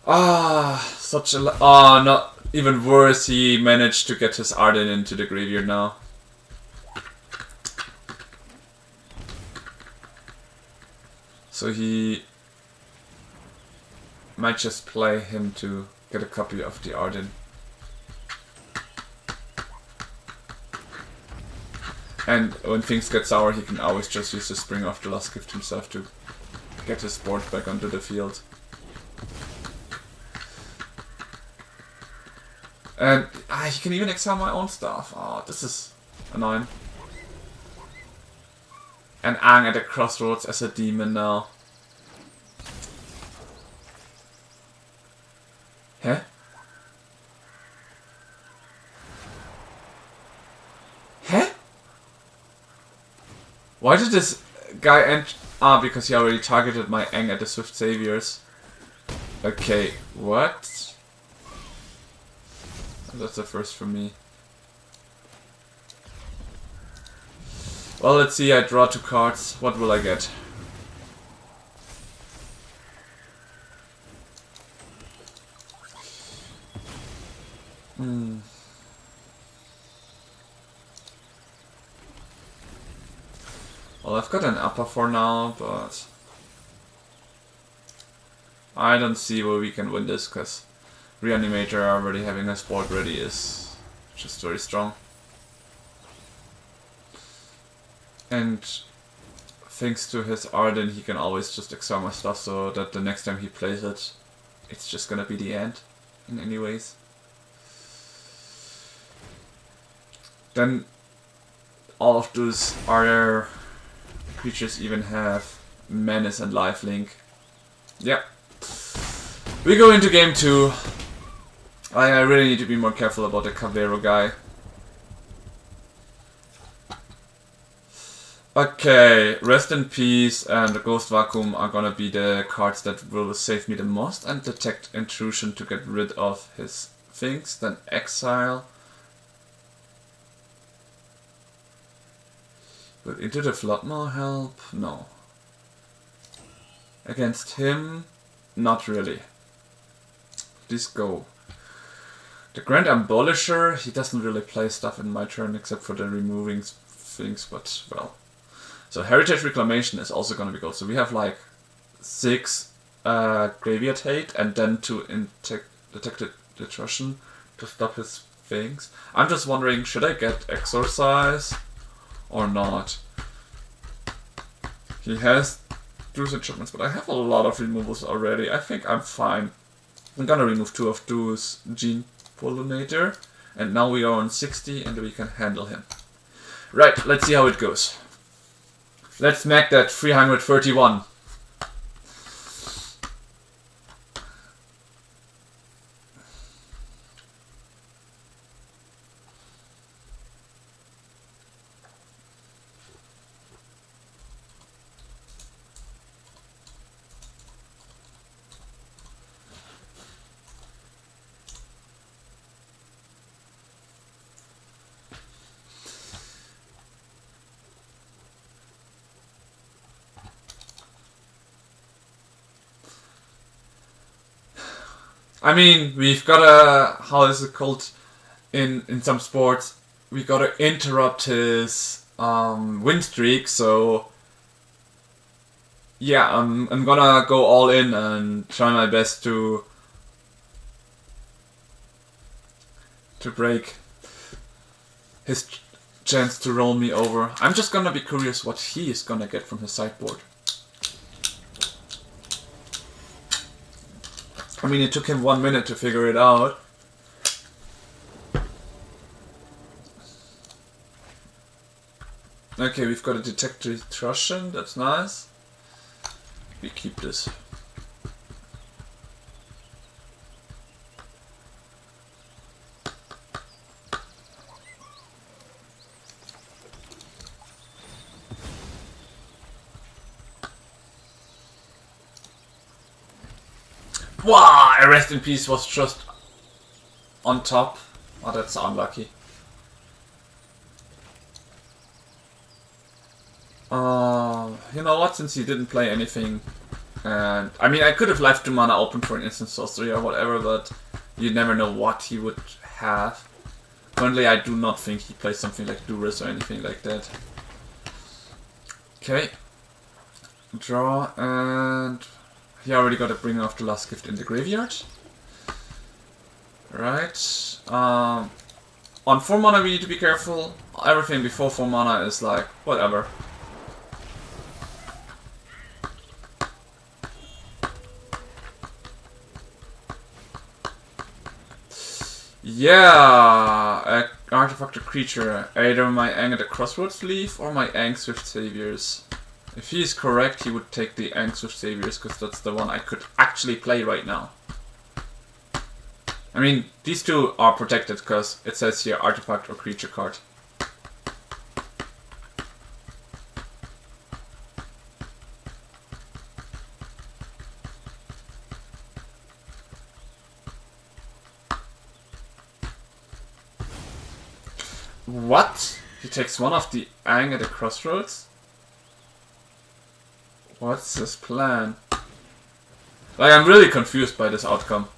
S1: Such a... not even worse, he managed to get his Arden into the graveyard now. So he might just play him to get a copy of the Arden. And when things get sour, he can always just use the Spring of the Last Gift himself to get his board back onto the field. And he can even exile my own stuff. Oh, this is annoying. And Aang at the Crossroads as a demon now. Huh? Huh? Why did this guy end... because he already targeted my Aang at the Swift Saviors. Okay, what? That's a first for me. Well, let's see, I draw 2 cards. What will I get? Well, I've got an upper for now, but I don't see where we can win this, because Reanimator already having a board ready is just very strong. And thanks to his Arden, he can always just exile my stuff so that the next time he plays it, it's just gonna be the end in any ways. Then all of those other creatures even have Menace and Lifelink. Yep. We go into game 2. I really need to be more careful about the Cavero guy. Okay, Rest in Peace and the Ghost Vacuum are gonna be the cards that will save me the most, and Detect Intrusion to get rid of his things. Then Exile. Will Into the Floodmaw help? No. Against him, not really. Please go. The Grand Abolisher, he doesn't really play stuff in my turn except for the removing things, but well. So Heritage Reclamation is also gonna be good. So we have like 6 Graveyard Hate and then to Detect Intrusion to stop his things. I'm just wondering, should I get Exorcise or not? He has Due's Enchantments, but I have a lot of removals already. I think I'm fine. I'm gonna remove 2 of Due's Gene Pollinator, and now we are on 60 and we can handle him. Right, let's see how it goes. Let's make that 331. I mean, we've gotta, how is it called in some sports, we gotta interrupt his win streak, so yeah, I'm gonna go all in and try my best to break his chance to roll me over. I'm just gonna be curious what he is gonna get from his sideboard. I mean, it took him 1 minute to figure it out. Okay, we've got a Detect Intrusion, that's nice. We keep this. Wow, a Rest in Peace was just on top. Oh, that's unlucky. You know what, since he didn't play anything, and I mean I could have left 2 mana open for an instant sorcery or whatever, but you never know what he would have. Currently I do not think he plays something like Duress or anything like that. Okay. Draw, and he already got a Bringer of the Last Gift in the graveyard. Right. On 4 mana we need to be careful. Everything before 4 mana is like, whatever. Yeah, an artifact or creature. Either my Aang at the Crossroads leaf or my Aang Swift Saviors. If he is correct, he would take the Aang Swift Saviors, because that's the one I could actually play right now. I mean, these 2 are protected, because it says here artifact or creature card. What? He takes 1 of the Aang at the Crossroads? What's his plan? Like, I'm really confused by this outcome.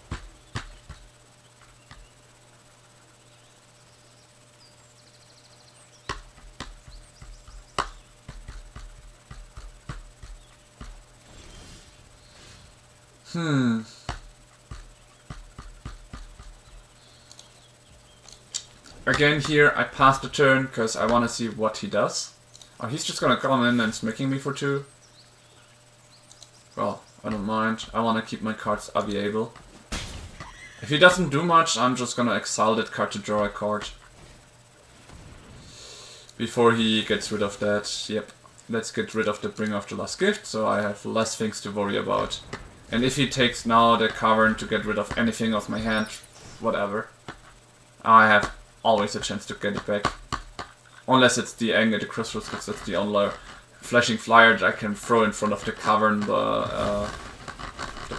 S1: Again here, I pass the turn because I want to see what he does. Oh, he's just gonna come in and smacking me for 2. Well, I don't mind. I want to keep my cards available. If he doesn't do much, I'm just gonna exile that card to draw a card. Before he gets rid of that. Yep. Let's get rid of the Bringer of the Last Gift, so I have less things to worry about. And if he takes now the Cavern to get rid of anything off my hand, whatever. I have always a chance to get it back. Unless it's the Aang at the crossroads, because that's the only flashing flyer that I can throw in front of the cavern, the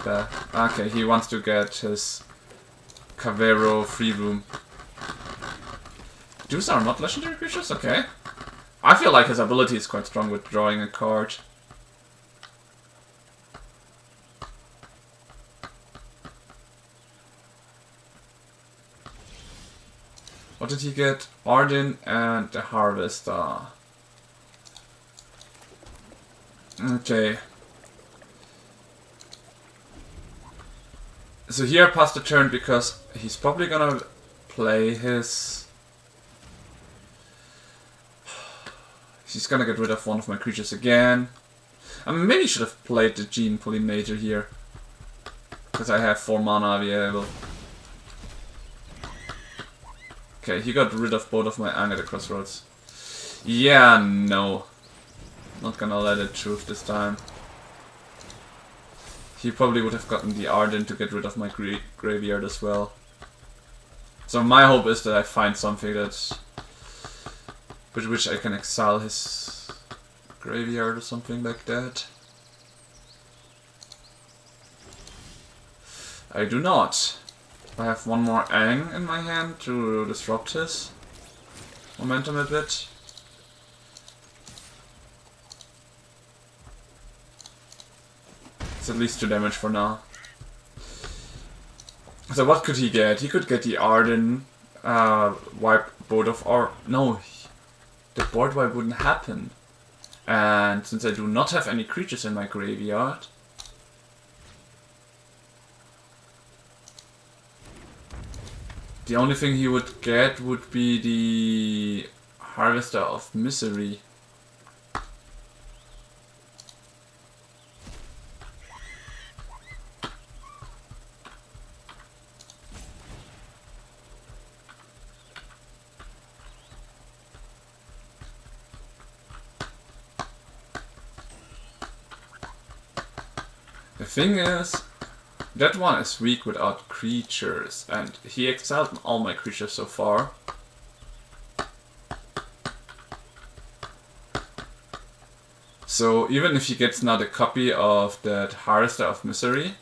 S1: bear. Okay, he wants to get his Cavero free room. Those are not legendary creatures? Okay. I feel like his ability is quite strong with drawing a card. What did he get? Arden and the Harvester. Okay. So here I passed the turn because he's probably gonna play his... He's gonna get rid of one of my creatures again. I mean, maybe should have played the Gene Pollinator here. Because I have 4 mana available. Okay, he got rid of both of my Aang at the crossroads. Yeah, no. Not gonna let it through this time. He probably would have gotten the Arden to get rid of my graveyard as well. So my hope is that I find something that... with which I can exile his graveyard or something like that. I do not. I have one more Aang in my hand to disrupt his momentum a bit. It's at least 2 damage for now. So what could he get? He could get the Arden, wipe both of our... No, the board wipe wouldn't happen. And since I do not have any creatures in my graveyard... the only thing he would get would be the Harvester of Misery. The thing is, that one is weak without creatures, and he exiled all my creatures so far. So even if he gets now the copy of that Harvester of Misery,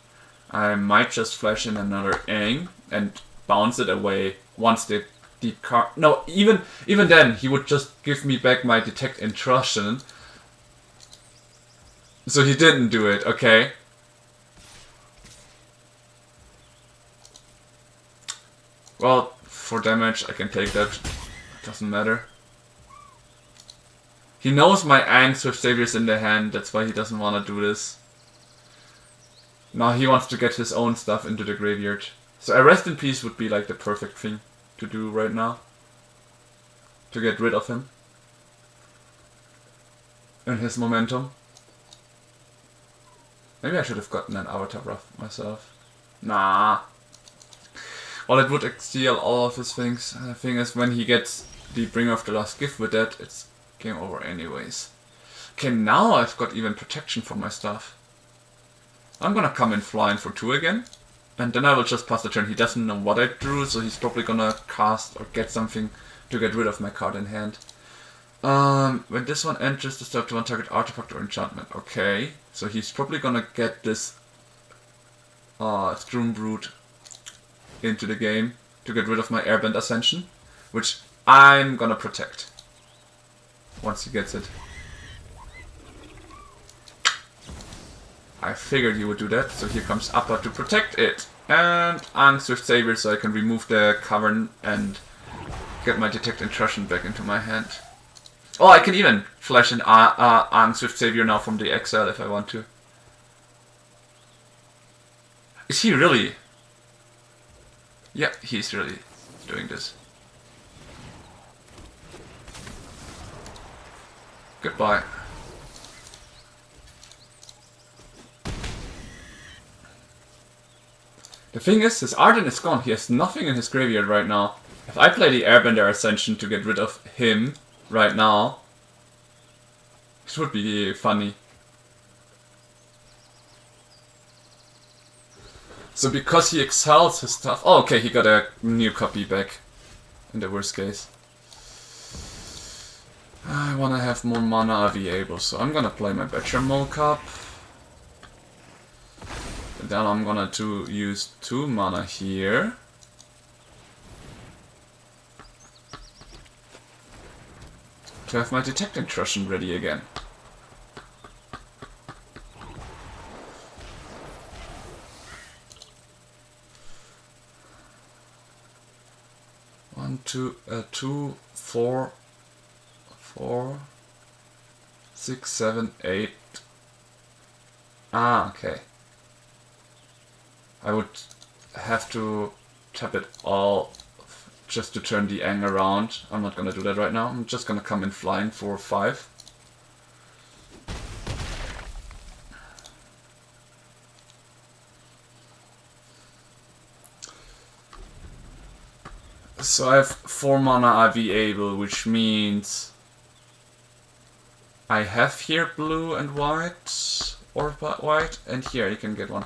S1: I might just flash in another Aang and bounce it away once the deep card... No, even then he would just give me back my Detect Intrusion. So he didn't do it, okay? Well, for damage I can take that, doesn't matter. He knows my Aang Swift Savior's in the hand, that's why he doesn't want to do this. Now he wants to get his own stuff into the graveyard. So a Rest in Peace would be like the perfect thing to do right now. To get rid of him. And his momentum. Maybe I should have gotten an Avatar Rough myself. Nah. Well, it would steal all of his things. The thing is, when he gets the Bringer of the Last Gift with that, it's game over anyways. Okay, now I've got even protection for my stuff. I'm gonna come in flying for 2 again. And then I will just pass the turn. He doesn't know what I drew, so he's probably gonna cast or get something to get rid of my card in hand. When this one enters, disturb to one target artifact or enchantment. Okay, so he's probably gonna get this Stroombrute into the game to get rid of my Airbend Ascension, which I'm gonna protect once he gets it. I figured he would do that, so here comes Appa to protect it. And Aang Swift Savior, so I can remove the cavern and get my Detect Intrusion back into my hand. Oh, I can even flash an Aang Swift Savior now from the exile if I want to. Is he really? Yeah, he's really doing this. Goodbye. The thing is, his Arden is gone. He has nothing in his graveyard right now. If I play the Airbender Ascension to get rid of him right now, this would be funny. So because he exiles his stuff... Oh, okay, he got a new copy back. In the worst case. want to have more mana available, so I'm gonna play my Bechamel Cup. And then I'm gonna use 2 mana here. To have my Detect Intrusion ready again. Two, 4, 6, 7, 8. Ah, okay. I would have to tap it all just to turn the Aang around. I'm not gonna do that right now. I'm just gonna come in flying for 5. So I have 4 mana available, which means I have here blue and white, or white, and here you can get one.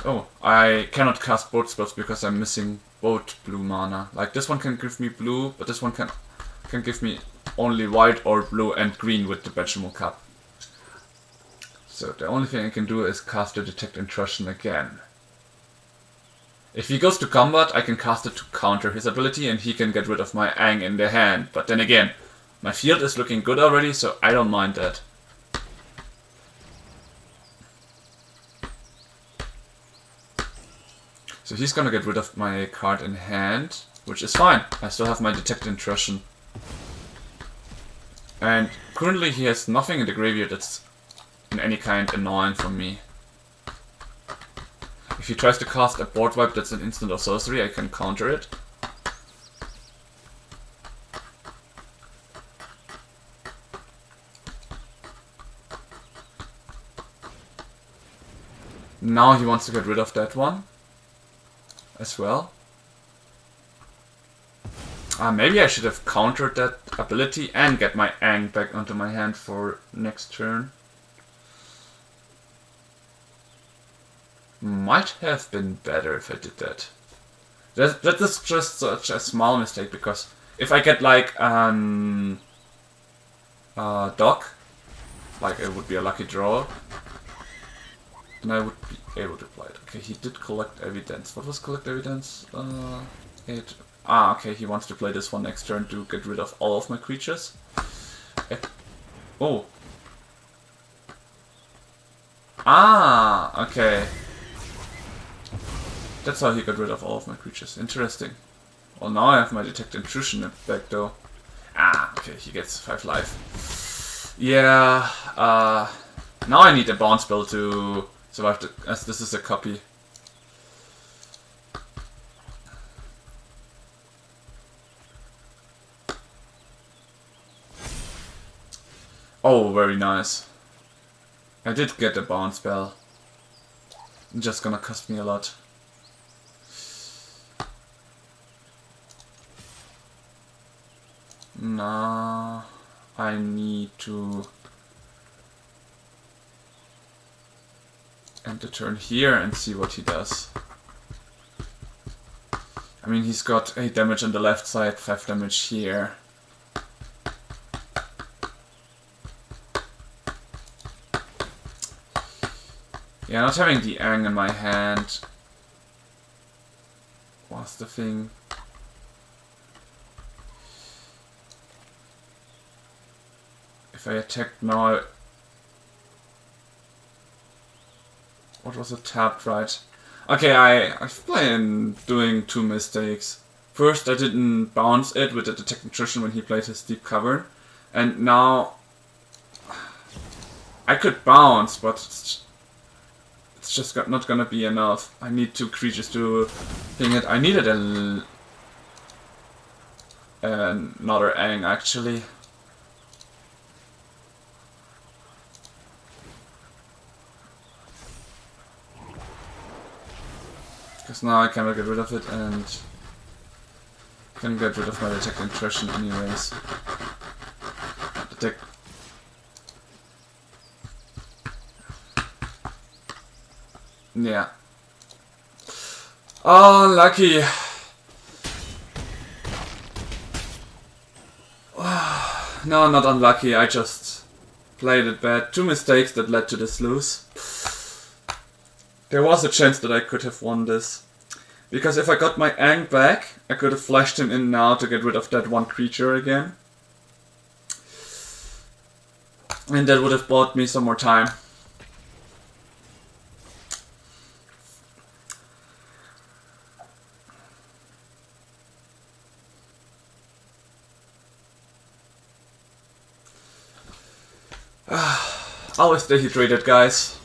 S1: Oh, I cannot cast both spells because I'm missing both blue mana. Like this one can give me blue, but this one can give me only white or blue and green with the Bechamel Cup. So the only thing I can do is cast the Detect Intrusion again. If he goes to combat, I can cast it to counter his ability and he can get rid of my Aang in the hand. But then again, my field is looking good already, so I don't mind that. So he's gonna get rid of my card in hand, which is fine. I still have my Detect Intrusion. And currently he has nothing in the graveyard that's in any kind annoying for me. If he tries to cast a board wipe that's an instant or sorcery, I can counter it. Now he wants to get rid of that one as well. Maybe I should have countered that ability and get my Aang back onto my hand for next turn. Might have been better if I did that. That is just such a small mistake, because if I get like dock, like it would be a lucky draw, then I would be able to play it. Okay, he did collect evidence. What was collect evidence? 8. Ah, okay, he wants to play this one next turn to get rid of all of my creatures. Oh. Ah, okay. That's how he got rid of all of my creatures. Interesting. Well, now I have my Detect Intrusion back though. Ah, okay, he gets 5 life. Yeah, now I need a bounce spell to survive, as this is a copy. Oh, very nice. I did get a bounce spell. It's just gonna cost me a lot. Nah, I need to end the turn here and see what he does. I mean, he's got 8 damage on the left side, 5 damage here. Yeah, not having the Aang in my hand was the thing. If I attacked now, what was it? Tapped, right? Okay, I've been doing 2 mistakes. First, I didn't bounce it with the Detect Intrusion when he played his Deep Cover, and now I could bounce, but it's just not gonna be enough. I need 2 creatures to thing it. I needed another Aang actually. Because now I cannot get rid of it and can get rid of my Detect Intrusion anyways. Detect. Yeah. Oh, lucky. No, not unlucky, I just played it bad. 2 mistakes that led to this lose. There was a chance that I could have won this. Because if I got my Aang back, I could have flashed him in now to get rid of that one creature again. And that would have bought me some more time. Always stay hydrated, guys.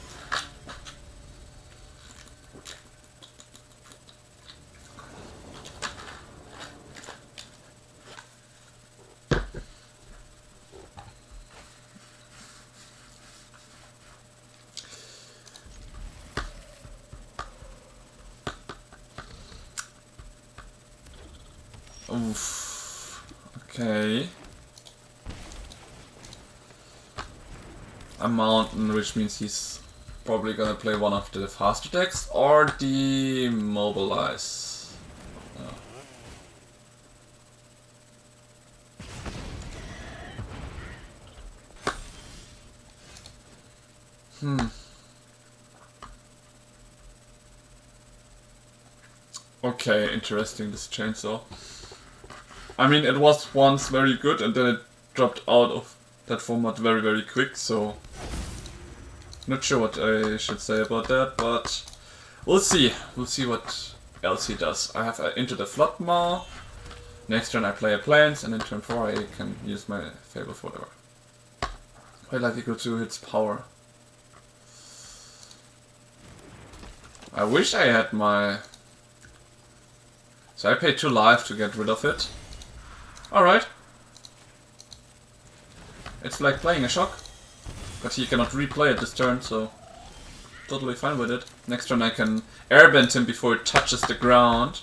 S1: Oof. Okay. A mountain, which means he's probably gonna play one of the faster decks or demobilize. Okay, interesting, this chainsaw. I mean, it was once very good and then it dropped out of that format very, very quick, so not sure what I should say about that, but we'll see. We'll see what else he does. I have Into the Floodmaw. Next turn I play a Plains, and in turn 4 I can use my Fable for whatever. Quite like equal to its power. I wish I had my... So I paid 2 life to get rid of it. Alright. It's like playing a shock, but he cannot replay it this turn, so totally fine with it. Next turn I can airbend him before it touches the ground.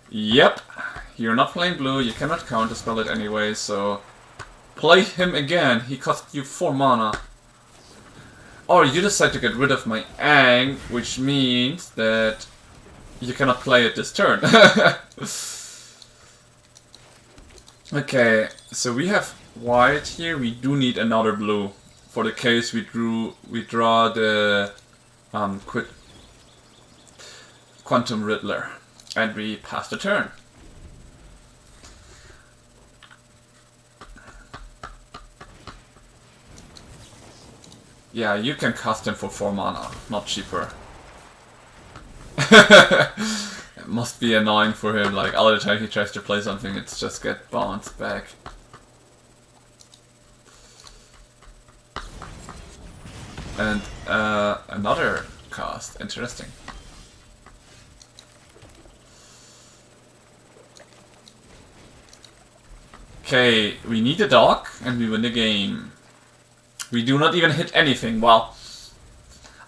S1: Yep, you're not playing blue, you cannot counterspell it anyway, so play him again. He cost you 4 mana. Or you decide to get rid of my Aang, which means that you cannot play it this turn. Okay, so we have white here. We do need another blue for the case we draw the Quantum Riddler, and we pass the turn. Yeah, you can cast him for 4 mana, not cheaper. It must be annoying for him, like all the time he tries to play something, it's just get bounced back. And another cast, interesting. Okay, we need a dog and we win the game. We do not even hit anything, wow.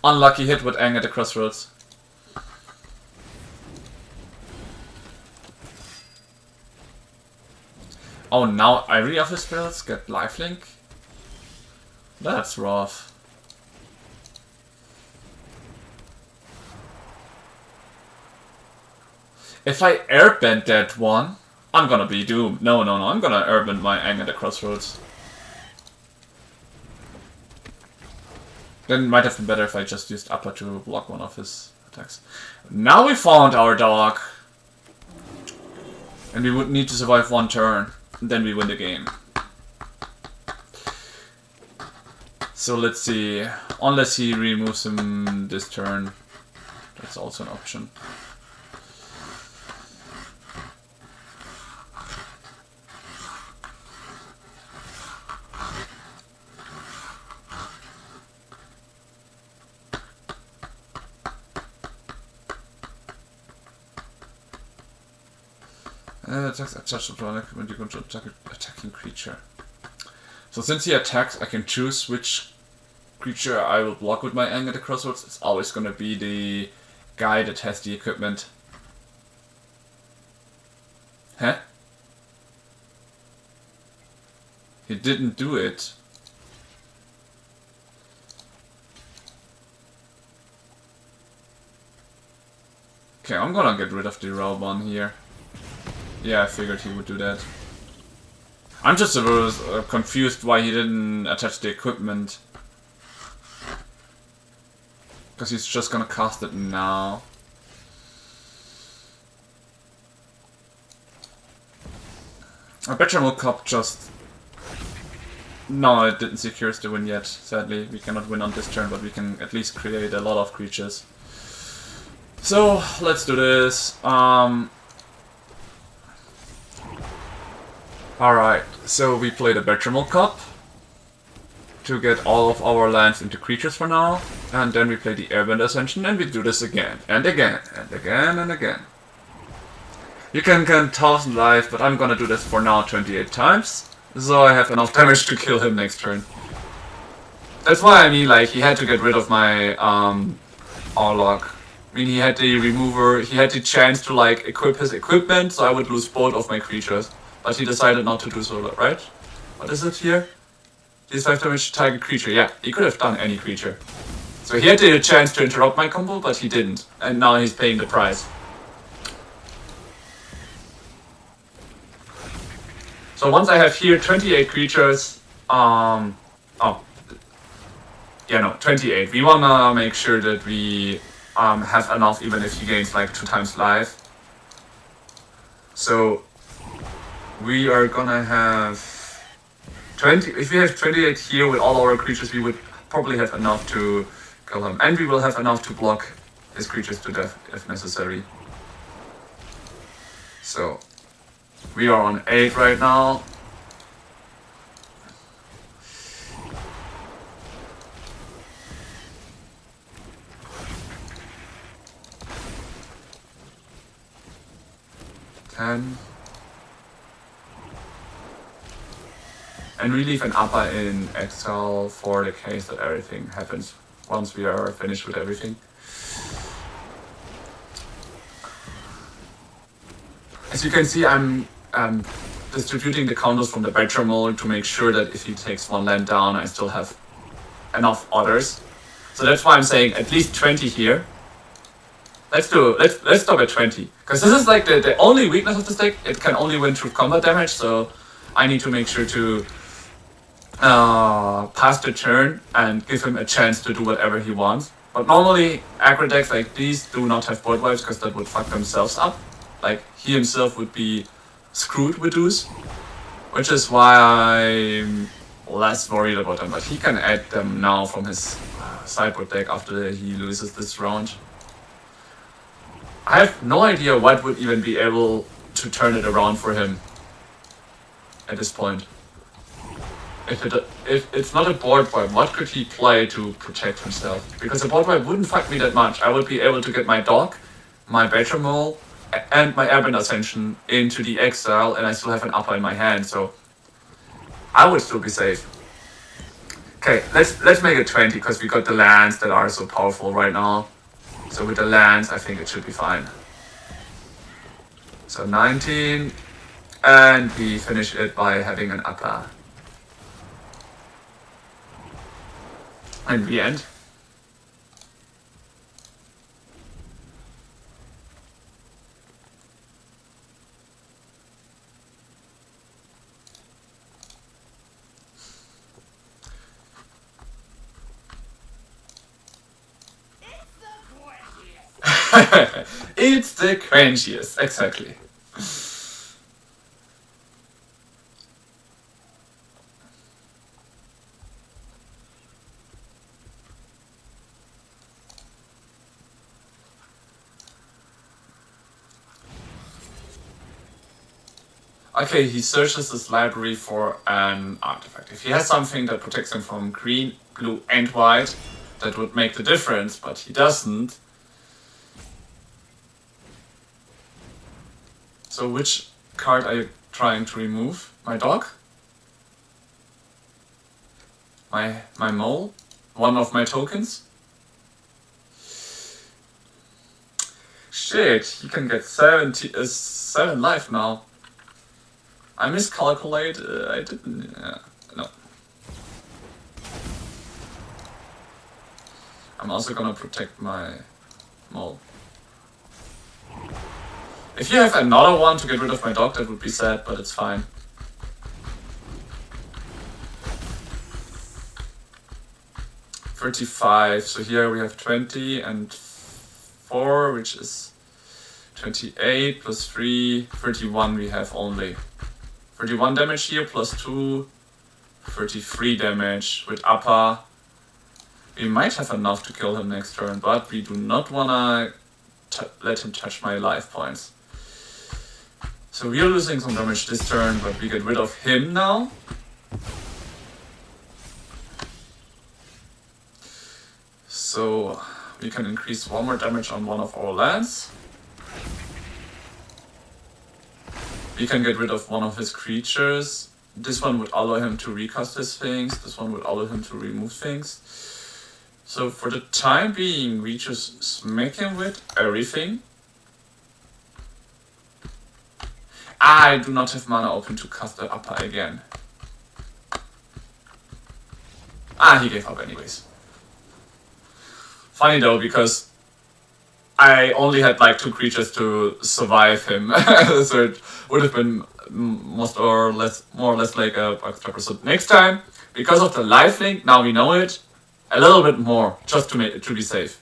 S1: Unlucky hit with Aang at the crossroads. Oh, now every of his spells get lifelink? That's rough. If I airbend that one, I'm gonna be doomed. No, I'm gonna airbend my Aang at the crossroads. Then it might have been better if I just used upper to block one of his attacks. Now we found our dog. And we would need to survive 1 turn. Then we win the game. So let's see. Unless he removes him this turn. That's also an option. Attacks attached to an equipment, you control attacking creature. So since he attacks, I can choose which creature I will block with my Aang at the crossroads. It's always gonna be the guy that has the equipment. Huh? He didn't do it. Okay, I'm gonna get rid of the raw one here. Yeah, I figured he would do that. I'm just a little confused why he didn't attach the equipment. Because he's just gonna cast it now. I bet World Cup just... No, it didn't secure us the win yet, sadly. We cannot win on this turn, but we can at least create a lot of creatures. So, let's do this. Alright, so we play the Bertramel Cup to get all of our lands into creatures for now, and then we play the Airbender Ascension, and we do this again, and again, and again, and again. You can get 1000 life, but I'm gonna do this for now 28 times, so I have enough damage to kill him next turn. That's why I mean, like, he had to get rid of my Orlok. I mean, he had the remover, he had the chance to, like, equip his equipment, so I would lose both of my creatures. But he decided not to do so, right? What is it here? Deals 5 damage to target creature. Yeah, he could have done any creature. So he had the chance to interrupt my combo, but he didn't. And now he's paying the price. So once I have here 28 creatures, oh. Yeah, no, 28. We wanna make sure that we have enough even if he gains like 2 times life. So we are gonna have 20. If we have 28 here with all our creatures, we would probably have enough to kill him. And we will have enough to block his creatures to death if necessary. So we are on 8 right now. And we leave an upper in exile for the case that everything happens once we are finished with everything. As you can see, I'm distributing the counters from the Bertramel to make sure that if he takes 1 land down, I still have enough others. So that's why I'm saying at least 20 here. Let's stop at 20. Because this is like the only weakness of this deck. It can only win through combat damage, so I need to make sure to pass the turn and give him a chance to do whatever he wants. But normally, aggro decks like these do not have board wipes because that would fuck themselves up. Like, he himself would be screwed with those. Which is why I'm less worried about them. But he can add them now from his sideboard deck after he loses this round. I have no idea what would even be able to turn it around for him at this point. If it's not a board wipe, what could he play to protect himself? Because a board wipe wouldn't fuck me that much. I would be able to get my dog, my Bertramel, and my Airbender Ascension into the exile, and I still have an upper in my hand, so I would still be safe. Okay, let's make it 20, because we got the lands that are so powerful right now. So with the lands, I think it should be fine. So 19, and we finish it by having an upper. And we end. It's the quenchiest, exactly. Okay, he searches his library for an artifact. If he has something that protects him from green, blue, and white, that would make the difference, but he doesn't. So which card are you trying to remove? My dog? My mole? One of my tokens? Shit, he can get 7 life now. I miscalculate, I didn't, no. I'm also gonna protect my mole.
S3: If you have another one to get rid of my dog, that would be sad, but it's fine. $35, so here we have 20 and 4, which is 28 plus 3, 31 we have only. 31 damage here plus 2, 33 damage with upper. We might have enough to kill him next turn, but we do not wanna let him touch my life points. So we are losing some damage this turn, but we get rid of him now. So we can increase 1 more damage on one of our lands. We can get rid of one of his creatures. This one would allow him to recast his things. This one would allow him to remove things. So for the time being, we just smack him with everything. I do not have mana open to cast the upper again. He gave up anyways. Funny though, because I only had like 2 creatures to survive him, so it would have been more or less like a backstopper. So next time, because of the lifelink, now we know it, a little bit more, just to be safe.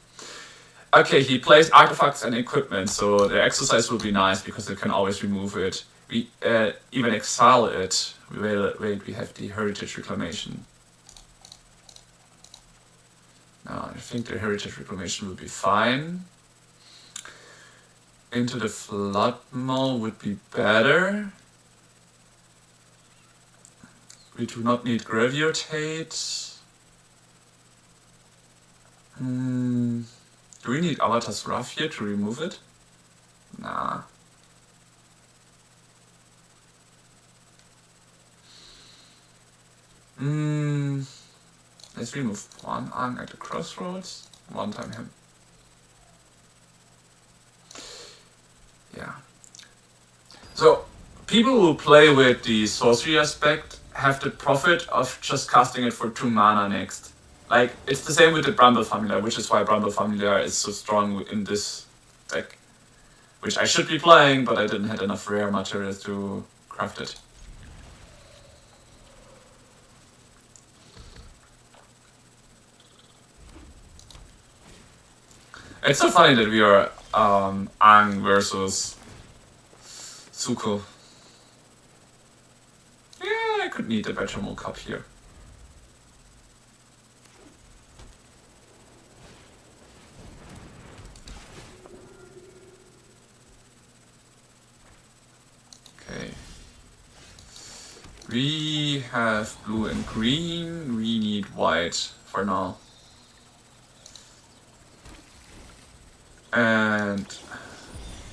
S3: Okay, he plays artifacts and equipment, so the exercise will be nice because they can always remove it. We even exile it. Wait, we have the heritage reclamation. Now, I think the heritage reclamation will be fine. Into the flood maw would be better. We do not need graveyard hate. Do we need Avatar's Wrath here to remove it? Nah. Let's remove one Aang at the crossroads. One time him. Yeah. So, people who play with the sorcery aspect have the profit of just casting it for 2 mana next. Like, it's the same with the Bramble Familiar, which is why Bramble Familiar is so strong in this deck. Which I should be playing, but I didn't have enough rare materials to craft it. It's so funny that we are Aang versus Zuko. Yeah, I could need a Bechamel Cup here. Okay. We have blue and green, we need white for now. And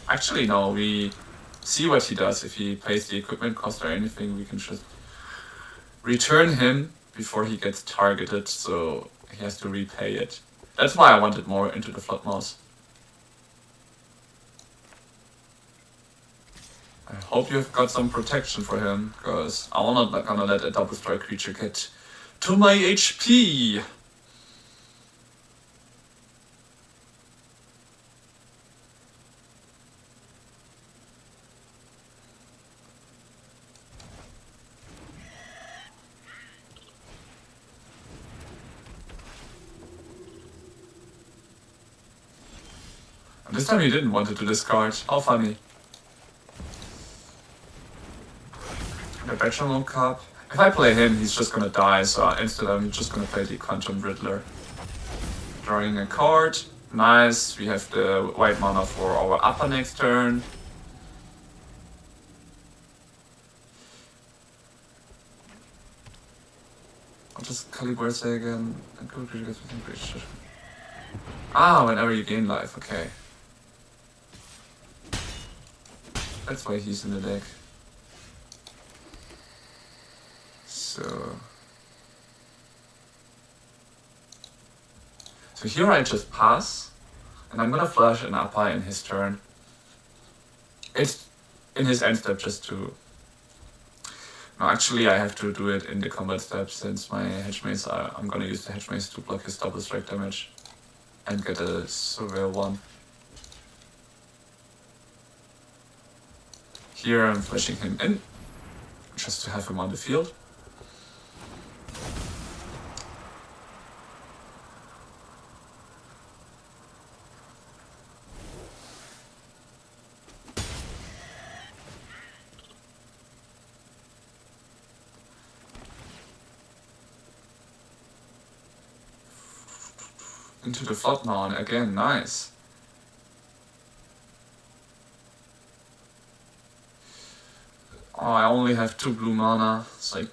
S3: actually no, we see what he does. If he pays the equipment cost or anything, we can just return him before he gets targeted, so he has to repay it. That's why I wanted more into the Flood Mouse. I hope you've got some protection for him, because I'm not gonna let a double strike creature get to my HP. This time he didn't want it to discard. How funny. The Bechamel Cup. If I play him, he's just gonna die, so instead I'm just gonna play the Quantum Riddler. Drawing a card. Nice. We have the white mana for our upper next turn. What does Calibre say again? Whenever you gain life, okay. That's why he's in the deck. So here I just pass, and I'm gonna flash an upper in his turn. It's in his end step just to... No, actually I have to do it in the combat step since my Hedge Maze I'm gonna use the Hedge Maze to block his double strike damage and get a Surveil 1. Here I'm flashing him in, just to have him on the field. Into the flood now, and again, nice. Oh, I only have 2 blue mana, so I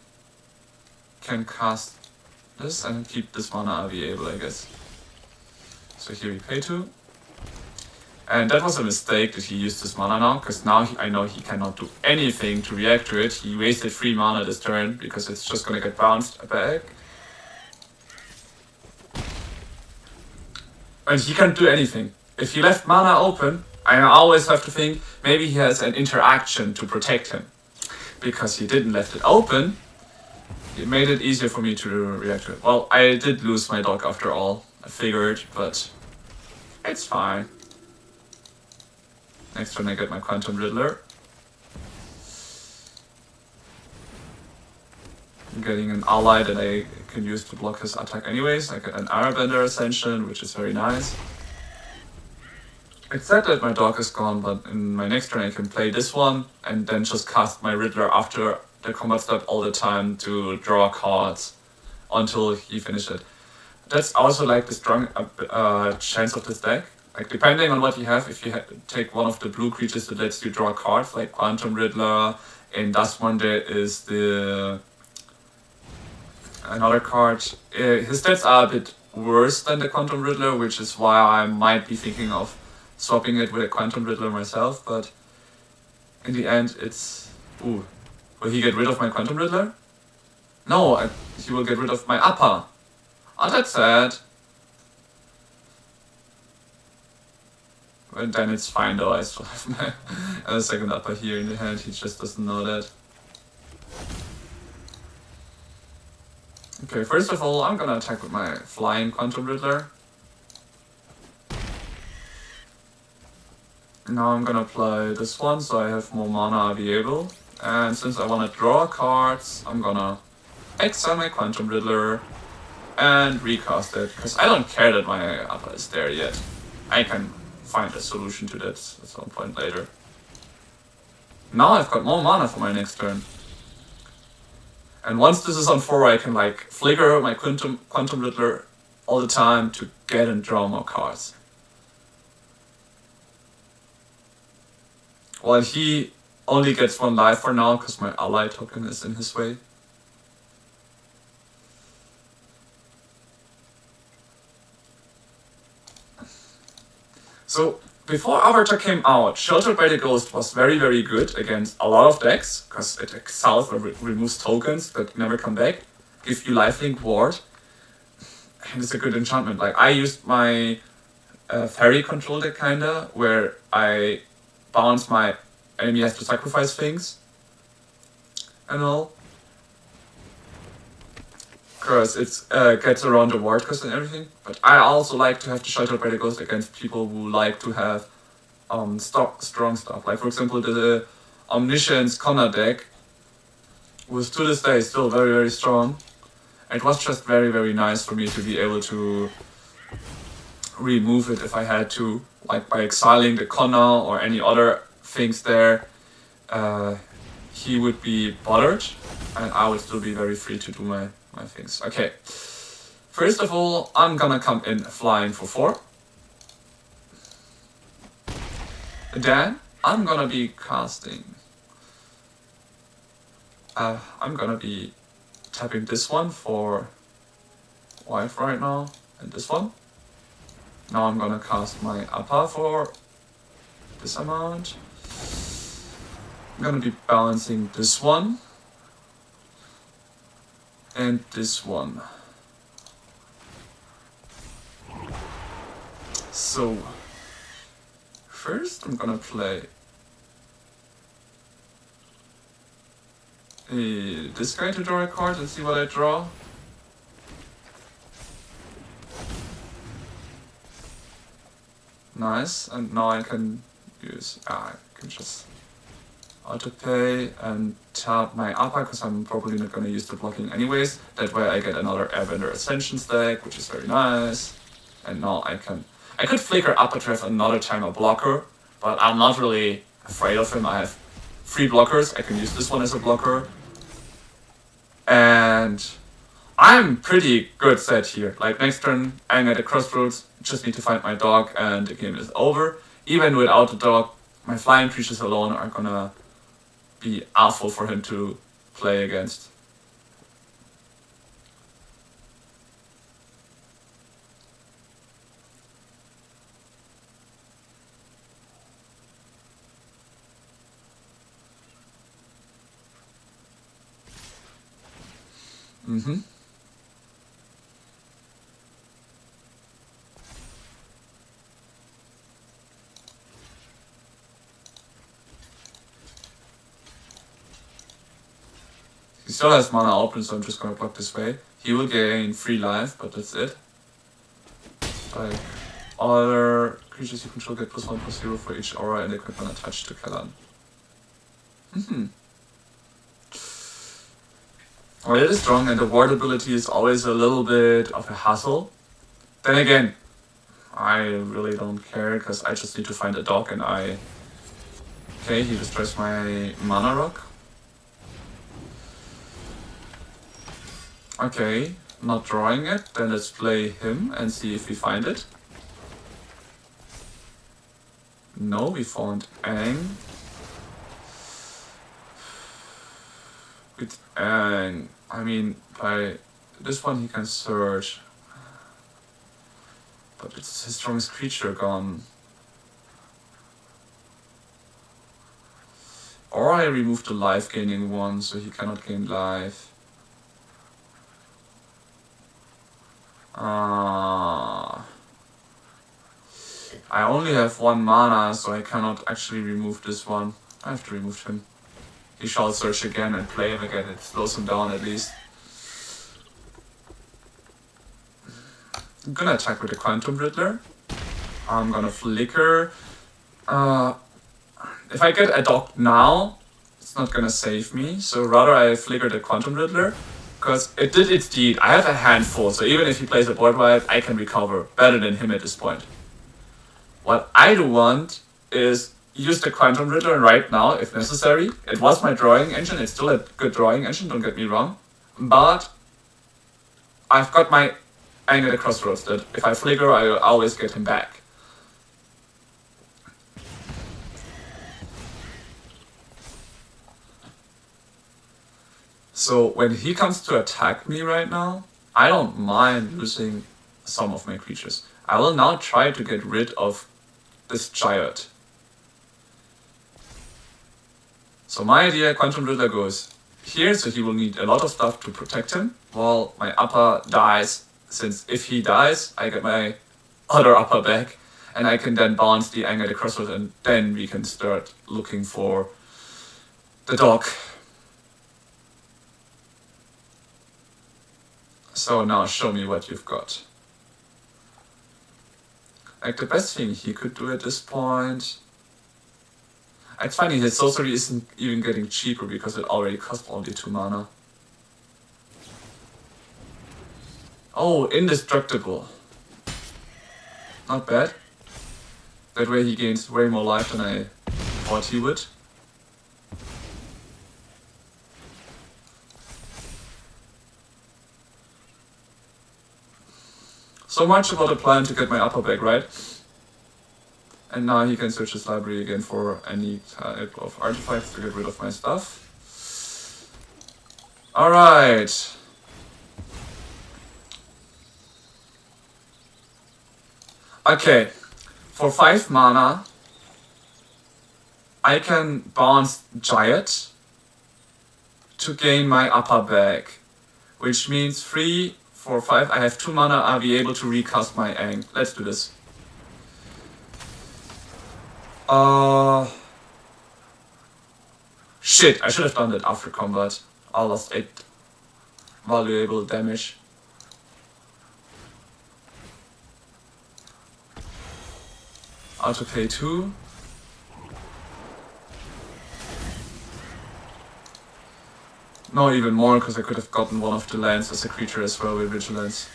S3: can cast this and keep this mana available, I guess. So here we pay 2. And that was a mistake that he used this mana now, because now I know he cannot do anything to react to it. He wasted 3 mana this turn, because it's just gonna get bounced back. And he can't do anything. If he left mana open, I always have to think, maybe he has an interaction to protect him. Because he didn't left it open, it made it easier for me to react to it. Well, I did lose my dog after all, I figured, but it's fine. Next turn I get my Quantum Riddler. I'm getting an ally that I can use to block his attack anyways. I get an Airbender Ascension, which is very nice. It's sad that my dog is gone, but in my next turn I can play this one and then just cast my Riddler after the combat step all the time to draw cards until he finishes it. That's also like the strong chance of this deck. Like depending on what you have, if you take one of the blue creatures that lets you draw cards, like Quantum Riddler, in that one there is another card. His stats are a bit worse than the Quantum Riddler, which is why I might be thinking of swapping it with a Quantum Riddler myself, but in the end it's... Ooh. Will he get rid of my Quantum Riddler? No, he will get rid of my upper. Oh, that's sad. And then it's fine though, I still have my second upper here in the hand, he just doesn't know that. Okay, first of all, I'm gonna attack with my flying Quantum Riddler. Now I'm gonna play this one, so I have more mana available. And since I wanna draw cards, I'm gonna exile my Quantum Riddler and recast it, because I don't care that my upper is there yet. I can find a solution to that at some point later. Now I've got more mana for my next turn. And once this is on 4, I can like flicker my Quantum Riddler all the time to get and draw more cards. While he only gets 1 life for now, because my ally token is in his way. So, before Avatar came out, Sheltered by the Ghost was very, very good against a lot of decks, because it exiles or removes tokens that never come back, give you lifelink ward, and it's a good enchantment. Like, I used my fairy control deck kinda, where I bounce my enemy has to sacrifice things and all. Because it gets around the ward cost and everything. But I also like to have the Sheltered by the Ghost against people who like to have strong stuff. Like for example the Omniscience Connor deck was to this day still very, very strong. It was just very, very nice for me to be able to remove it if I had to. Like by exiling the Connor or any other things there, he would be bothered and I would still be very free to do my things. Okay, first of all, I'm gonna come in flying for 4. Then I'm gonna be casting. I'm gonna be tapping this one for wife right now, and this one. Now I'm gonna cast my upper for this amount. I'm gonna be balancing this one and this one. So first I'm gonna play this guy to draw a card and see what I draw. Nice, and now I can use I can just autopay and tap my upper because I'm probably not going to use the blocking anyways. That way I get another Airbender Ascension stack, which is very nice. And now I could flicker upper to have another timer blocker, but I'm not really afraid of him. I have 3 blockers. I can use this one as a blocker. And I'm pretty good set here. Like next turn, I'm at a crossroads, just need to find my dog and the game is over. Even without the dog, my flying creatures alone are gonna be awful for him to play against. He still has mana open, so I'm just gonna block this way. He will gain 3 life, but that's it. Like, other creatures you control get +1/+0 for each aura and equipment attached to Kellan. Well, it is strong, and the ward ability is always a little bit of a hassle. Then again, I really don't care, because I just need to find a dog and I... Okay, he destroys my mana rock. Okay, not drawing it, then let's play him and see if we find it. No, we found Aang. With Aang, I mean, by this one he can search. But it's his strongest creature gone. Or I remove the life gaining one, so he cannot gain life. I only have 1 mana, so I cannot actually remove this one. I have to remove him. He shall search again and play him again. It slows him down at least. I'm gonna attack with the Quantum Riddler. I'm gonna flicker. If I get a dog now, it's not gonna save me. So rather I flicker the Quantum Riddler. Because it did its deed. I have a handful, so even if he plays a board wipe, I can recover better than him at this point. What I do want is use the Quantum Riddler right now, if necessary. It was my drawing engine, it's still a good drawing engine, don't get me wrong. But I've got my Aang at the crossroads that if I flicker, I always get him back. So when he comes to attack me right now, I don't mind losing some of my creatures. I will now try to get rid of this giant. So my idea, Quantum Riddler goes here, so he will need a lot of stuff to protect him, while my upper dies, since if he dies, I get my other upper back, and I can then bounce the Aang at the crossroads, and then we can start looking for the dog. So now show me what you've got. Like the best thing he could do at this point... It's funny, his sorcery isn't even getting cheaper because it already cost only 2 mana. Oh, indestructible. Not bad. That way he gains way more life than I thought he would. So much about the plan to get my upper back, right? And now he can search his library again for any type of artifacts to get rid of my stuff. Alright. Okay. For 5 mana, I can bounce Giant to gain my upper back. Which means 3, 4, 5, I have 2 mana, I'll be able to recast my Aang. Let's do this. Shit, I should have done that after combat. I lost 8 valuable damage. Auto pay 2. No, even more, because I could have gotten one of the lands as a creature as well with Vigilance.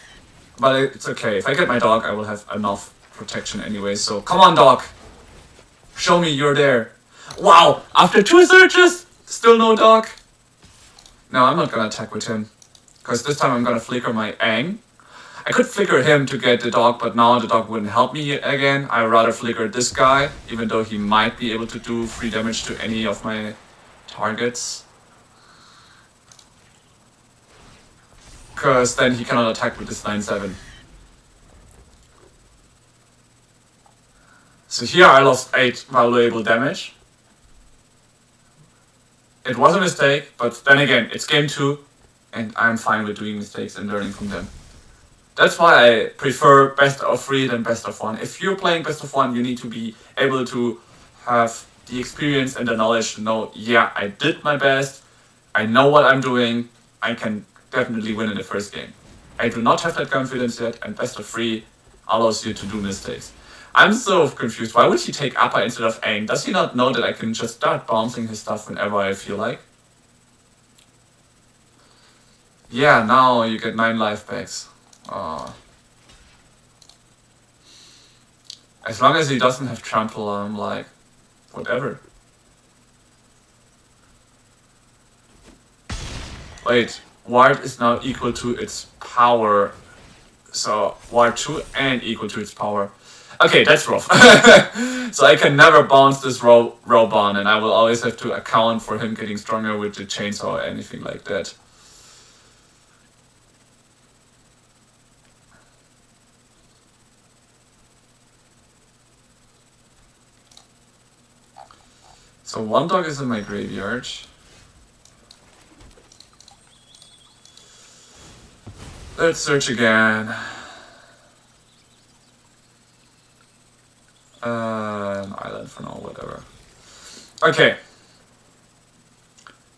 S3: But it's okay. If I get my dog, I will have enough protection anyway. So come on, dog! Show me you're there. Wow! After 2 searches, still no dog. No, I'm not gonna attack with him, because this time I'm gonna flicker my Aang. I could flicker him to get the dog, but now the dog wouldn't help me again. I'd rather flicker this guy, even though he might be able to do free damage to any of my targets. Because then he cannot attack with this 9/7. So here I lost 8 valuable damage. It was a mistake, but then again, it's game 2, and I'm fine with doing mistakes and learning from them. That's why I prefer best of 3 than best of 1. If you're playing best of 1, you need to be able to have the experience and the knowledge to know, yeah, I did my best, I know what I'm doing, I can definitely win in the first game. I do not have that confidence yet, and best of 3 allows you to do mistakes. I'm so confused. Why would he take Appa instead of Aang? Does he not know that I can just start bouncing his stuff whenever I feel like? Yeah, now you get 9 life packs. As long as he doesn't have trample, I'm like, whatever. Wait, ward is now equal to its power. So ward 2 and equal to its power. Okay, that's rough. So I can never bounce this Roban, and I will always have to account for him getting stronger with the chainsaw or anything like that. So 1 dog is in my graveyard. Let's search again. An island for now, whatever. Okay.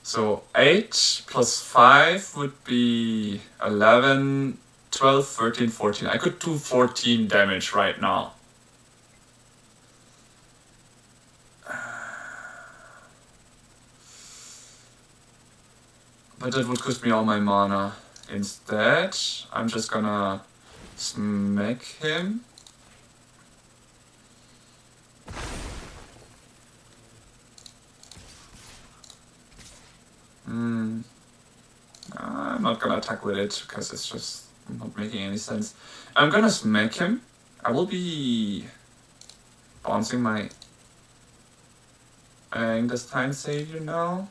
S3: So 8 plus 5 would be 11, 12, 13, 14. I could do 14 damage right now. But that would cost me all my mana. Instead, I'm just gonna smack him. I'm not gonna attack with it, because it's just not making any sense. I'm gonna smack him. I will be bouncing my Aang this time savior now.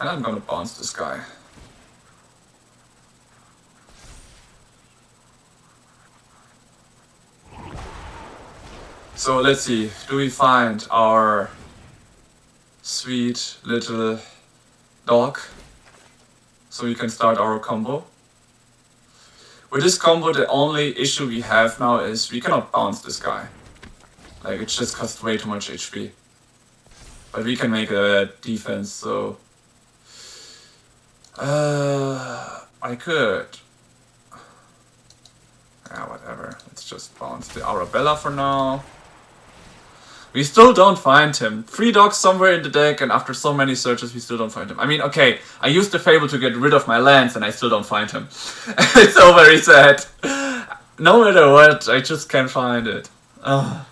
S3: And I'm gonna bounce this guy. So let's see, do we find our sweet little dog so we can start our combo? With this combo, the only issue we have now is we cannot bounce this guy. Like, it just costs way too much HP. But we can make a defense, so... I could... Yeah, whatever. Let's just bounce the Arabella for now. We still don't find him. 3 dogs somewhere in the deck, and after so many searches, we still don't find him. I mean, okay, I used the Fable to get rid of my lands, and I still don't find him. It's so very sad. No matter what, I just can't find it. Ugh.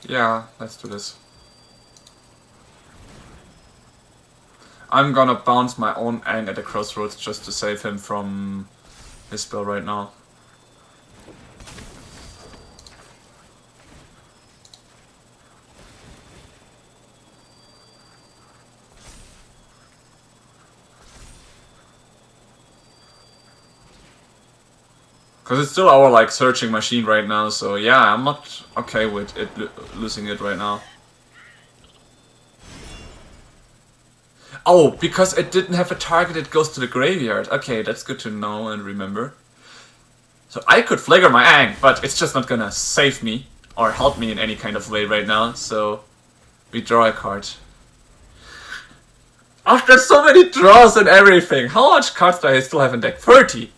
S3: Yeah, let's do this. I'm gonna bounce my own Aang at the crossroads just to save him from his spell right now. Because it's still our like searching machine right now, so yeah, I'm not okay with it losing it right now. Oh, because it didn't have a target, it goes to the graveyard. Okay, that's good to know and remember. So I could Flager my Aang, but it's just not gonna save me or help me in any kind of way right now, so we draw a card. After so many draws and everything, how much cards do I still have in deck? 30!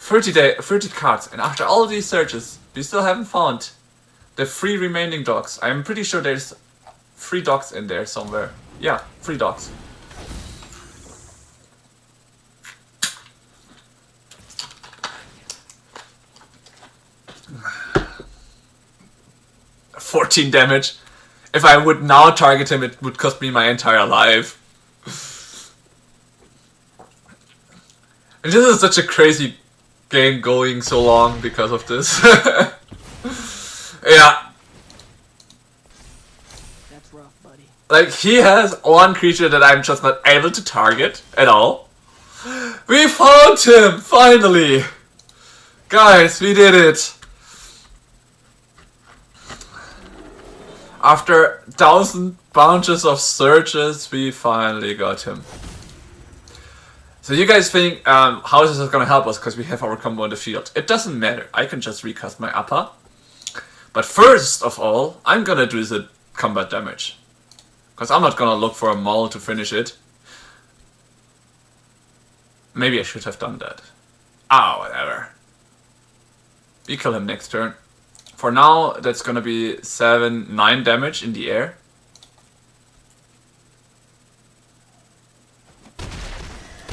S3: 30 cards, and after all these searches, we still haven't found the 3 remaining dogs. I'm pretty sure there's 3 dogs in there somewhere. Yeah, 3 dogs. $14 damage. If I would now target him, it would cost me my entire life. And this is such a crazy game going so long because of this. Yeah.
S4: That's rough, buddy.
S3: Like, he has one creature that I'm just not able to target at all. We found him! Finally! Guys, we did it! After 1,000 bunches of searches, we finally got him. So you guys think, how is this gonna help us because we have our combo in the field? It doesn't matter, I can just recast my upper. But first of all, I'm gonna do the combat damage. Because I'm not gonna look for a maul to finish it. Maybe I should have done that. Ah, whatever. We kill him next turn. For now, that's gonna be 9 damage in the air.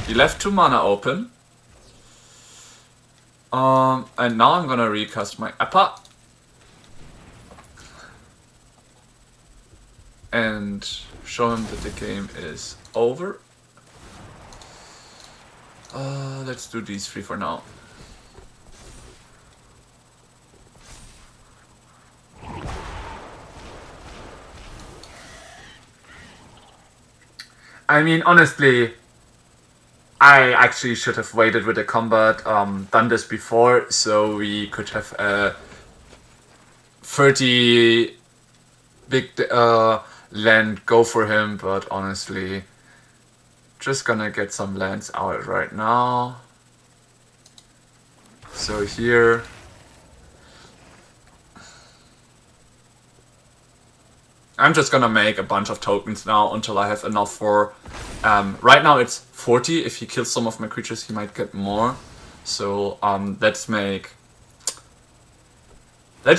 S3: He left 2 mana open. And now I'm gonna recast my Appa. And show him that the game is over. Let's do these 3 for now. I mean, honestly, I actually should have waited with the combat, done this before, so we could have 30 big land go for him, but honestly, just gonna get some lands out right now. So here, I'm just gonna make a bunch of tokens now until I have enough for... right now it's 40. If he kills some of my creatures, he might get more. So let's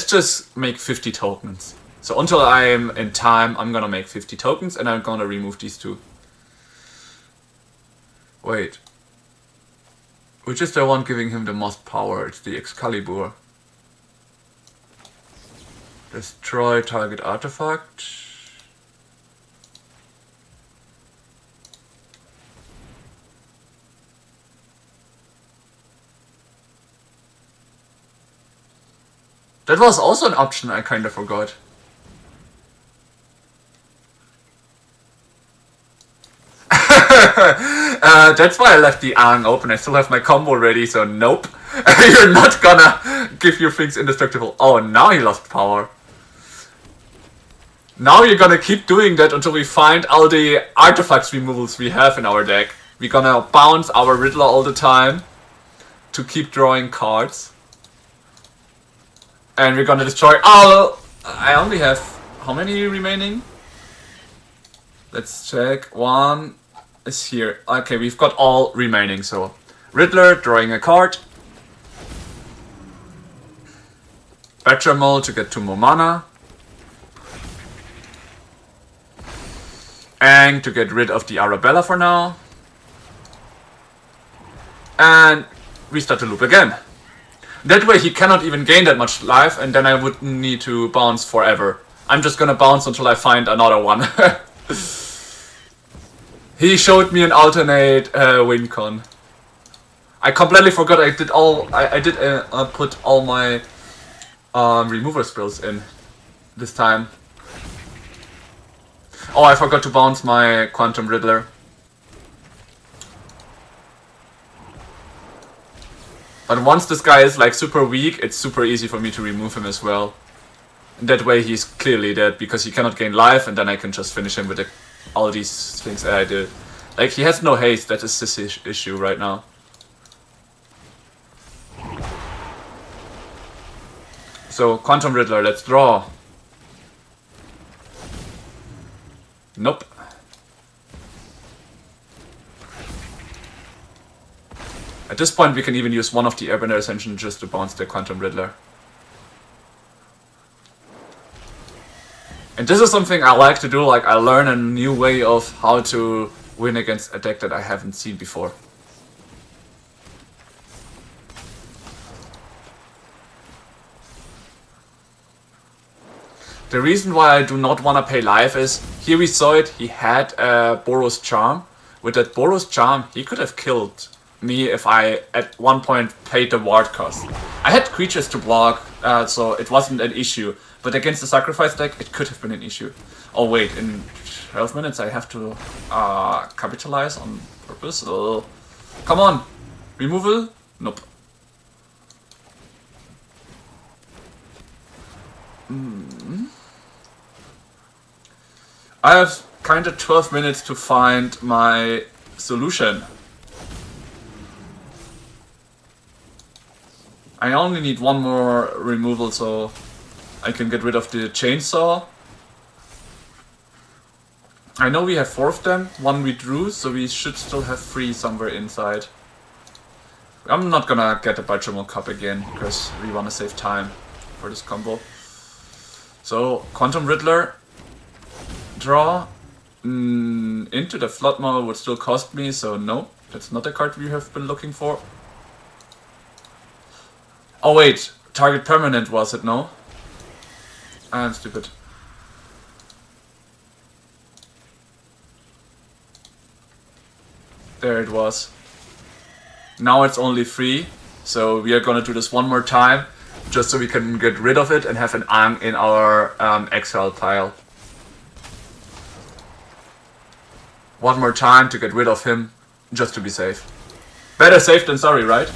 S3: just make 50 tokens. So until I'm in time, I'm gonna make 50 tokens and I'm gonna remove these 2. Wait. Which is the one giving him the most power? It's the Excalibur. Destroy target artifact. That was also an option I kinda forgot. That's why I left the Aang open. I still have my combo ready, so nope. You're not gonna give your things indestructible. Oh, now he lost power. Now you're gonna keep doing that until we find all the artifacts removals we have in our deck. We're gonna bounce our Riddler all the time to keep drawing cards. And we're gonna destroy all... I only have... how many remaining? Let's check. 1 is here. Okay, we've got all remaining, so... Riddler, drawing a card. Betramol to get 2 more mana. Aang to get rid of the Arabella for now. And we start the loop again. That way he cannot even gain that much life, and then I wouldn't need to bounce forever. I'm just gonna bounce until I find another one. He showed me an alternate win con. I completely forgot I did put all my remover spells in this time. Oh, I forgot to bounce my Quantum Riddler. But once this guy is like super weak, it's super easy for me to remove him as well. And that way he's clearly dead because he cannot gain life, and then I can just finish him with all these things that I did. Like, he has no haste, that is his issue right now. So, Quantum Riddler, let's draw. Nope. At this point we can even use one of the Airbender Ascension just to bounce the Quantum Riddler. And this is something I like to do, like I learn a new way of how to win against a deck that I haven't seen before. The reason why I do not want to pay life is, here we saw it, he had a Boros Charm. With that Boros Charm, he could have killed me if I at one point paid the ward cost. I had creatures to block, so it wasn't an issue. But against the sacrifice deck, it could have been an issue. Oh wait, in 12 minutes I have to capitalize on purpose? Come on! Removal? Nope. I have kinda 12 minutes to find my solution. I only need one more removal so I can get rid of the chainsaw. I know we have 4 of them, 1 we drew, so we should still have 3 somewhere inside. I'm not gonna get a Bajamo Cup again, because we wanna save time for this combo. So, Quantum Riddler, draw, into the Floodmaw would still cost me, so no, that's not the card we have been looking for. Oh wait, target permanent was it, no? I'm stupid. There it was. Now it's only 3, so we are gonna do this one more time, just so we can get rid of it and have an Aang in our exile pile. One more time to get rid of him, just to be safe. Better safe than sorry, right?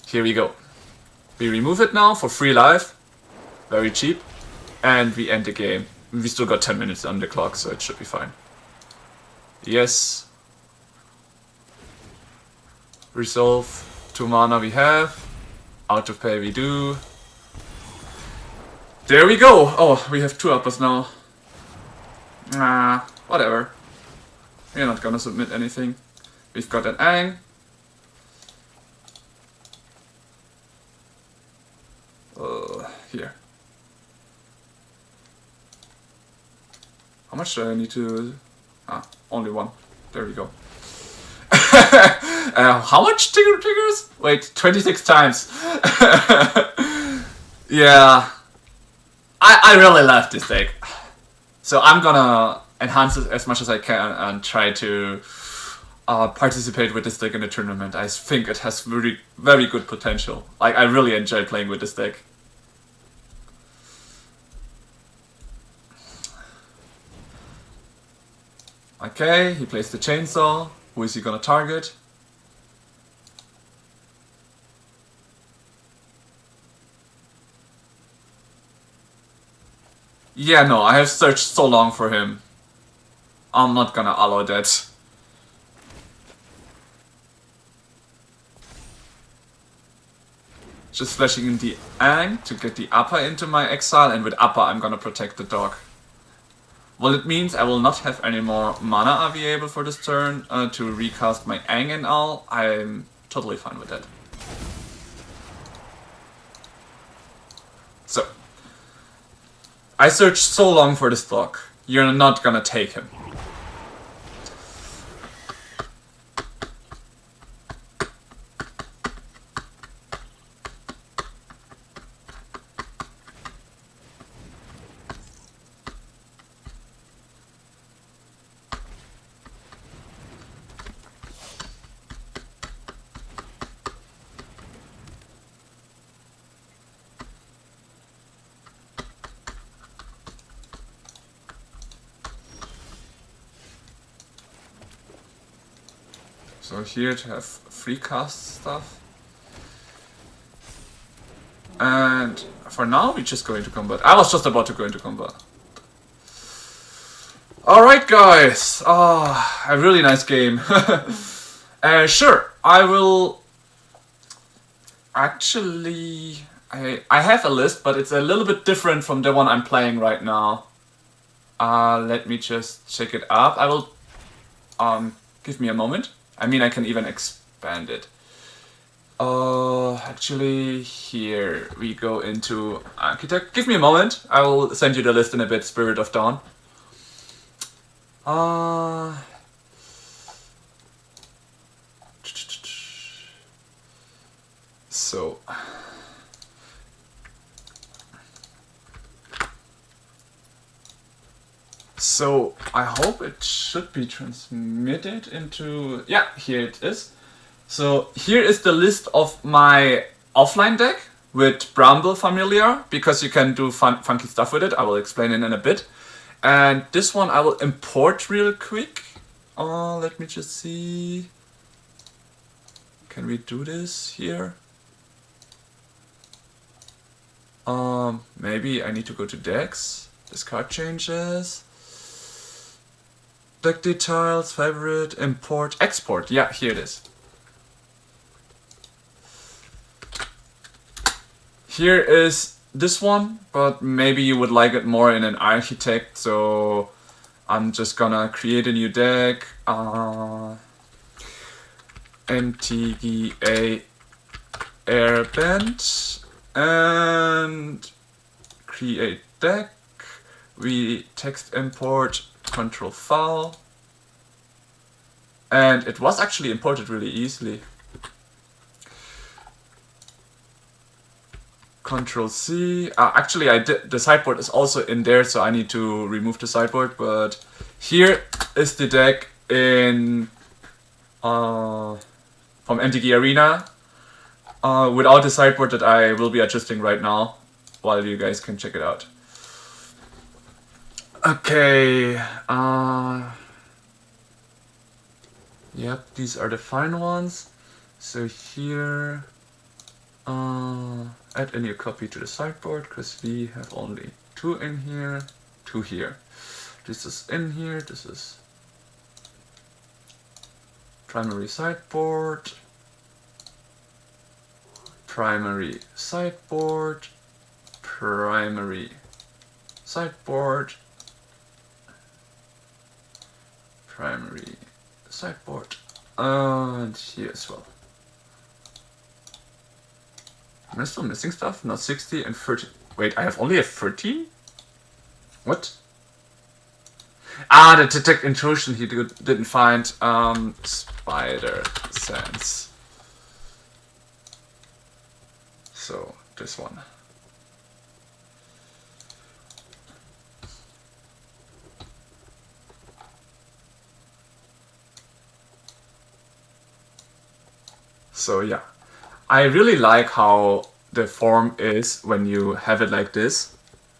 S3: Here we go. We remove it now for 3 life, very cheap, and we end the game. We still got 10 minutes on the clock, so it should be fine. Yes. Resolve, 2 mana we have, out of pay we do. There we go! Oh, we have 2 uppers now. Whatever. We're not gonna submit anything. We've got an Aang. Here. How much do I need to... only 1. There we go. How much triggers? Wait, 26 times. Yeah. I really love this deck. So I'm gonna enhance it as much as I can and try to participate with this deck in the tournament. I think it has very, very good potential. Like, I really enjoy playing with this deck. Okay, he plays the chainsaw. Who is he gonna target? Yeah, no, I have searched so long for him. I'm not gonna allow that. Just flashing in the Aang to get the upper into my exile, and with upper I'm gonna protect the dog. Well, it means I will not have any more mana available for this turn to recast my Aang and all. I'm totally fine with that. So, I searched so long for this dog. You're not gonna take him.
S1: So here to have free cast stuff. And for now, we just go into combat. I was just about to go into combat. Alright guys, a really nice game. Sure, I will... Actually, I have a list, but it's a little bit different from the one I'm playing right now. Let me just check it up. I will... give me a moment. I mean, I can even expand it. Actually, here we go into Architect. Give me a moment. I will send you the list in a bit, Spirit of Dawn. So I hope it should be transmitted into... Yeah, here it is. So here is the list of my offline deck with Bramble Familiar, because you can do funky stuff with it. I will explain it in a bit. And this one I will import real quick. Let me just see. Can we do this here? Maybe I need to go to decks. Discard changes. Deck details, favorite, import, export. Yeah, here it is. Here is this one, but maybe you would like it more in an Architect, so I'm just gonna create a new deck. MTGA Airbend and create deck. We text import control file, and it was actually imported really easily. Control C. Actually, I did. The sideboard is also in there, so I need to remove the sideboard. But here is the deck in from MTG Arena without the sideboard that I will be adjusting right now, while you guys can check it out. Okay. Yep, these are the fine ones. So here. Add a new copy to the sideboard, because we have only 2 in here, 2 here. This is in here, this is primary sideboard, primary sideboard, primary sideboard, primary sideboard, and here as well. Am I still missing stuff? Not 60 and 30. Wait, I have only a 13? What? The detect intrusion he didn't find. Spider sense. So, this one. So, yeah. I really like how the form is when you have it like this.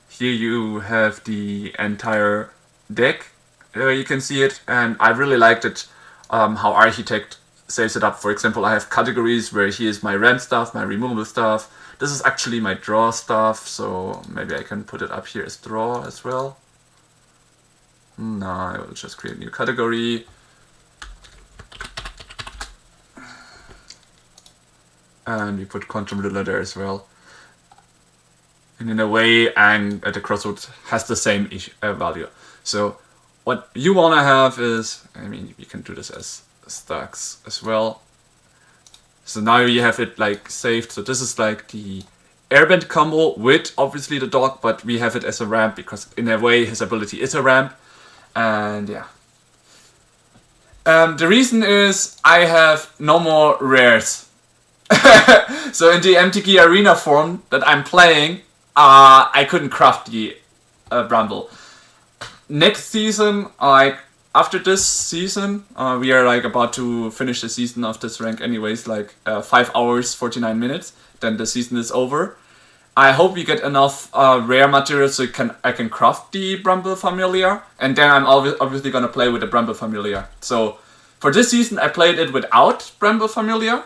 S1: Here you have the entire deck, you can see it, and I really liked it how Architect saves it up. For example, I have categories where here's my ramp stuff, my removable stuff. This is actually my draw stuff, so maybe I can put it up here as draw as well. No, I will just create a new category. And we put quantum ruler there as well. And in a way, Aang at the crossroads has the same value. So what you want to have is, I mean, you can do this as stacks as well. So now you have it like saved. So this is like the airbend combo with obviously the dog, but we have it as a ramp because in a way his ability is a ramp. And yeah. The reason is I have no more rares. So in the MTG Arena form that I'm playing, I couldn't craft the Bramble. Next season, after this season, we are like about to finish the season of this rank anyways, like 5 hours, 49 minutes, then the season is over. I hope we get enough rare materials so I can craft the Bramble Familiar, and then I'm obviously gonna play with the Bramble Familiar. So
S3: For this season, I played it without Bramble Familiar,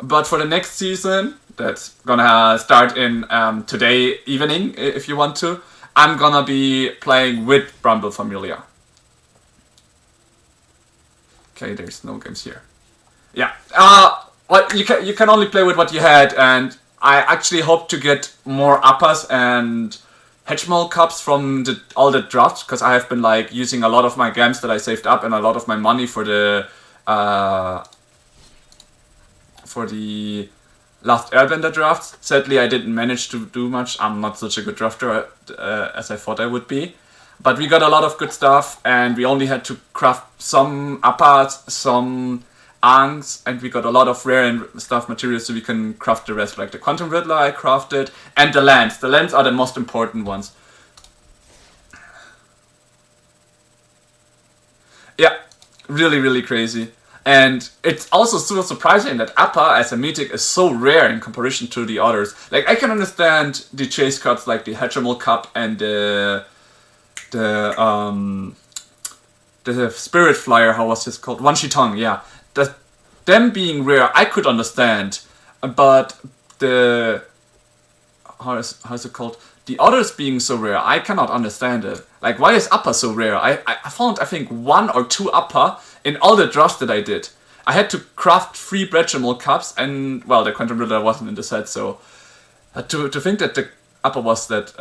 S3: but for the next season, that's gonna start in today evening, if you want to, I'm gonna be playing with Bramble Familiar. Okay, there's no games here. Yeah, well, you can only play with what you had, and I actually hope to get more uppers and Hatchimal cups from all the drafts, because I have been like using a lot of my gems that I saved up and a lot of my money for the last Airbender drafts. Sadly, I didn't manage to do much. I'm not such a good drafter as I thought I would be. But we got a lot of good stuff, and we only had to craft some uppers, some Aangs, and we got a lot of rare and stuff materials, so we can craft the rest, like the Quantum Riddler I crafted, and the lands. The lands are the most important ones. Yeah, really, really crazy. And it's also super surprising that Upper as a mythic is so rare in comparison to the others. Like, I can understand the chase cards like the Hatchimal Cup and the Spirit Flyer, how was this called? Wan Shi Tong, yeah. Them being rare, I could understand, but the how's it called? The others being so rare, I cannot understand it. Like, why is Upper so rare? I found, I think, 1 or 2 Upper in all the drafts that I did. I had to craft 3 Bretchimal Cups, and, well, the Quantum Riddler wasn't in the set, so to think that the Upper was that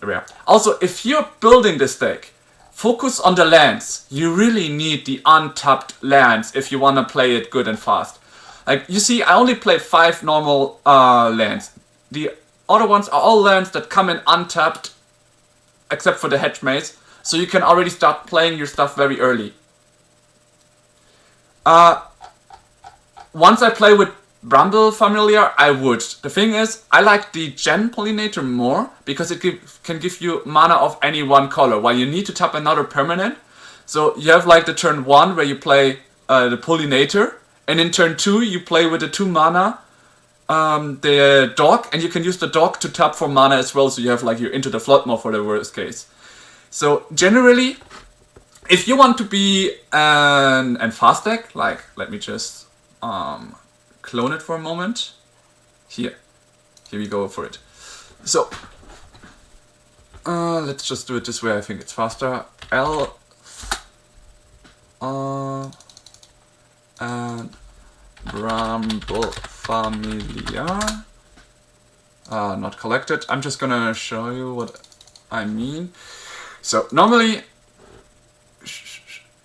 S3: rare. Also, if you're building this deck, focus on the lands. You really need the untapped lands if you want to play it good and fast. Like, you see, I only play 5 normal lands. The other ones are all lands that come in untapped, except for the Hedge Maze, so you can already start playing your stuff very early. Once I play with Bramble Familiar, I would. The thing is, I like the Gen Pollinator more, because it can give you mana of any one color, while you need to tap another permanent. So you have like the turn 1 where you play the Pollinator, and in turn 2 you play with the 2 mana the dog, and you can use the dog to tap for mana as well, so you have like your Into the Floodmore for the worst case. So generally, if you want to be an fast deck, like, let me just clone it for a moment. Here we go for it. So let's just do it this way. I think it's faster. L and Bramble Familiar. Not collected. I'm just gonna show you what I mean. So normally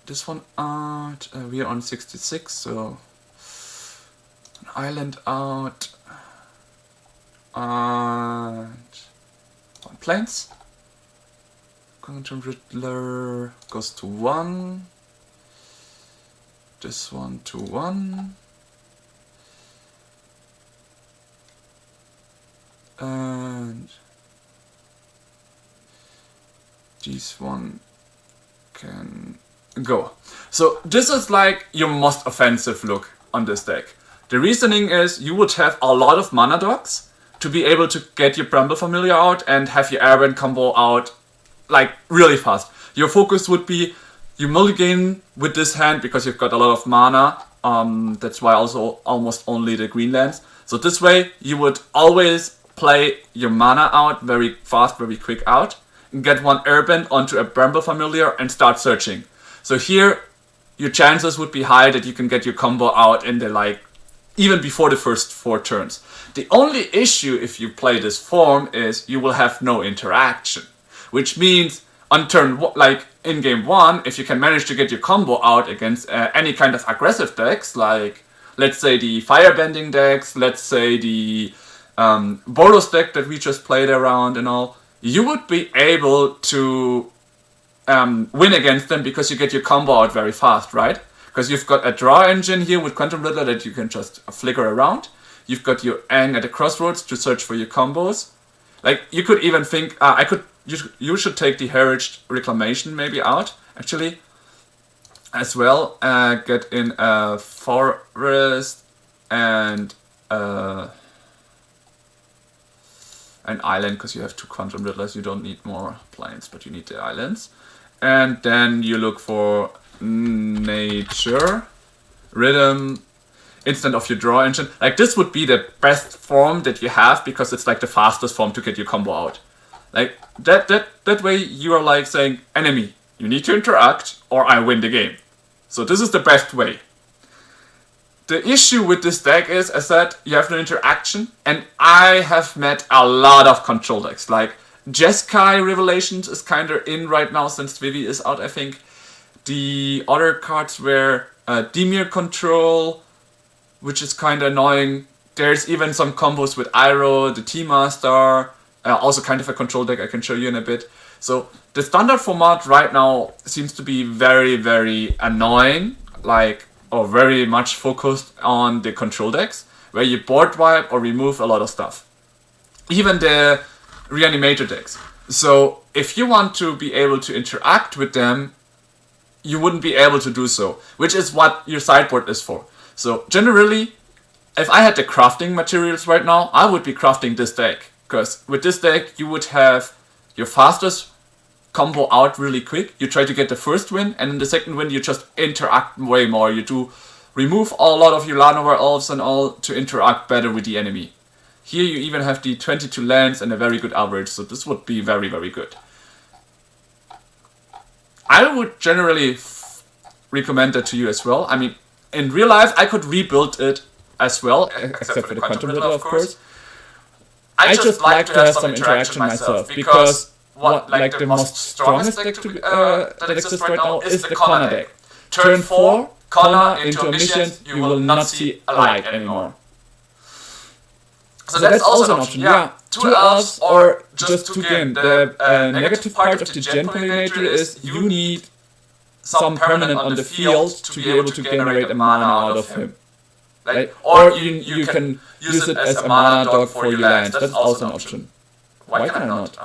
S3: this one out. We are on 66, so an island out and 1 plains. Quantum Riddler goes to 1. This one to 1. And this one can go. So this is like your most offensive look on this deck. The reasoning is you would have a lot of mana dogs to be able to get your Bramble Familiar out and have your Airbend combo out like really fast. Your focus would be you mulligan with this hand because you've got a lot of mana. That's why also almost only the green lands. So this way you would always play your mana out very fast, very quick out, and get 1 Airbend onto a Bramble Familiar and start searching. So here your chances would be high that you can get your combo out in the like even before the first 4 turns. The only issue if you play this form is you will have no interaction, which means on turn like in game 1, if you can manage to get your combo out against any kind of aggressive decks, like let's say the Firebending decks, let's say the Boros deck that we just played around and all, you would be able to win against them because you get your combo out very fast, right? Because you've got a draw engine here with Quantum Riddler that you can just flicker around. You've got your Aang at the crossroads to search for your combos. Like, you could even think, you should take the Heritage Reclamation maybe out, actually, as well. Get in a forest and an island, because you have 2 Quantum Riddlers. You don't need more plains, but you need the islands. And then you look for nature rhythm instead of your draw engine. Like, this would be the best form that you have, because it's like the fastest form to get your combo out. Like, that way you are like saying, enemy, you need to interact or I win the game. So this is the best way. The issue with this deck is, as I said, you have no interaction, and I have met a lot of control decks. Like, Jeskai Revelations is kinda in right now since Vivi is out, I think. The other cards were Dimir Control, which is kinda annoying. There's even some combos with Iroh, the T-Master, also kind of a control deck I can show you in a bit. So the standard format right now seems to be very, very annoying, like, or very much focused on the control decks, where you board wipe or remove a lot of stuff. Even the Reanimator decks. So if you want to be able to interact with them, you wouldn't be able to do so, which is what your sideboard is for. So generally, if I had the crafting materials right now, I would be crafting this deck. Because with this deck, you would have your fastest combo out really quick. You try to get the first win, and in the second win, you just interact way more. You do remove a lot of your Llanowar elves and all to interact better with the enemy. Here you even have the 22 lands and a very good average, so this would be very, very good. I would generally recommend that to you as well. I mean, in real life, I could rebuild it as well, except for the Quantum Riddle, of course. I just like to have some interaction myself, because what like the most strongest deck that exists right now is the Connor deck. Turn 4, Connor into a mission, you will not see a light anymore. So that's also an option, yeah. 2 elves or just 2 game. The negative part of the Gen Pollinator is you need some permanent on the field to be able to generate a mana out of him. Like, or you can use it as a mana dog for your lands. That's also an option. Why can I not?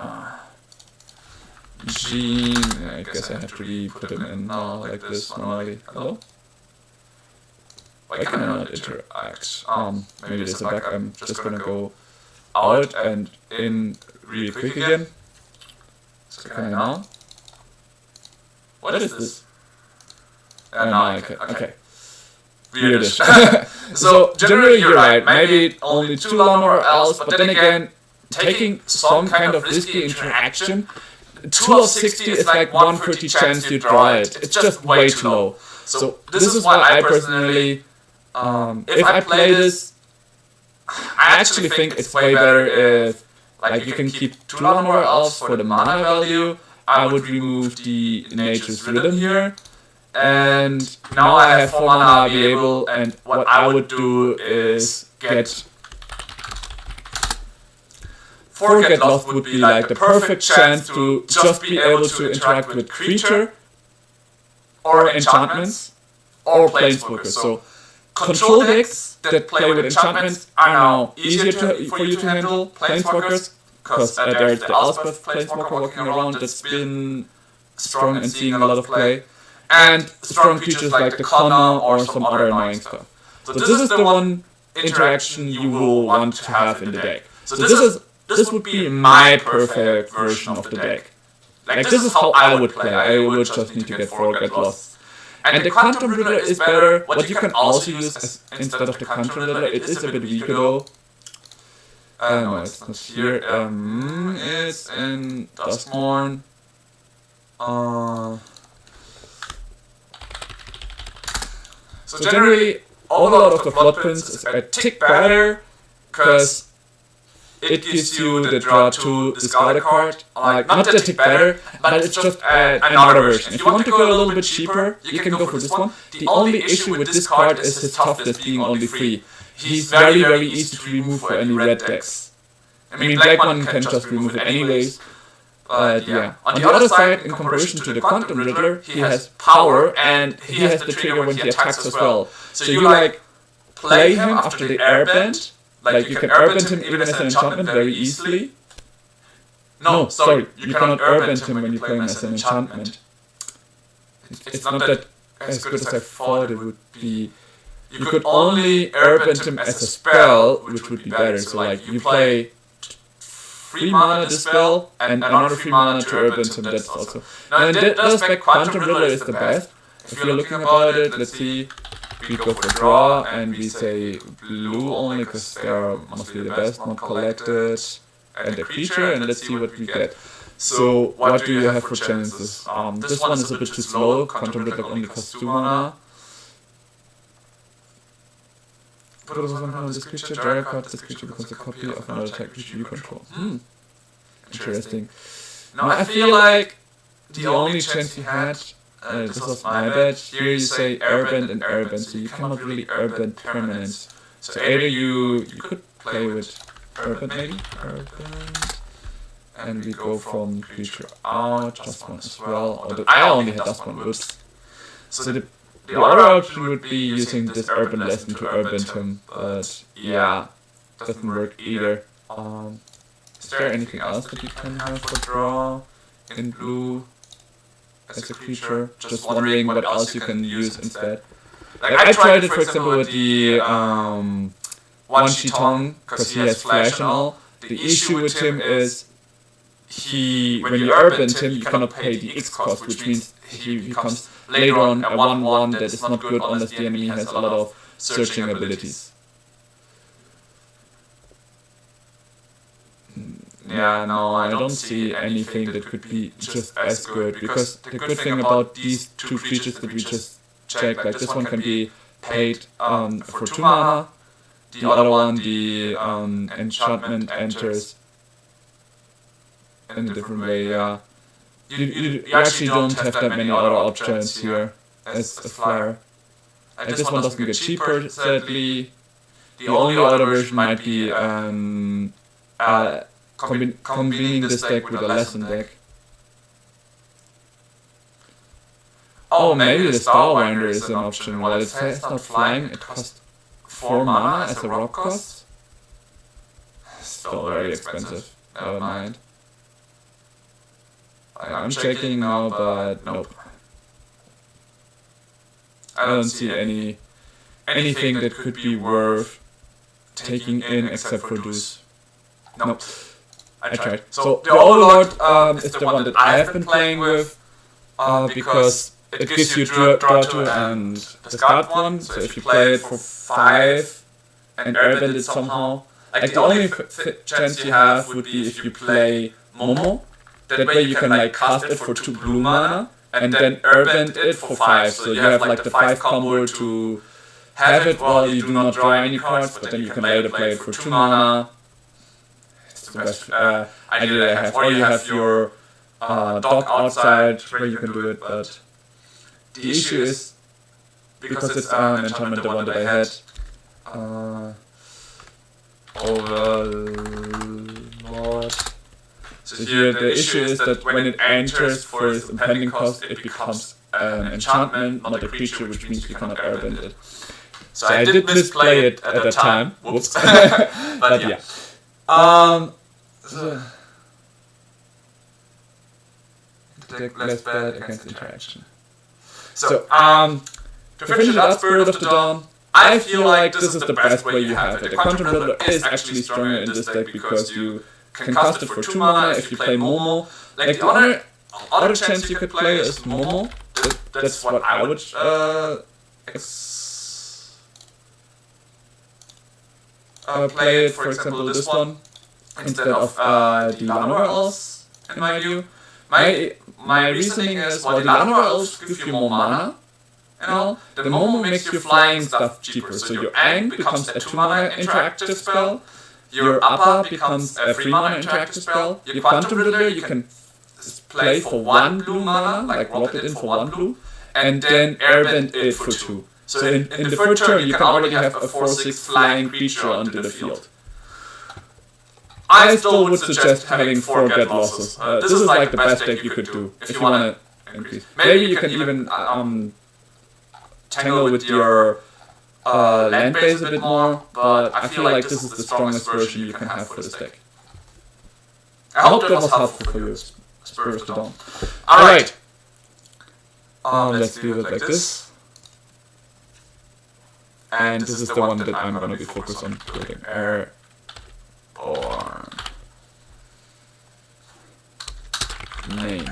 S3: Gene, I guess I have to put him in now like this normally. Hello? Why can I not interact? Maybe there's a bug. I'm just gonna go out and in really quick again. So can I now? What is this? Now I can. Okay. Weirdish. So generally you're right. Maybe only 2 Llanowar elves, but then again, taking some kind of risky interaction, 2 of 60 is like 1/30 chance you draw it. It's just way too low. So this is why I personally, if I play this, I actually think it's way better if like you can keep 2 Llanowar elves for the mana value. I would remove the Nature's Rhythm here. And now I have 4 mana available, and what I would do is get 4 Get Lost would be like the perfect chance to just be able to interact with creature or enchantments or planeswalkers. So control decks that play with enchantments are now easier for you to handle. Planeswalkers, because there's the Elspeth planeswalker walking around that's been strong and seeing a lot of play. And strong creatures like the Connor or some other annoying stuff. So this is the one interaction you will want to have in the deck. So this would be my perfect version of the deck. Like this is how I would play. I would just need to get 4 Get Lost. And the Quantum Riddler is better. What you can also use instead of the Quantum Riddler, it is a bit weaker though. No, it's not here. It's in Duskmourn. So generally, Overlord of the Floodprince is a tick better, because it gives you the draw to discard a card. Like, not a tick better, but it's just another version. If you want to go a little bit cheaper, you can go for this one. The only issue with this card is his toughness being only 3. He's very, very easy to remove for any red decks. I mean, black one can just remove it anyways. Yeah. On the other side, in comparison to the Quantum Riddler, he has power and he has the trigger when he attacks as well. So you like play him after the airbend, like you can airbend him even as an enchantment very easily. No, sorry, you cannot airbend him when you play him as an enchantment. It's not that as good as I thought it would be. You could only airbend him as a spell, which would be better. So like you play 3 mana to spell, and another 3 mana to airbend him, that's also... Now in that aspect, Quantum Riddler is the best. If you're looking about it, let's see...
S1: we go for draw and we say blue only because they're mostly the best, not collected, and a creature, and let's see what we get. So what do you have for chances? This one is a bit too slow, Contemplate like only costs 2 mana. Put also one on this creature, draw a card, this creature becomes a copy of another type creature you control. Interesting. Now I feel like the only chance you had, this was my bad, here you say airbend and airbend, so you cannot really airbend permanents. So either you could play with airbend maybe, airbend, and we go from creature out, just one as well, although I only had just one, whoops. So the other option would be using this urban lesson to urban him, but yeah, doesn't work either. Is there anything else that you can have for draw in blue as a creature? Just wondering what else you can use instead. Like I tried it for example with the one Shitong, because he has flash and all. The issue with him is when you urban him, you cannot pay the X cost, which means he becomes later on a 1/1 that is not good unless the enemy has a lot of searching abilities. Yeah, no, I don't see anything that could be just as good, because the good thing about these two creatures that we just checked, like this one can be paid for 2 mana, the other one, the enchantment enters in a different way, yeah. You actually don't have that many other options here as a flyer. This one doesn't get cheaper, sadly. The only other version might be combining this deck with a lesson deck. Oh, maybe the Starwinder is an option. While it says not flying, it costs 4 mana as a rock cost. Still very expensive. Never mind. I'm checking now, but nope. I don't see anything that could be worth taking in except for those. Nope. I tried. So the Overlord is the one that I have been playing with because it gives you draw 2 and discard 1. So if you play it for 5 and airbend it somehow, like the only chance you have would be if you play Momo. That way you can like cast it for 2 blue mana and then airbend it for 5. So you have like the 5 combo to have it while you do not draw any cards, but then you can later play it for 2 mana. It's the best idea I have. Or you have your dock outside where you can do it, but the issue is, because it's an enchantment, the one that I had, Overlord. So here the issue is that when it enters for its impending cost, it becomes an enchantment, not a creature, which means we cannot airbend it. So I did misplay it at that time. Whoops. But yeah. The deck less bad against interaction. So to finish it up, Spirit of the Dawn, I feel like this is the best way you have it. The Contemplator is actually stronger in this deck because you can cast it for 2 mana if you play Momo. Like the other chance you could play is Momo. That's what I would play it, for example, this one instead of the Llanowar Elves, in my view. My reasoning is, while the Llanowar Elves give you more mana, you know, the Momo makes your flying stuff cheaper. So your Aang becomes a 2 mana interactive spell. Your Upper becomes a 3 mana interactive spell. Your Quantum Riddler you can play for 1 blue mana, like rock it in for 1 blue, and then airbend it for 2. So in the third turn you can already have a 4/6 flying creature onto the field. I still would suggest having 4 get losses. This is like the best deck you could do if you want to increase. Maybe you can even tangle with your land base a bit more, but I feel like this is the strongest version you can have for this deck. I hope that was helpful for you, Spirit of the Dawn. Alright, let's do it like this. And this is the one that I'm gonna be focused on building. Airborne. Name.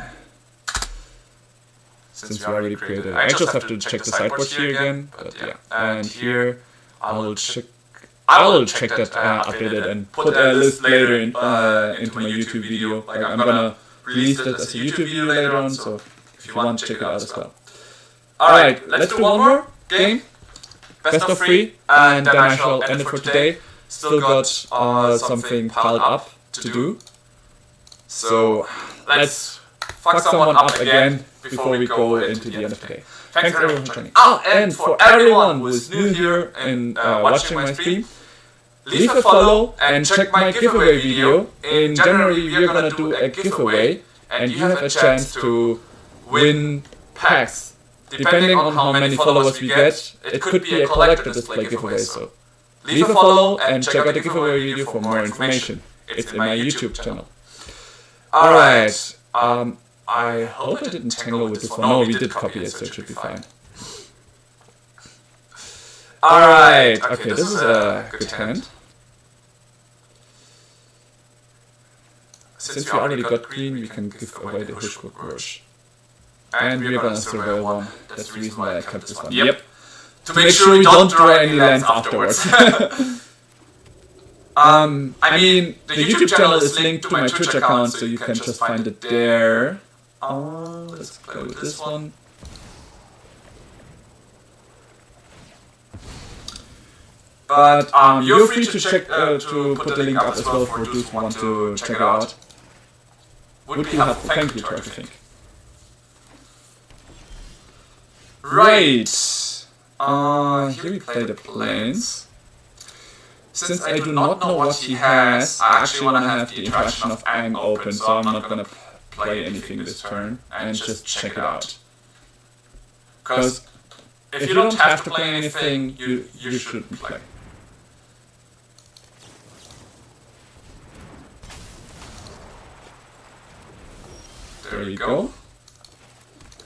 S1: since we already created it. I just have to check the sideboard here again, but yeah. And here I will check that updated and put a list later into my YouTube video. Like I'm gonna release that as a YouTube video later on, so if you want to check it out as well. Alright, let's do one more game. Best of 3, and then I shall end it for today. Still got something piled up to do. So let's fuck someone up again before we go into the end of the day. Thanks everyone for joining. Oh, and for everyone who is new here and watching my stream, leave a follow and check my giveaway video. In January we are gonna do a giveaway, and you have a chance to win packs. Depending on how many followers we get, it could be a collector display giveaway, so leave a follow and check out the giveaway video for more information. It's in my YouTube channel. Alright, I hope I didn't tangle with this one. No, we did copy it, so it should be fine. Alright, okay, this is a good hand. Since we already got green, we can give away the Hushbook Rush. And we're gonna surveil one. That's the reason why I kept this one. Yep. To make sure we don't draw any lands afterwards. I mean, the YouTube channel is linked to my Twitch account, so you can just find it there. Let's go with this one. But you're free to check to put the link up as well for those who want to check it out. Would be helpful. Thank you to everything. Right. Here we play the planes. Since I do not know what he has, I actually want to have the interaction of Aang open, so I'm not gonna play anything this turn and just check it out. Because if you don't have to play anything, you shouldn't play. There we go.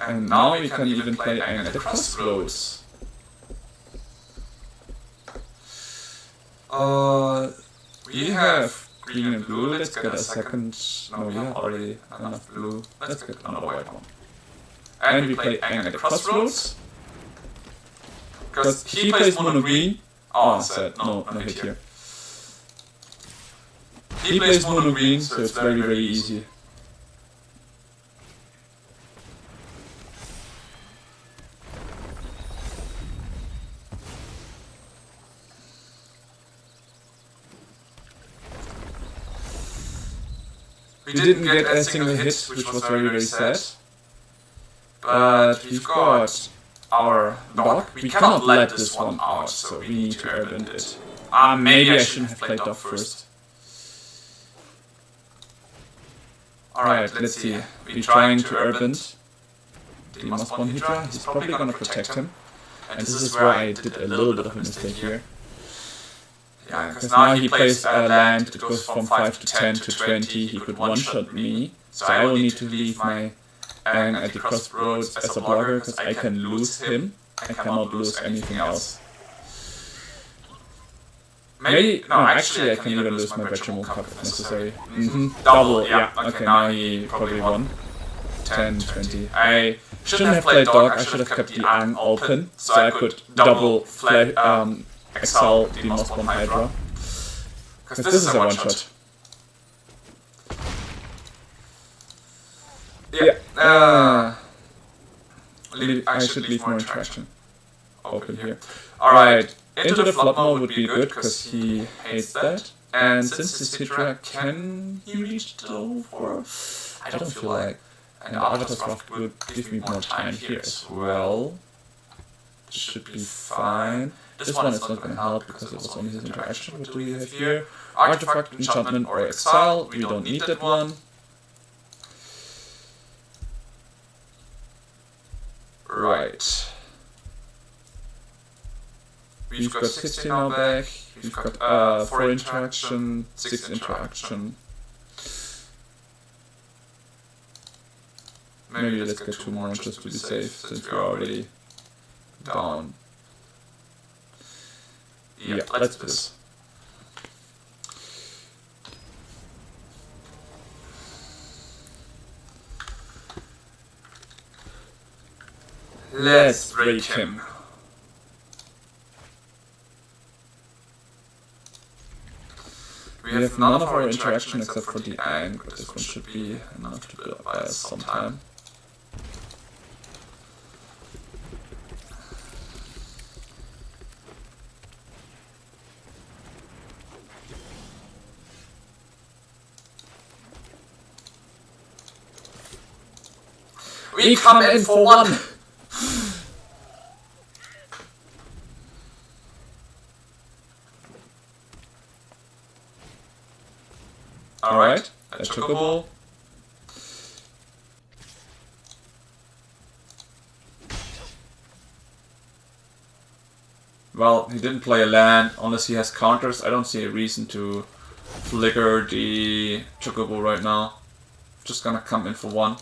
S1: And now we can even play Aang at the crossroads. We have green and blue. Let's get a second. No, we have already enough blue. Let's get another white one. And we play Aang at the crossroads. Because he plays mono green. Oh, sad. No hit here. He plays mono green, so it's very, very easy. We didn't get a single hit, which was very, very sad. But we've got our dog. We cannot let this one out, so we need to airbend it. Maybe I shouldn't have played dog first. Alright, let's see. We're trying to airbend the Mossborn Hydra. He's probably gonna protect him. And this is where I did a little bit of a mistake here. Yeah, because now he plays a land that goes from 5 to 10 to 20, he could one-shot me, so I will need to leave my Aang at the crossroads as a blocker, because I can lose him, I cannot lose anything else. Maybe, no, actually I can even lose my Vegetable Cup if necessary. Double, yeah, okay, now he probably won. 10, 20. I shouldn't have played dog, I should have kept the Aang open, so I could double exile the Mossborn Hydra. Because this is a one-shot. Yeah, I should leave more interaction open here. Alright, into the flop mode would be good, because he hates that. And since this Hydra, can he reach the level 4? I don't feel like. And the Avatar's Craft would give me more time here as well. Should be fine. This one is not going to help because it was only his interaction. What do we have here? Artifact, Enchantment, or Exile. We don't need that one. Right. We've got 16 now back. We've got 4 interaction, 6 interaction. Maybe let's get 2 more just to be safe, since we're already down. Yeah, let's do this. Let's break him. We have none of our interaction except for the Aang, but this one should be enough to build by us sometime. We come in for one! Alright, I took a ball. Well, he didn't play a land. Unless he has counters, I don't see a reason to flicker the Chocobo right now. Just gonna come in for one.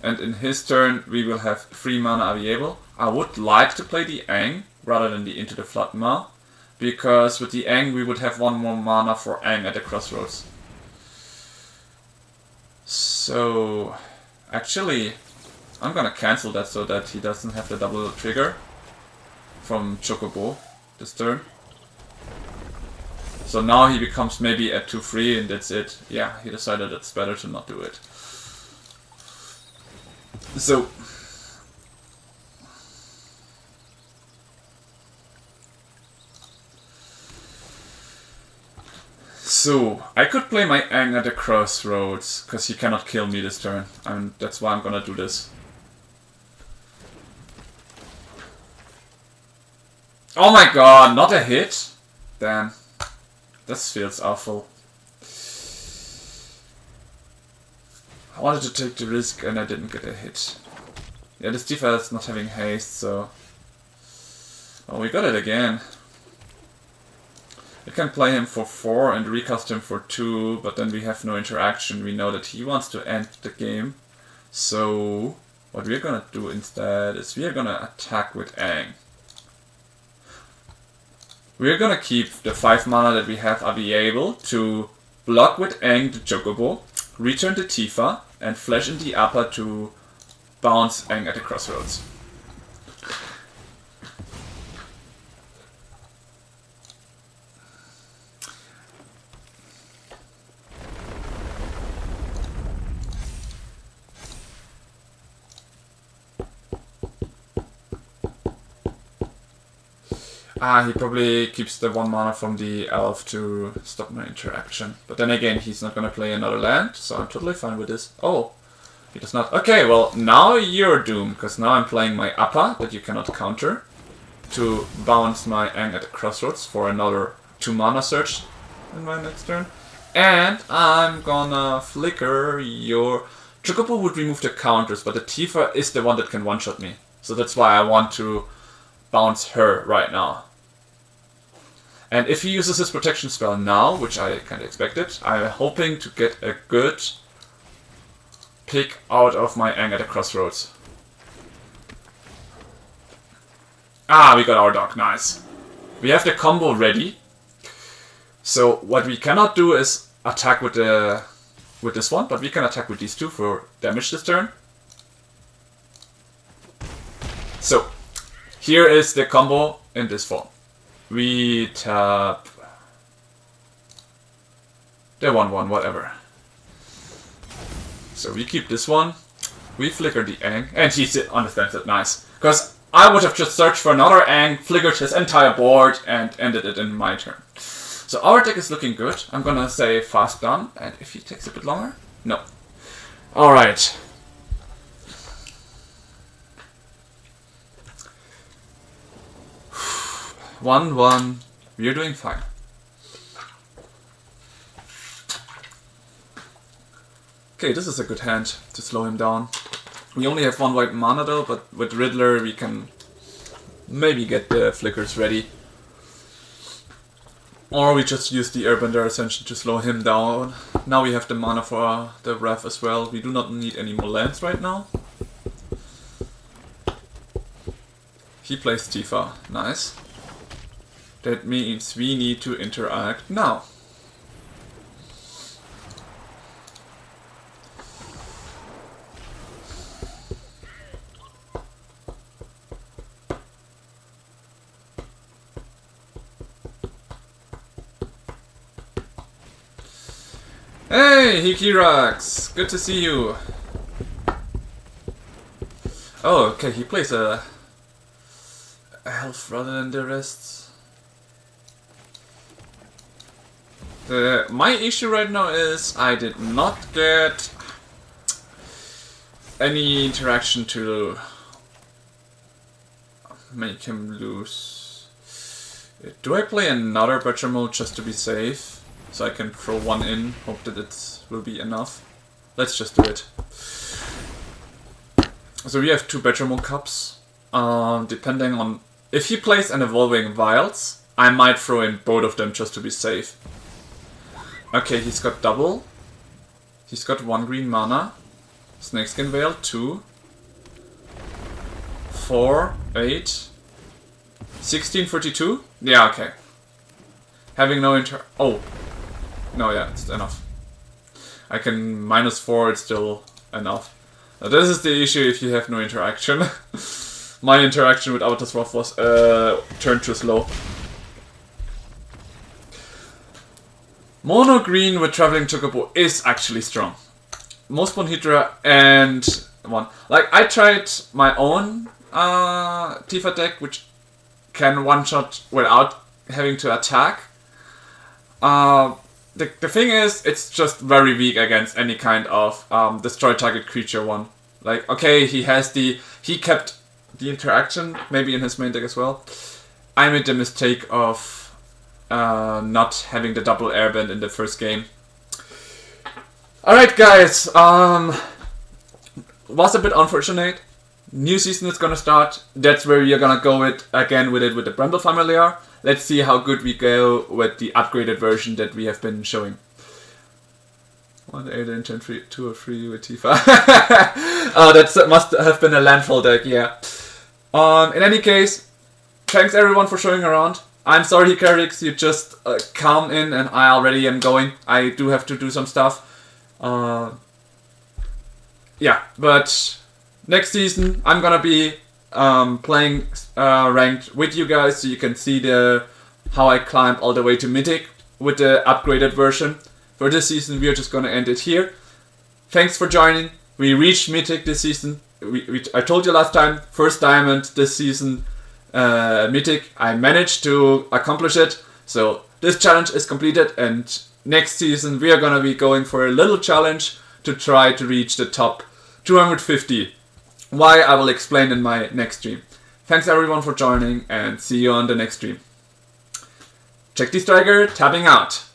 S1: And in his turn, we will have 3 mana available. I would like to play the Aang rather than the Into the Flood Ma, because with the Aang we would have 1 more mana for Aang at the crossroads. So, actually, I'm gonna cancel that so that he doesn't have the double trigger from Chocobo this turn. So now he becomes maybe at 2-3 and that's it. Yeah, he decided it's better to not do it. So I could play my Aang at the crossroads, because he cannot kill me this turn, and that's why I'm gonna do this. Oh my god, not a hit? Damn. This feels awful. I wanted to take the risk and I didn't get a hit. Yeah, this Tifa is not having haste, so... Oh, we got it again. We can play him for 4 and recast him for 2, but then we have no interaction. We know that he wants to end the game. So, what we're gonna do instead is we're gonna attack with Aang. We're gonna keep the 5 mana that we have available to block with Aang the Chocobo, return the Tifa, and flash in the upper to bounce Aang at the crossroads. He probably keeps the 1 mana from the elf to stop my interaction. But then again, he's not gonna play another land, so I'm totally fine with this. Oh, he does not. Okay, well, now you're doomed, because now I'm playing my upper that you cannot counter to bounce my Aang at the crossroads for another 2 mana search in my next turn. And I'm gonna flicker your... Chocobo would remove the counters, but the Tifa is the one that can one-shot me. So that's why I want to bounce her right now. And if he uses his protection spell now, which I kinda expected, I'm hoping to get a good pick out of my Aang at the crossroads. Ah, we got our dog, nice. We have the combo ready. So what we cannot do is attack with this one, but we can attack with these 2 for damage this turn. So, here is the combo in this form. We tap the 1/1, whatever. So we keep this one, we flicker the Aang, and he understands it, nice. Because I would have just searched for another Aang, flickered his entire board, and ended it in my turn. So our deck is looking good. I'm gonna say fast done, and if he takes a bit longer, no. Alright. One. We're doing fine. Okay, this is a good hand to slow him down. We only have 1 white mana though, but with Riddler we can maybe get the flickers ready. Or we just use the Airbender Ascension to slow him down. Now we have the mana for the Wrath as well. We do not need any more lands right now. He plays Tifa, nice. That means we need to interact now. Hey, Hikirax! Good to see you. Oh, okay, he plays a health rather than the rest. My issue right now is I did not get any interaction to make him lose. Do I play another Butcher mode just to be safe? So I can throw one in, hope that it will be enough. Let's just do it. So we have 2 Butcher mode cups. Depending on... If he plays an Evolving Wilds, I might throw in both of them just to be safe. Okay, he's got double. He's got 1 green mana. Snakeskin Veil, 2. 4, 8. 1642? Yeah, okay. Having no Oh. No, yeah, it's enough. I can -4, it's still enough. Now, this is the issue if you have no interaction. My interaction with Avatar's Wrath was turned too slow. Mono green with Traveling Chocobo is actually strong. Most Hydra and one. Like, I tried my own Tifa deck, which can one-shot without having to attack. The thing is, it's just very weak against any kind of destroy target creature one. Like, okay, he kept the interaction, maybe in his main deck as well. I made the mistake of not having the double airbend in the first game. Alright guys, was a bit unfortunate. New season is gonna start. That's where we are gonna go with the Bramble Familiar. Let's see how good we go with the upgraded version that we have been showing. 1, 8, and 10, 3, 2 or 3 with Tifa. Oh, that must have been a landfall deck, yeah. In any case, thanks everyone for showing around. I'm sorry, Hikirax, you just come in and I already am going. I do have to do some stuff. Yeah, but next season I'm gonna be playing ranked with you guys, so you can see how I climbed all the way to Mythic with the upgraded version. For this season, we are just gonna end it here. Thanks for joining. We reached Mythic this season. I told you last time, first diamond this season, Mythic. I managed to accomplish it. So this challenge is completed, and next season we are gonna be going for a little challenge to try to reach the top 250. Why, I will explain in my next stream. Thanks everyone for joining, and see you on the next stream. Check the Striker, tapping out.